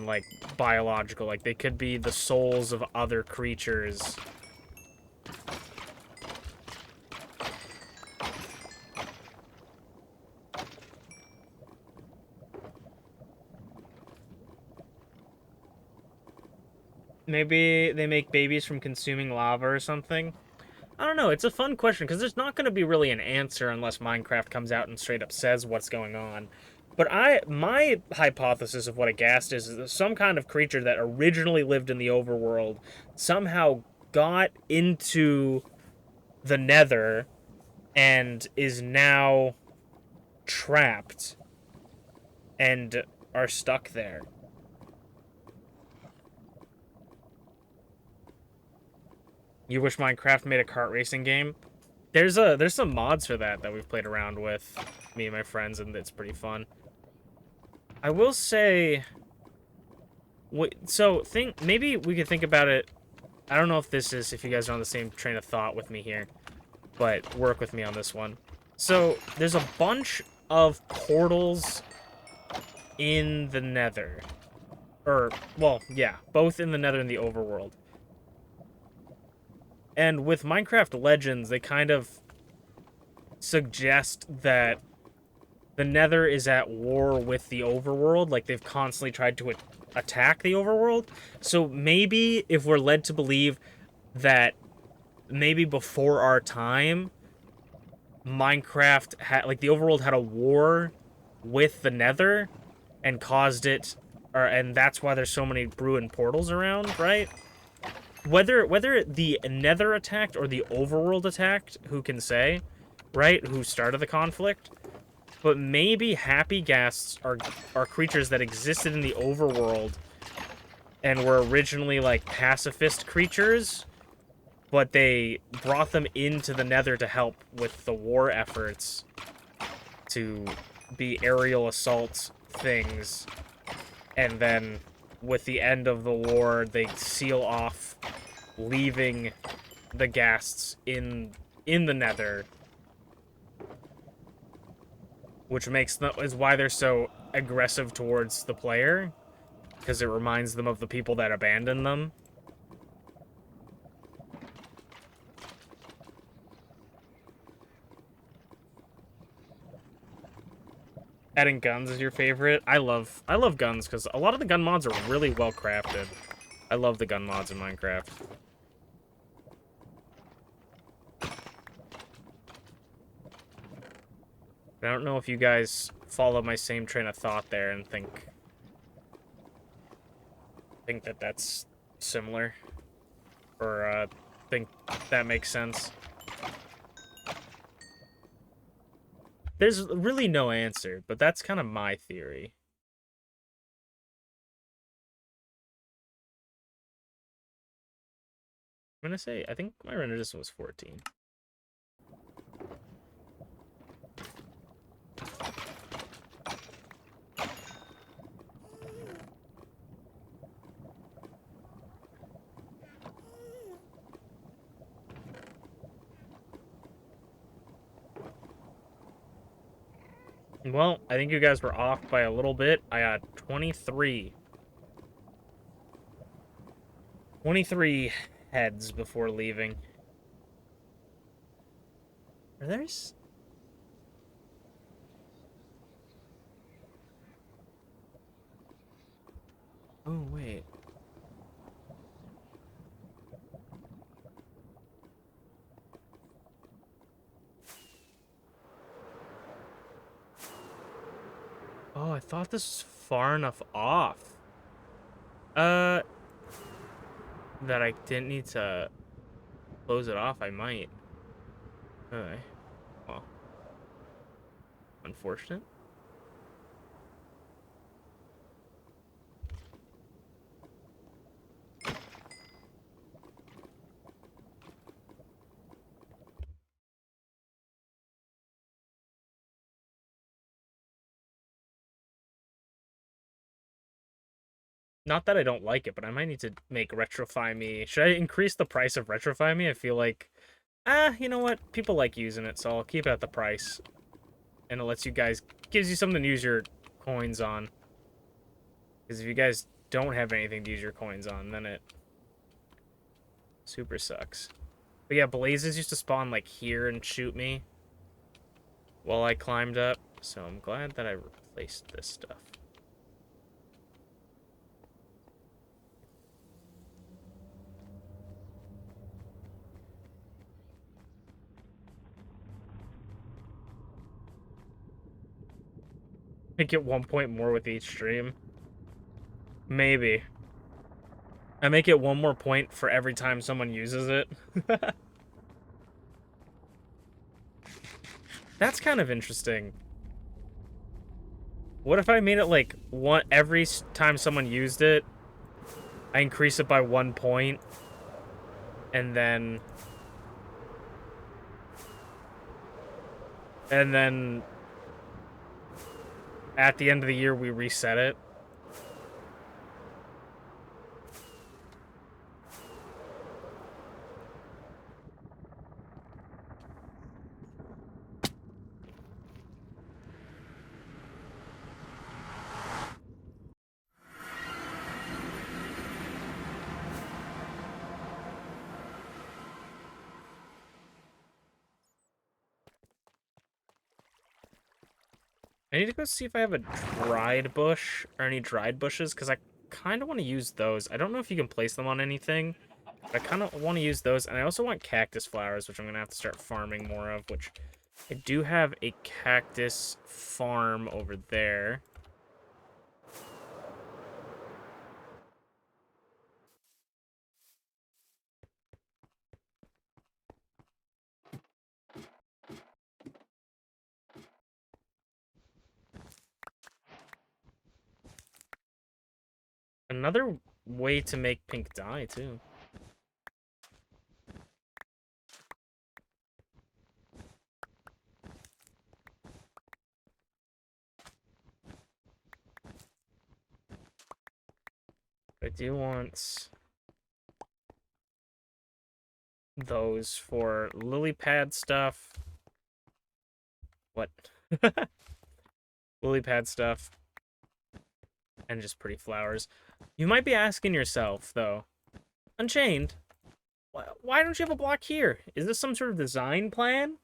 like biological. Like they could be the souls of other creatures. Maybe they make babies from consuming lava or something. I don't know. It's a fun question because there's not going to be really an answer unless Minecraft comes out and straight up says what's going on. But my hypothesis of what a ghast is some kind of creature that originally lived in the overworld, somehow got into the nether, and is now trapped and are stuck there. You wish Minecraft made a kart racing game? There's some mods for that we've played around with, me and my friends, and it's pretty fun. I will say, maybe we could think about it. I don't know if you guys are on the same train of thought with me here, but work with me on this one. So there's a bunch of portals in the nether. Or, well, yeah, both in the nether and the overworld. And with Minecraft Legends, they kind of suggest that the nether is at war with the overworld. Like, they've constantly tried to attack the overworld. So maybe if we're led to believe that maybe before our time, Minecraft had, like, the overworld had a war with the nether and caused it, and that's why there's so many ruined portals around, right? whether the Nether attacked or the Overworld attacked, who can say, right? Who started the conflict? But maybe happy ghasts are creatures that existed in the Overworld and were originally like pacifist creatures, but they brought them into the Nether to help with the war efforts to be aerial assault things, and then with the end of the war they seal off, leaving the ghasts in the Nether, which is why they're so aggressive towards the player, because it reminds them of the people that abandoned them. Adding guns is your favorite? I love guns because a lot of the gun mods are really well crafted. I love the gun mods in Minecraft. I don't know if you guys follow my same train of thought there and think that that's similar, or think that makes sense. There's really no answer, but that's kind of my theory. I'm gonna say, I think my render distance was 14. Well, I think you guys were off by a little bit. I got 23. 23 heads before leaving. Are there's... Oh, wait. Oh, I thought this was far enough off. That I didn't need to close it off. I might. Okay. Well. Unfortunate. Not that I don't like it, but I might need to make Retrofy Me. Should I increase the price of Retrofy Me? I feel like, you know what? People like using it, so I'll keep it at the price. And it lets you guys, gives you something to use your coins on. Because if you guys don't have anything to use your coins on, then it super sucks. But yeah, blazes used to spawn like here and shoot me while I climbed up. So I'm glad that I replaced this stuff. I get 1 point more with each stream. Maybe. I make it 1 more point for every time someone uses it. That's kind of interesting. What if I made it like every time someone used it, I increase it by 1 point, and then at the end of the year we reset it. I need to go see if I have a dried bush or any dried bushes, because I kind of want to use those. I don't know if you can place them on anything, but I kind of want to use those. And I also want cactus flowers, which I'm going to have to start farming more of, which I do have a cactus farm over there. another way to make pink dye, too. I do want those for lily pad stuff. What? Lily pad stuff. And just pretty flowers. You might be asking yourself, though, Unchained, why don't you have a block here? Is this some sort of design plan?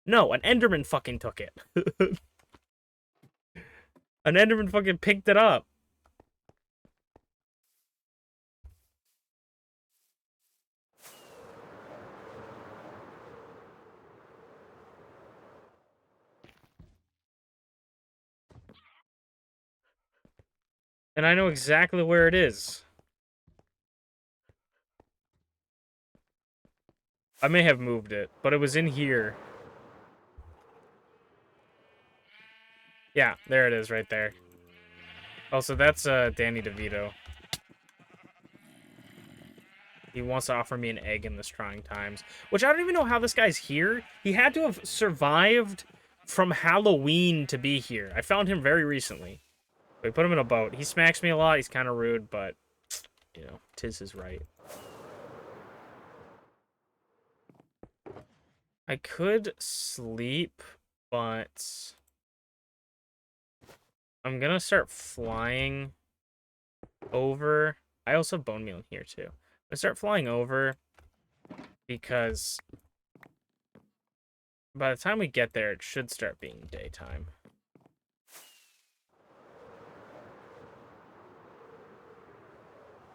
No, an Enderman fucking took it. An Enderman fucking picked it up. And I know exactly where it is. I may have moved it, but it was in here. Yeah, there it is right there. Also, that's Danny DeVito. He wants to offer me an egg in this trying times. Which I don't even know how this guy's here. He had to have survived from Halloween to be here. I found him very recently. We put him in a boat. He smacks me a lot. He's kind of rude, but, you know, 'tis his right. I could sleep, but I'm gonna start flying over. I also have bone meal in here, too. I'm gonna start flying over because by the time we get there, it should start being daytime.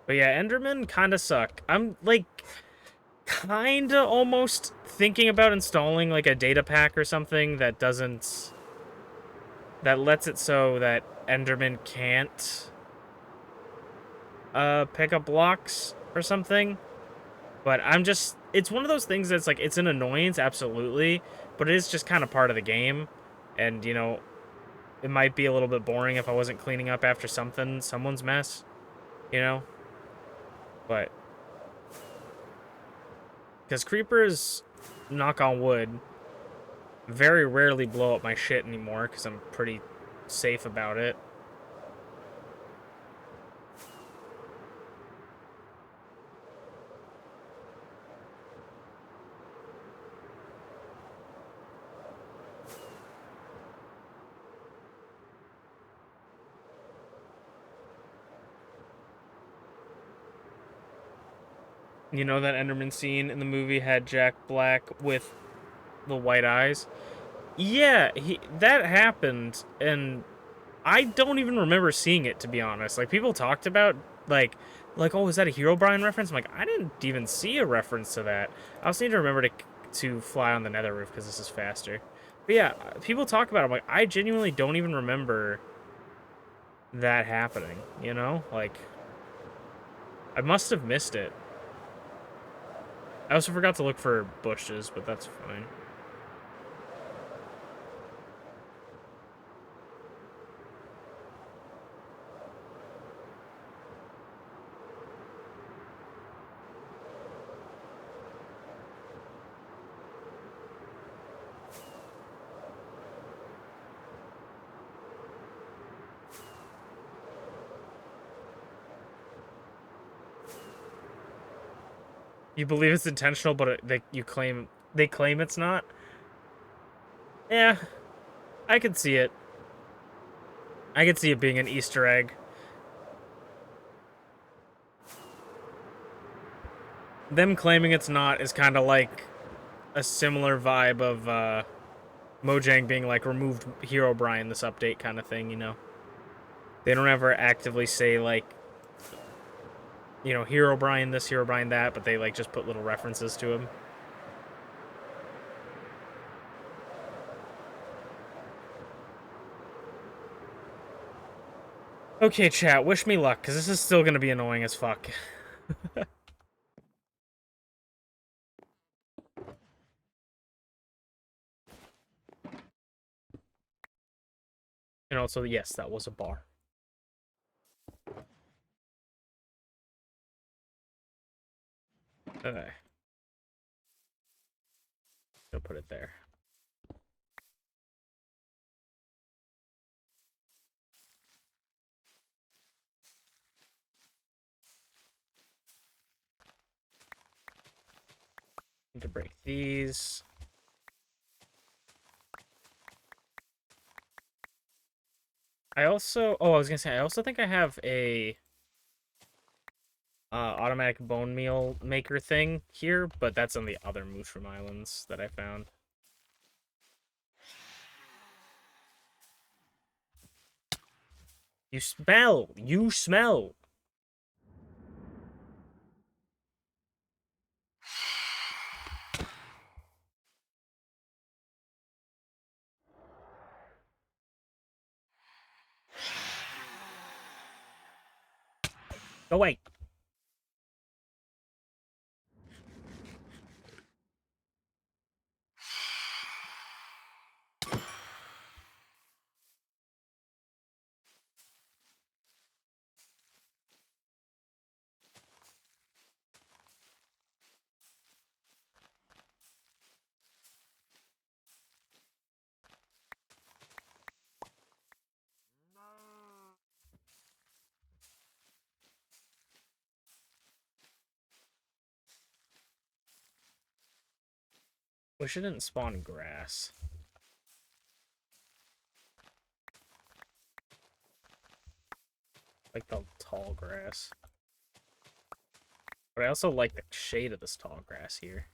But yeah, Endermen kind of suck. I'm, like, kind of almost thinking about installing, like, a data pack or something that doesn't... that lets it so that Enderman can't pick up blocks or something. But I'm just... it's one of those things that's, like, it's an annoyance, absolutely, but it is just kind of part of the game. And, you know, it might be a little bit boring if I wasn't cleaning up after someone's mess, you know? But... because creepers, knock on wood, very rarely blow up my shit anymore because I'm pretty safe about it. You know that Enderman scene in the movie had Jack Black with the white eyes? Yeah, that happened, and I don't even remember seeing it, to be honest. Like, people talked about, like, oh, is that a Herobrine reference? I'm like, I didn't even see a reference to that. I also need to remember to fly on the nether roof, because this is faster. But yeah, people talk about it. I'm like, I genuinely don't even remember that happening, you know? Like, I must have missed it. I also forgot to look for bushes, but that's fine. You believe it's intentional, but they claim it's not? Yeah, I could see it. I could see it being an Easter egg. Them claiming it's not is kind of like a similar vibe of Mojang being like, removed Herobrine this update kind of thing, you know? They don't ever actively say, like, you know, Herobrine this, Herobrine that, but they, like, just put little references to him. Okay, chat, wish me luck, because this is still going to be annoying as fuck. And also, yes, that was a bar. Okay. I'll put it there. Need to break these. I also, I was gonna say, I also think I have a automatic bone meal maker thing here, but that's on the other Mushroom Islands that I found. You smell! You smell! Go away! Wish it didn't spawn grass. Like the tall grass. But I also like the shade of this tall grass here.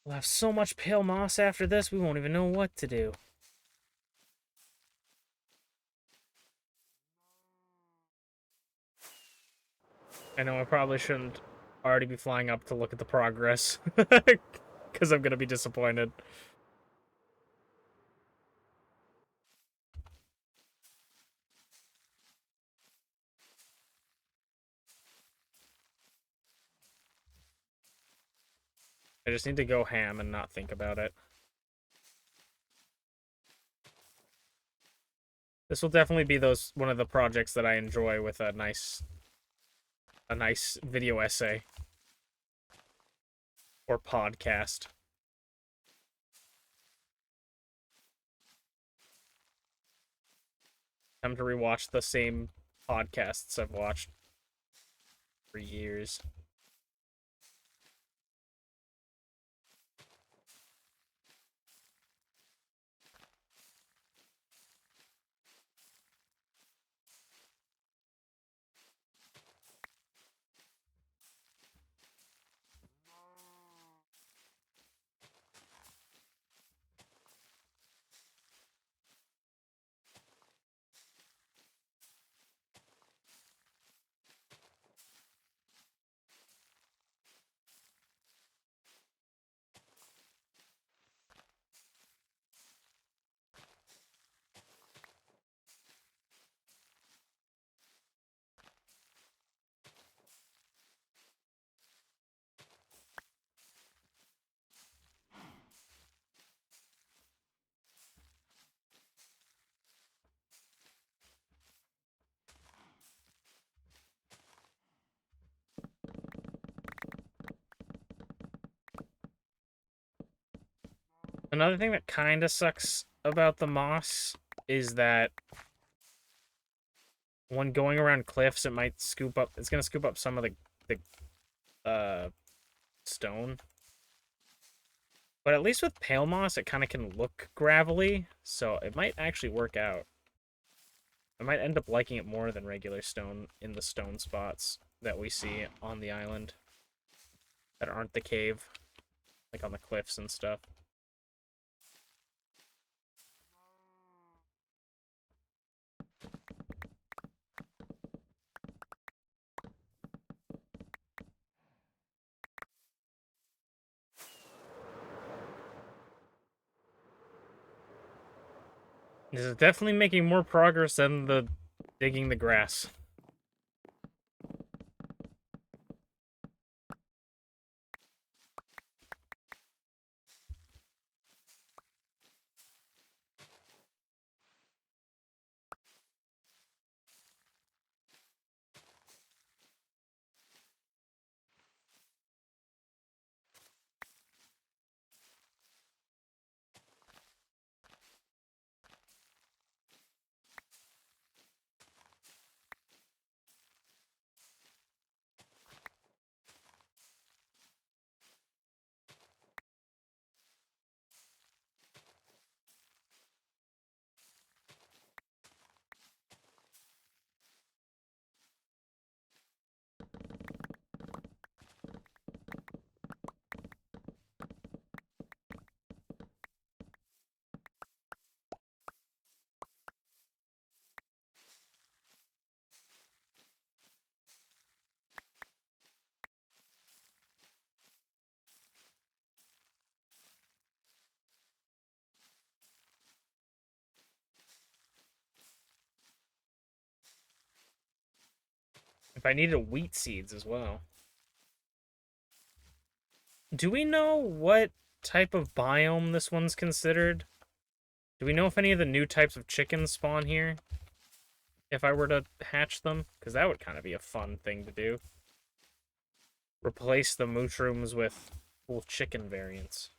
We'll have so much pale moss after this, we won't even know what to do. I know I probably shouldn't already be flying up to look at the progress, because I'm going to be disappointed. I just need to go ham and not think about it. This will definitely be one of the projects that I enjoy with a nice video essay or podcast. Time to rewatch the same podcasts I've watched for years. Another thing that kind of sucks about the moss is that when going around cliffs, it might scoop up. It's gonna scoop up some of the stone. But at least with pale moss, it kind of can look gravelly, so it might actually work out. I might end up liking it more than regular stone in the stone spots that we see on the island that aren't the cave, like on the cliffs and stuff. This is definitely making more progress than the digging the grass. If I needed wheat seeds as well. Do we know what type of biome this one's considered? Do we know if any of the new types of chickens spawn here? If I were to hatch them? Because that would kind of be a fun thing to do. Replace the mushrooms with full chicken variants.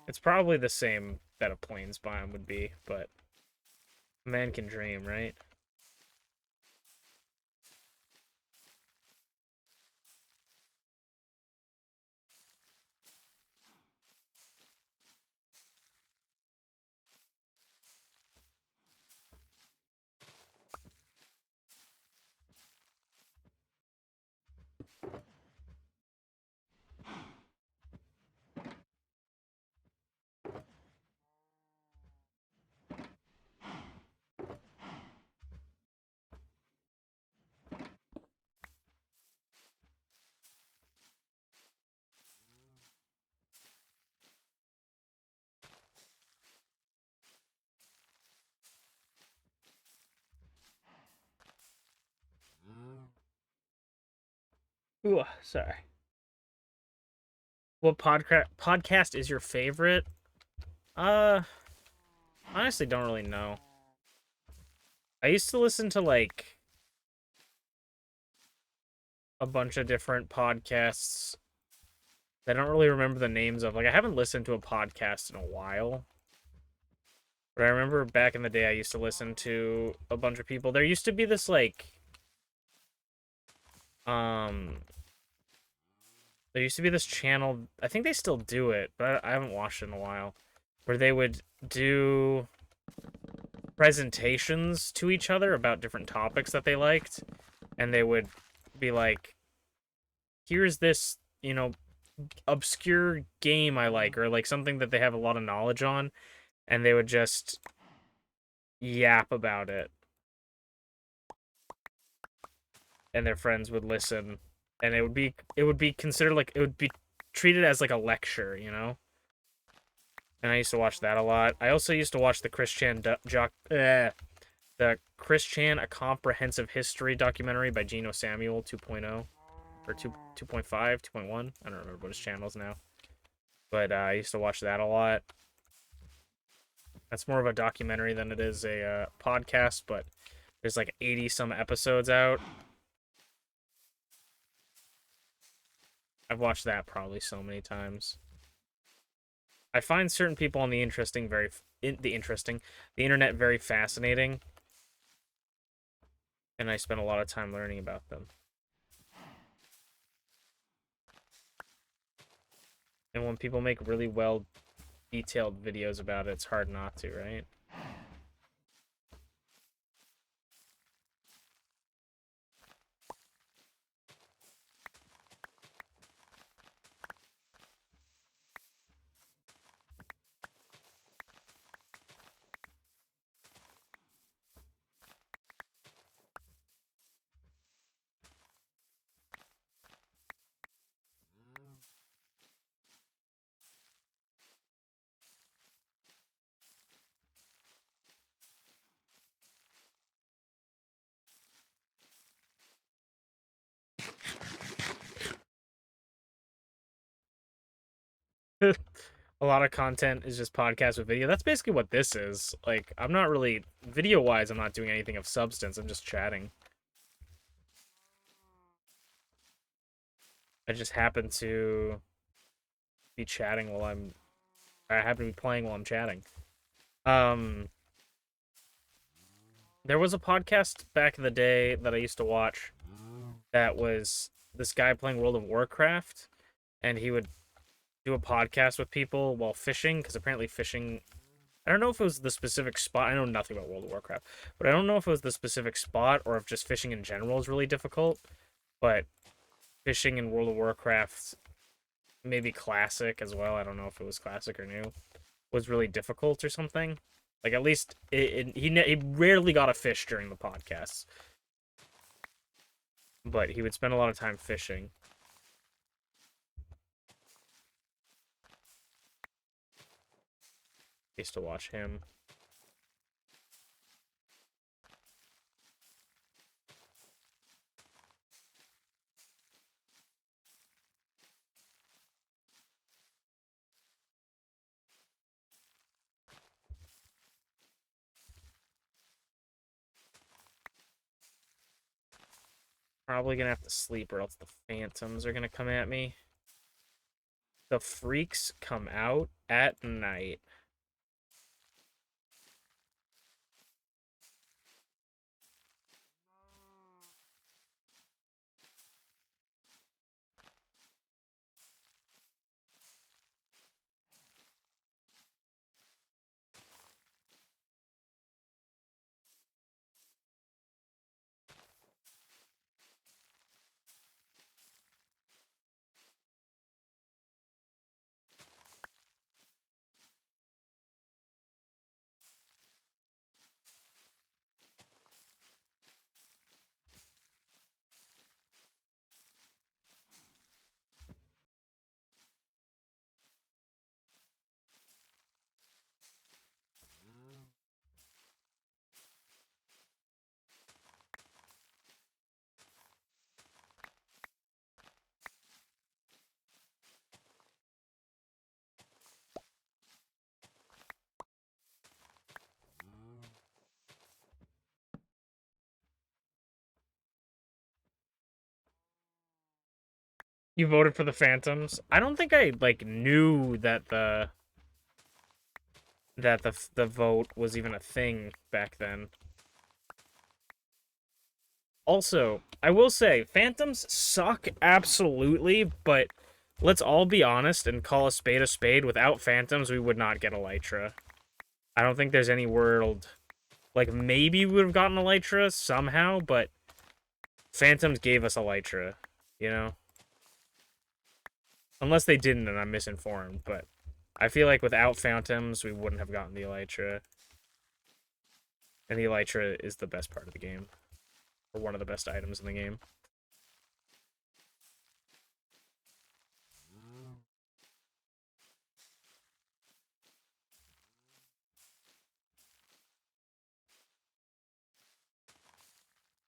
It's probably the same that a plains biome would be, but a man can dream, right? Ooh, sorry. What podcast is your favorite? Honestly, don't really know. I used to listen to like a bunch of different podcasts that I don't really remember the names of. Like, I haven't listened to a podcast in a while. But I remember back in the day, I used to listen to a bunch of people. There used to be this, like, um, there used to be this channel. I think they still do it, but I haven't watched it in a while. Where they would do presentations to each other about different topics that they liked. And they would be like, here's this, obscure game I like, or like something that they have a lot of knowledge on. And they would just yap about it. And their friends would listen. And it would be considered like, it would be treated as like a lecture, And I used to watch that a lot. I also used to watch the the Chris Chan, A Comprehensive History documentary by Geno Samuel 2.0 or 2.5, 2.1. I don't remember what his channel is now. But I used to watch that a lot. That's more of a documentary than it is a podcast, but there's like 80 some episodes out. I've watched that probably so many times. I find certain people on the internet very fascinating, and I spend a lot of time learning about them. And when people make really well detailed videos about it, it's hard not to, right? A lot of content is just podcast with video. That's basically what this is. Like, I'm not really video-wise. I'm not doing anything of substance. I'm just chatting. I just happen to be chatting while I happen to be playing while I'm chatting. There was a podcast back in the day that I used to watch that was this guy playing World of Warcraft, and he would do a podcast with people while fishing, because apparently fishing, I don't know if it was the specific spot. I know nothing about World of Warcraft, but I don't know if it was the specific spot or if just fishing in general is really difficult. But fishing in World of Warcraft, maybe classic as well, I don't know if it was classic or new, was really difficult or something. Like, at least he rarely got a fish during the podcasts, but he would spend a lot of time fishing. I used to watch him. Probably gonna have to sleep or else the phantoms are gonna come at me. The freaks come out at night. You voted for the phantoms? I don't think I like knew that the vote was even a thing back then. Also, I will say, phantoms suck absolutely, but let's all be honest and call a spade a spade. Without phantoms, we would not get Elytra. I don't think there's any world, like, maybe we would have gotten Elytra somehow, but phantoms gave us Elytra, you know? Unless they didn't and I'm misinformed, but I feel like without phantoms, we wouldn't have gotten the Elytra. And the Elytra is the best part of the game. Or one of the best items in the game.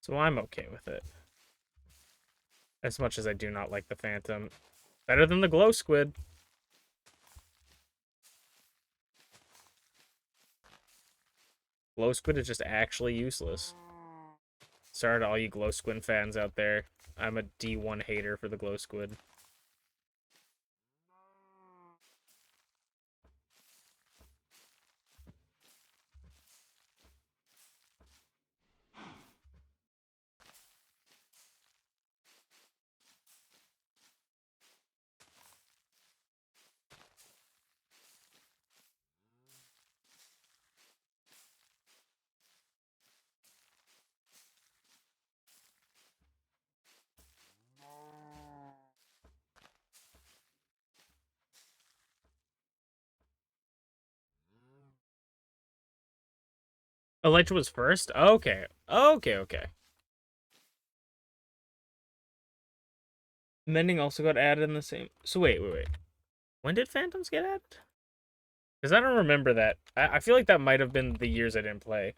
So I'm okay with it. As much as I do not like the Phantom. Better than the Glow Squid. Glow Squid is just actually useless. Sorry to all you Glow Squid fans out there. I'm a D1 hater for the Glow Squid. Elytra was first? Okay. Okay. Mending also got added in the same... So wait. When did Phantoms get added? Because I don't remember that. I feel like that might have been the years I didn't play.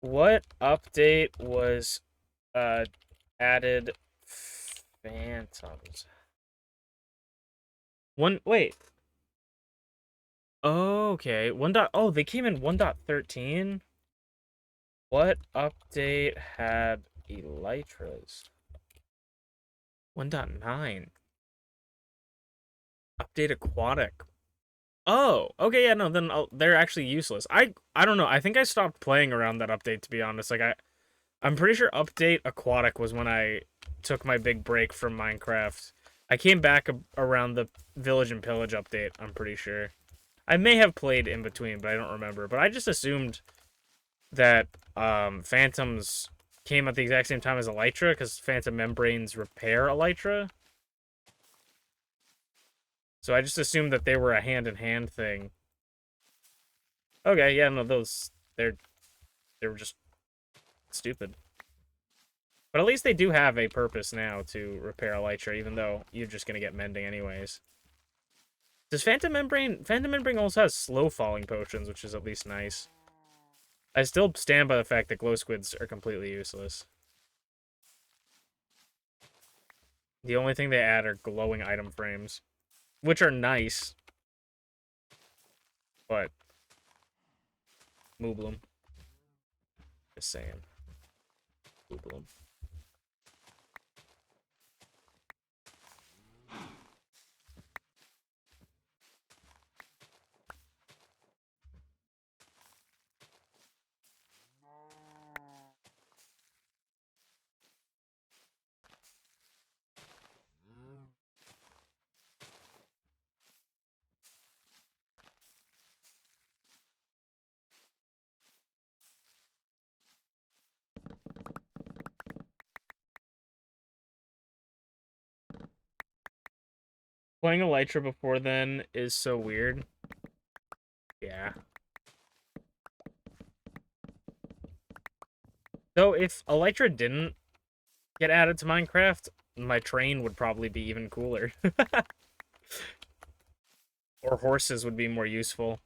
What update was added Phantoms? Wait. Oh, okay. Oh, they came in 1.13. What update had elytras? 1.9. Update aquatic. Oh, okay, yeah, no, then they're actually useless. I don't know. I think I stopped playing around that update, to be honest. Like I'm pretty sure update aquatic was when I took my big break from Minecraft. I came back around the village and pillage update, I'm pretty sure. I may have played in between, but I don't remember. But I just assumed that phantoms came at the exact same time as elytra because phantom membranes repair elytra. So I just assumed that they were a hand-in-hand thing. Okay, yeah, no, they were just stupid. But at least they do have a purpose now to repair elytra, even though you're just gonna get mending anyways. Does Phantom Membrane also has slow falling potions, which is at least nice. I still stand by the fact that glow squids are completely useless. The only thing they add are glowing item frames, which are nice, but Mooblum. Just saying. Mooblum. Playing elytra before then is so weird. Yeah. Though if elytra didn't get added to Minecraft, my train would probably be even cooler. Or horses would be more useful.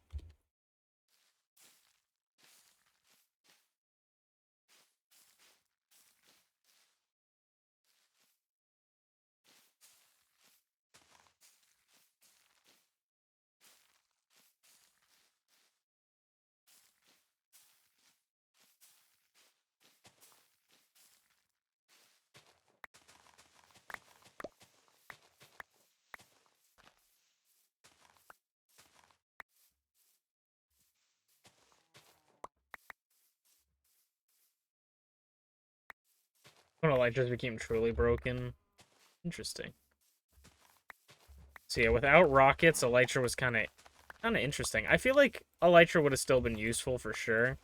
When elytras became truly broken. Interesting. So yeah, without rockets, elytra was kind of interesting. I feel like elytra would have still been useful for sure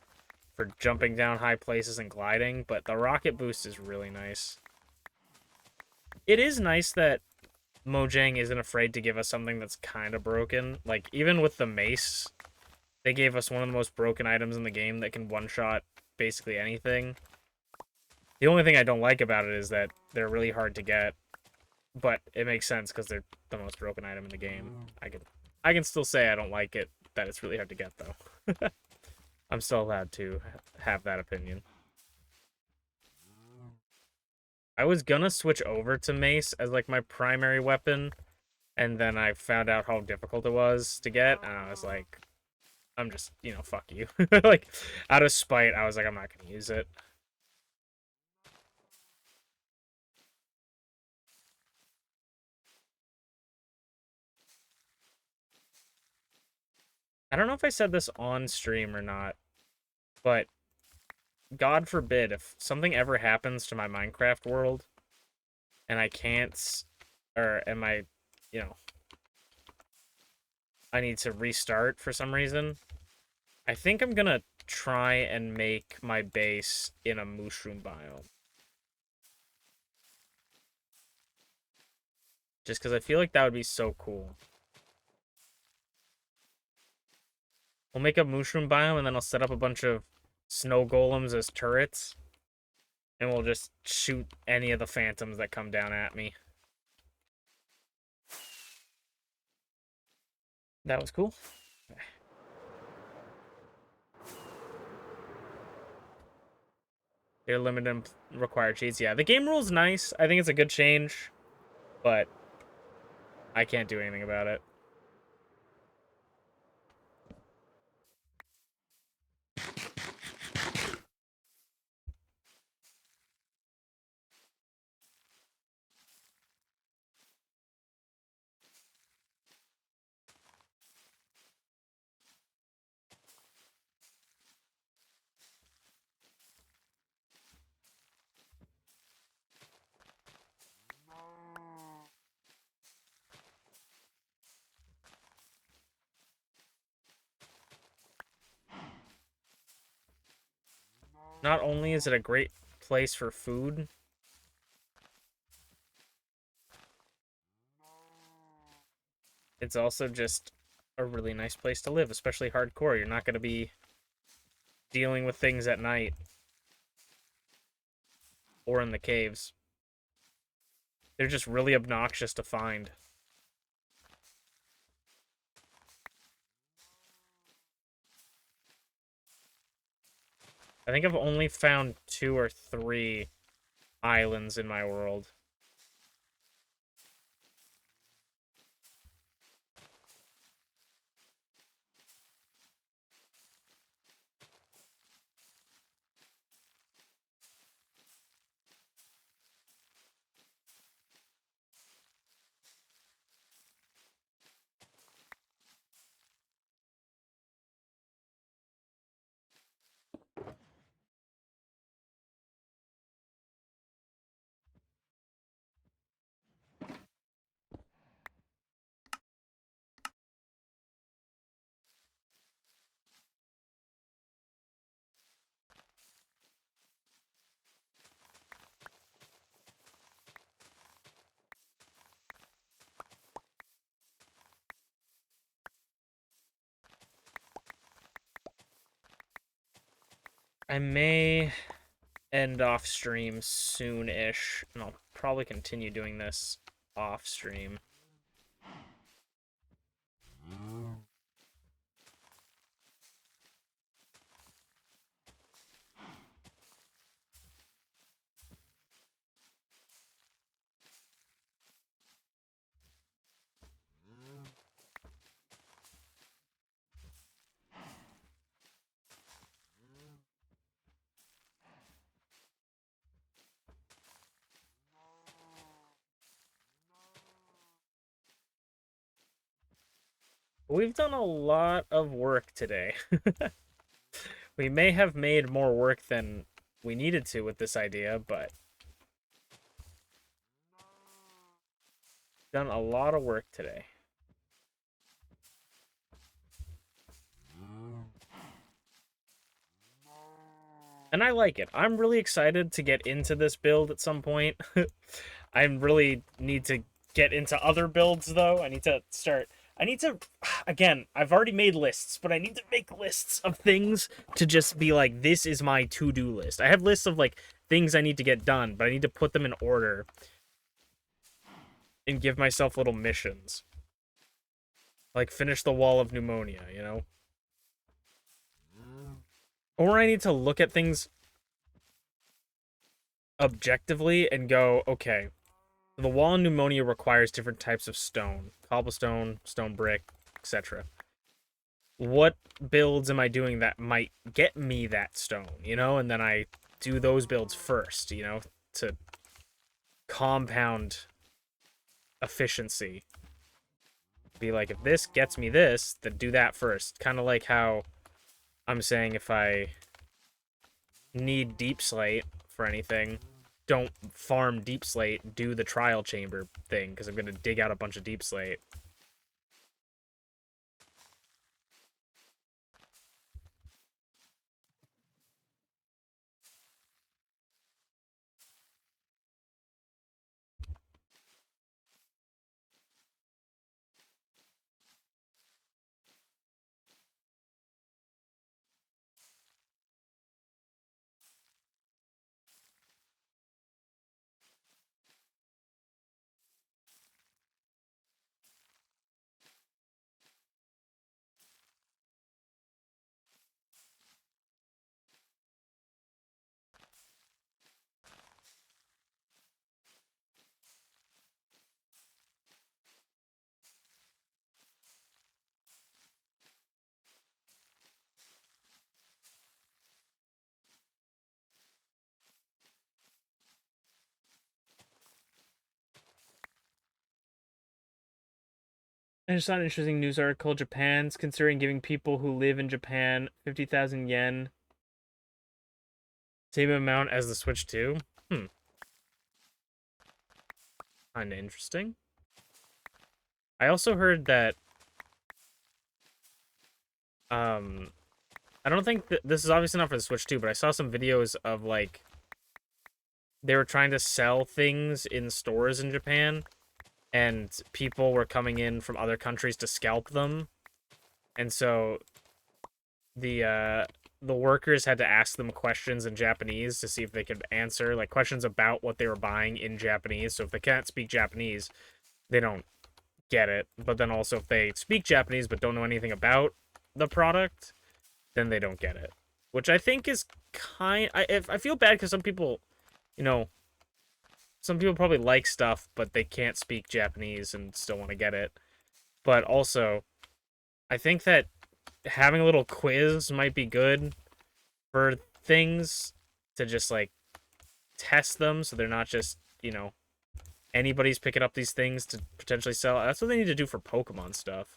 for jumping down high places and gliding, but the rocket boost is really nice. It is nice that Mojang isn't afraid to give us something that's kind of broken. Like, even with the mace, they gave us one of the most broken items in the game that can one-shot basically anything. The only thing I don't like about it is that they're really hard to get, but it makes sense because they're the most broken item in the game. I can still say I don't like it, that it's really hard to get, though. I'm still allowed to have that opinion. I was gonna switch over to mace as, like, my primary weapon, and then I found out how difficult it was to get, and I was like, I'm just, fuck you. Like, out of spite, I was like, I'm not gonna use it. I don't know if I said this on stream or not, but God forbid if something ever happens to my Minecraft world and I can't, or am I, you know, I need to restart for some reason, I think I'm gonna try and make my base in a mushroom biome. Just because I feel like that would be so cool. We'll make a mushroom biome and then I'll set up a bunch of snow golems as turrets. And we'll just shoot any of the phantoms that come down at me. That was cool. They're limited and required cheats. Yeah, the game rule's nice. I think it's a good change. But I can't do anything about it. Not only is it a great place for food, it's also just a really nice place to live, especially hardcore. You're not going to be dealing with things at night or in the caves. They're just really obnoxious to find. I think I've only found 2 or 3 islands in my world. I may end off stream soon-ish, and I'll probably continue doing this off stream. We've done a lot of work today. We may have made more work than we needed to with this idea, but done a lot of work today. And I like it. I'm really excited to get into this build at some point. I really need to get into other builds, though. I need to, again, I've already made lists, but I need to make lists of things to just be like, this is my to-do list. I have lists of, like, things I need to get done, but I need to put them in order and give myself little missions. Like, finish the wall of pneumonia, you know? Or I need to look at things objectively and go, okay, the wall of pneumonia requires different types of stone. Cobblestone, stone brick, etc. What builds am I doing that might get me that stone, you know? And then I do those builds first, you know, to compound efficiency. Be like, if this gets me this, then do that first. Kind of like how I'm saying if I need deep slate for anything, don't farm deep slate, do the trial chamber thing, because I'm going to dig out a bunch of deep slate. I just saw an interesting news article. Japan's considering giving people who live in Japan 50,000 yen. Same amount as the Switch 2. Kinda interesting. I also heard that I don't think that this is obviously not for the Switch 2, but I saw some videos of like they were trying to sell things in stores in Japan and people were coming in from other countries to scalp them. And so the workers had to ask them questions in Japanese to see if they could answer like questions about what they were buying in Japanese. So if they can't speak Japanese, they don't get it. But then also if they speak Japanese but don't know anything about the product, then they don't get it. Which I think is I feel bad because some people, you know, some people probably like stuff but they can't speak Japanese and still want to get it. But also, I think that having a little quiz might be good for things to just like test them so they're not just, anybody's picking up these things to potentially sell. That's what they need to do for Pokemon stuff.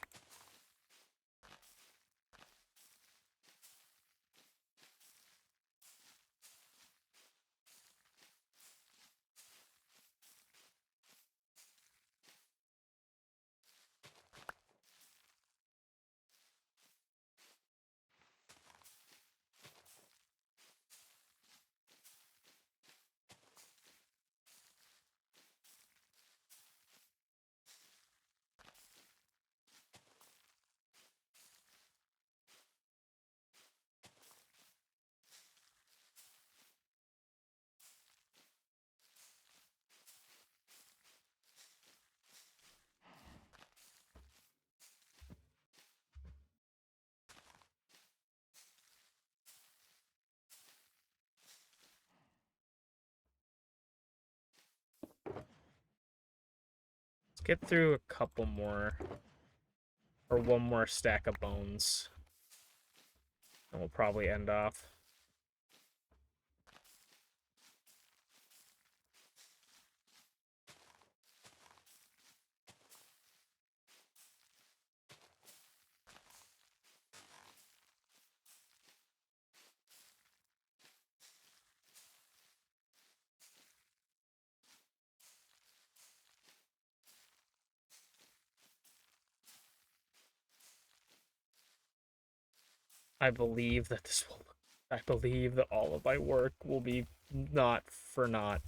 Let's get through a couple more, or one more stack of bones, and we'll probably end off. I believe that I believe that all of my work will be not for naught.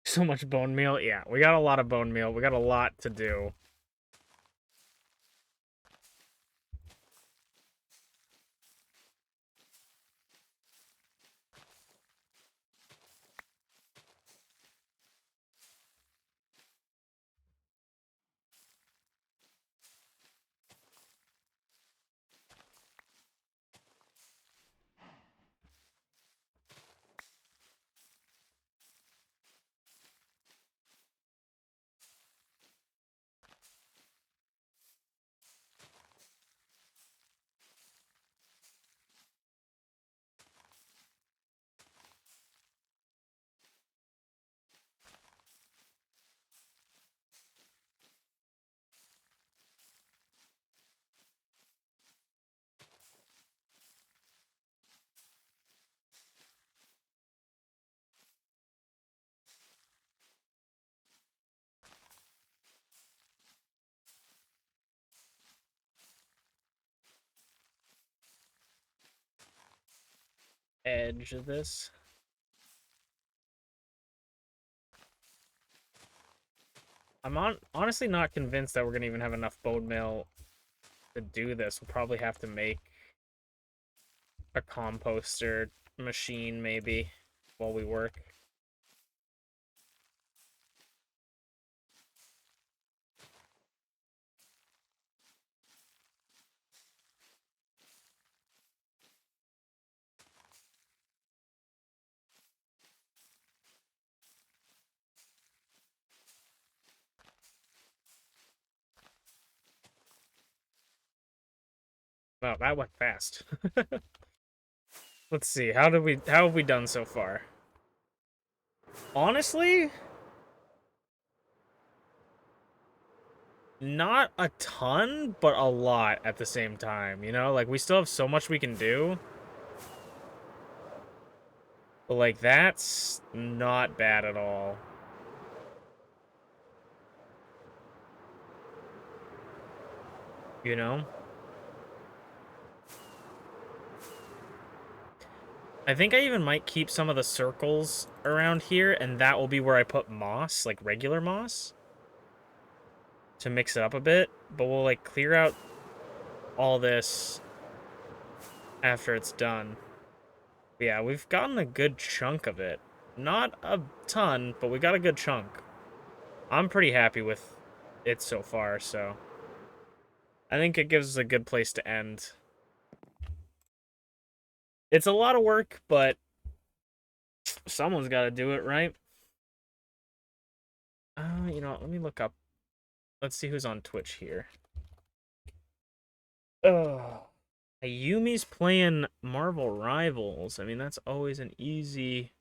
So much bone meal. Yeah, we got a lot of bone meal. We got a lot to do. edge of this. I'm honestly not convinced that we're going to even have enough bone meal to do this. We'll probably have to make a composter machine, maybe, while we work. Wow, that went fast. Let's see. How have we done so far? Honestly, not a ton, but a lot at the same time, you know? Like, we still have so much we can do. But, like, that's not bad at all. You know? I think I even might keep some of the circles around here, and that will be where I put moss, like regular moss, to mix it up a bit. But we'll, like, clear out all this after it's done. But yeah, we've gotten a good chunk of it. Not a ton, but we got a good chunk. I'm pretty happy with it so far, so I think it gives us a good place to end. It's a lot of work, but someone's got to do it, right? You know, let me look up. Let's see who's on Twitch here. Ayumi's playing Marvel Rivals. I mean, that's always an easy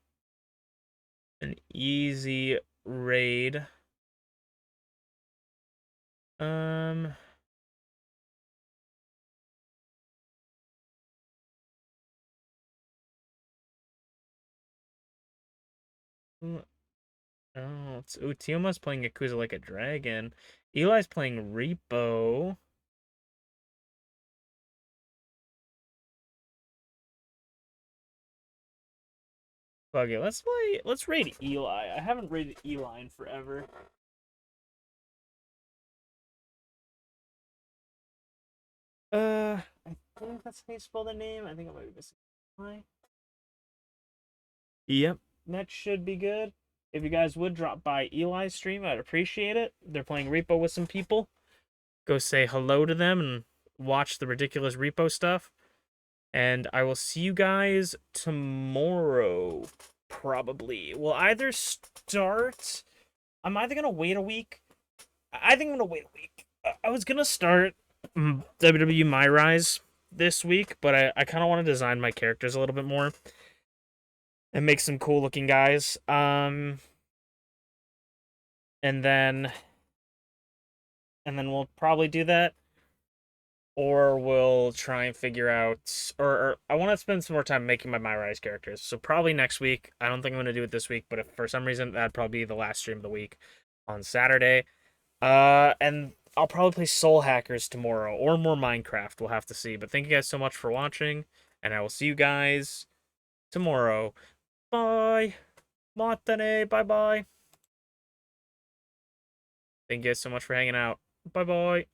raid. Oh, it's Tiyoma's playing Yakuza Like a Dragon. Eli's playing Repo. Fuck it, let's raid Eli. I haven't raided Eli in forever. I think that's how you spell the name. I think I might be missing Eli. Yep, that should be good. If you guys would drop by Eli's stream, I'd appreciate it. They're playing Repo with some people. Go say hello to them and watch the ridiculous Repo stuff. And I will see you guys tomorrow, probably. We'll either start... I'm either going to wait a week. I think I'm going to wait a week. I was going to start WWE My Rise this week, but I kind of want to design my characters a little bit more and make some cool looking guys. And then we'll probably do that. Or we'll try and figure out, or I want to spend some more time making my Rise characters. So probably next week. I don't think I'm going to do it this week, but if for some reason, that'd probably be the last stream of the week on Saturday. And I'll probably play Soul Hackers tomorrow, or more Minecraft. We'll have to see. But thank you guys so much for watching, and I will see you guys tomorrow. Bye. Matane. Bye-bye. Thank you guys so much for hanging out. Bye-bye.